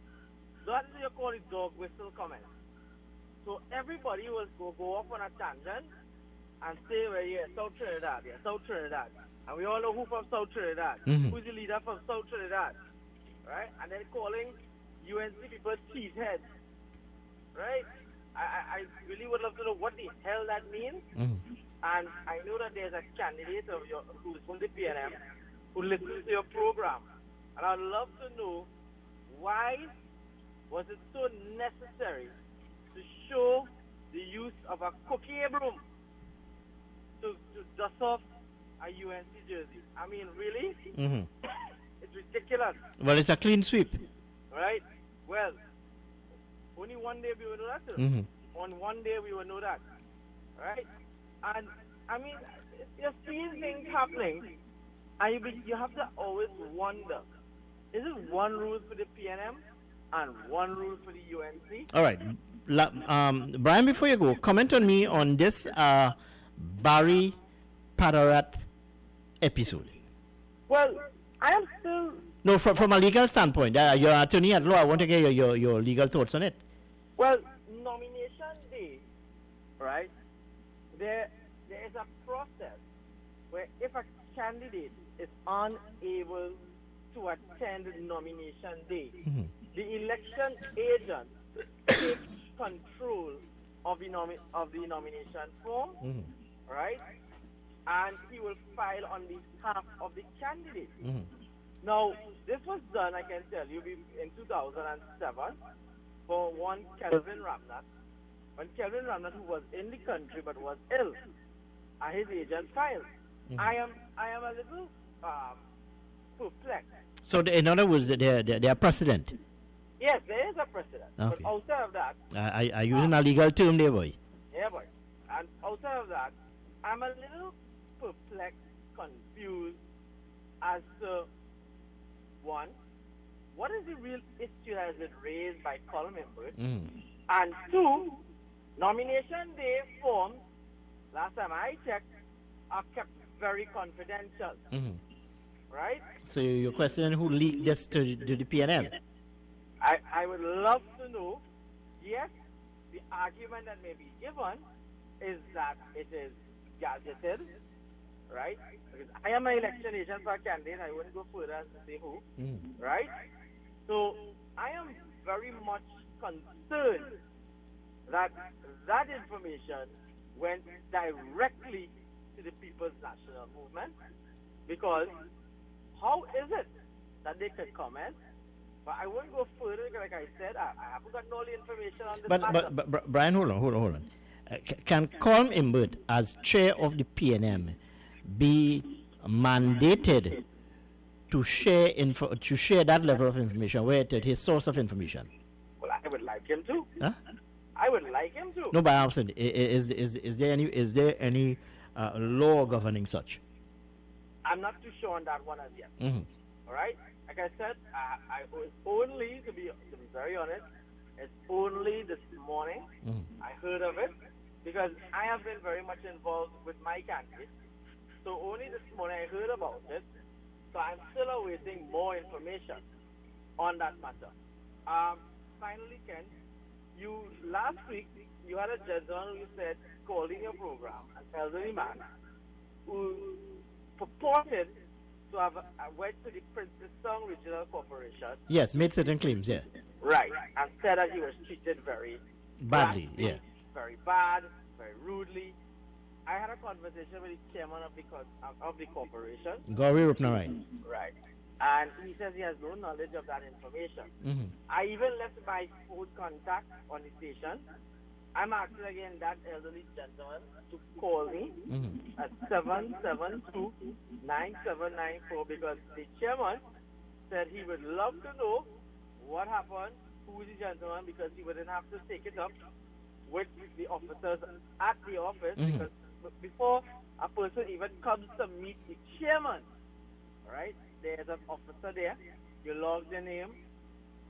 That's what you call it dog whistle comment. So everybody will go off on a tangent and say, well, yeah, South Trinidad, And we all know who from South Trinidad. Who's the leader from South Trinidad, right? And then calling UNC people cheeseheads, right? I really would love to know what the hell that means. And I know that there's a candidate of who's from the PNM who listens to your program. And I'd love to know why was it so necessary to show the use of a cookie broom to dust off a UNC jersey. I mean, really? It's ridiculous. Well, it's a clean sweep. Right? Well, only one day we will know that. Too. On one day we will know that. Right? And, I mean, you're seeing things happening, and you have to always wonder, is it one rule for the PNM and one rule for the UNC? All right. Brian, before you go, comment on me on this Barry Padarat episode. Well, I am still... No, from a legal standpoint, you're an attorney at law. I want to get your legal thoughts on it. Well, nomination day, right, there is a process where if a candidate is unable to attend nomination day, the election agent takes control of the nomination form, right? And he will file on behalf of the candidate. Now, this was done, I can tell you, in 2007 for one Kelvin Ramnath. When Kelvin Ramnath, who was in the country but was ill, and his agent filed. I am a little perplexed. So, in other words, they are precedent. Yes, there is a precedent. Okay. But outside of that... I using a legal term there, boy. Yeah, boy. And outside of that, I'm a little perplexed, confused as to, one, what is the real issue that has been raised by Colin Imbert? And two, nomination day forms, last time I checked, are kept very confidential. Right? So you're questioning who leaked this to the PNM? I would love to know. Yes, the argument that may be given is that it is gadgeted, right? Because I am an election agent for a candidate. I wouldn't go further to say who, right? So I am very much concerned that that information went directly to the People's National Movement, because how is it that they could comment? But I won't go further, like I said, I haven't got all the information on this matter. But Brian, hold on. Can Colm Imbert, as chair of the PNM, be mandated to share that level of information, where it is his source of information? Well, I would like him to. Huh? I would like him to. No, but I'm saying, is there any law governing such? I'm not too sure on that one as yet. All right? Like I said, I was only, to be very honest, it's only this morning I heard of it, because I have been very much involved with my candidate. So only this morning I heard about it. So I'm still awaiting more information on that matter. Finally, Ken, last week you had a gentleman who said, called in your program, an elderly man, who purported to have went to the Princess Song Regional Corporation. Yes, made certain claims, yeah. Right, and said that he was treated very badly, yeah. Very bad, very rudely. I had a conversation with the chairman of the corporation. Gauri Rupnarai. Right. And he says he has no knowledge of that information. I even left my phone contact on the station. I'm asking again that elderly gentleman to call me at 772-9794, because the chairman said he would love to know what happened who is the gentleman, because he wouldn't have to take it up with the officers at the office, because before a person even comes to meet the chairman, right, there's an officer there, you log their name.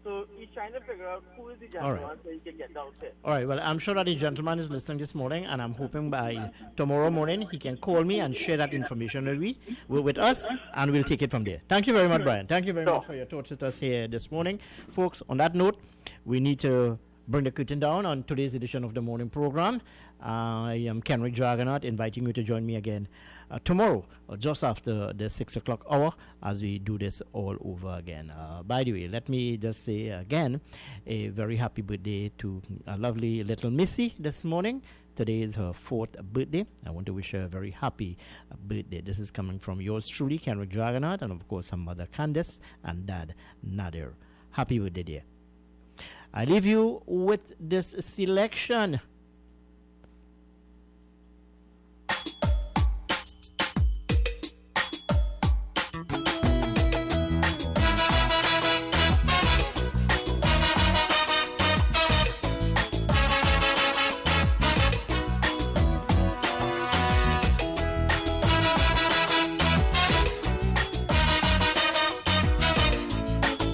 So he's trying to figure out who is the gentleman so he can get down to it. All right, well, I'm sure that the gentleman is listening this morning, and I'm hoping by tomorrow morning he can call me and share that information with us, and we'll take it from there. Thank you very much, Brian. Thank you very much for your thoughts with us here this morning. Folks, on that note, we need to bring the curtain down on today's edition of the morning program. I am Kenrick Dragonaut, inviting you to join me again tomorrow, just after the 6 o'clock hour, as we do this all over again. By the way, let me just say again, a very happy birthday to a lovely little Missy this morning. Today is her 4th birthday. I want to wish her a very happy birthday. This is coming from yours truly, Kenrick Dragonaut, and of course her mother Candace and dad Nadir. Happy birthday, dear. I leave you with this selection.